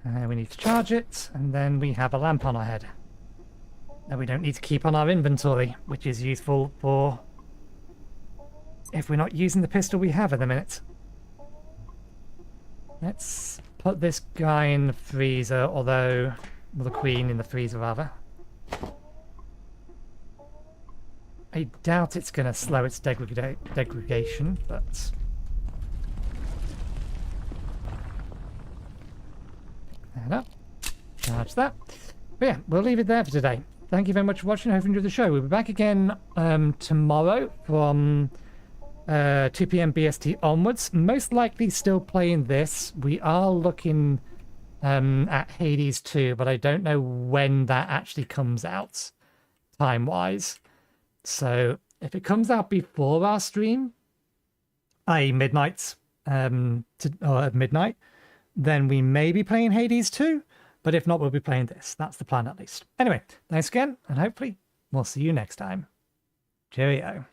We need to charge it, and then we have a lamp on our head. That we don't need to keep on our inventory, which is useful for if we're not using the pistol we have at the minute. Let's put this guy in the freezer, although... well, the queen in the freezer, rather. I doubt it's going to slow its degradation, but... pick that up. Charge that. But yeah, we'll leave it there for today. Thank you very much for watching. I hope you enjoyed the show. We'll be back again tomorrow from 2 PM BST onwards. Most likely still playing this. We are looking at Hades 2, but I don't know when that actually comes out time-wise. So if it comes out before our stream, i.e. midnight, or at midnight, then we may be playing Hades 2, but if not, we'll be playing this. That's the plan, at least. Anyway, thanks again, and hopefully we'll see you next time. Cheerio.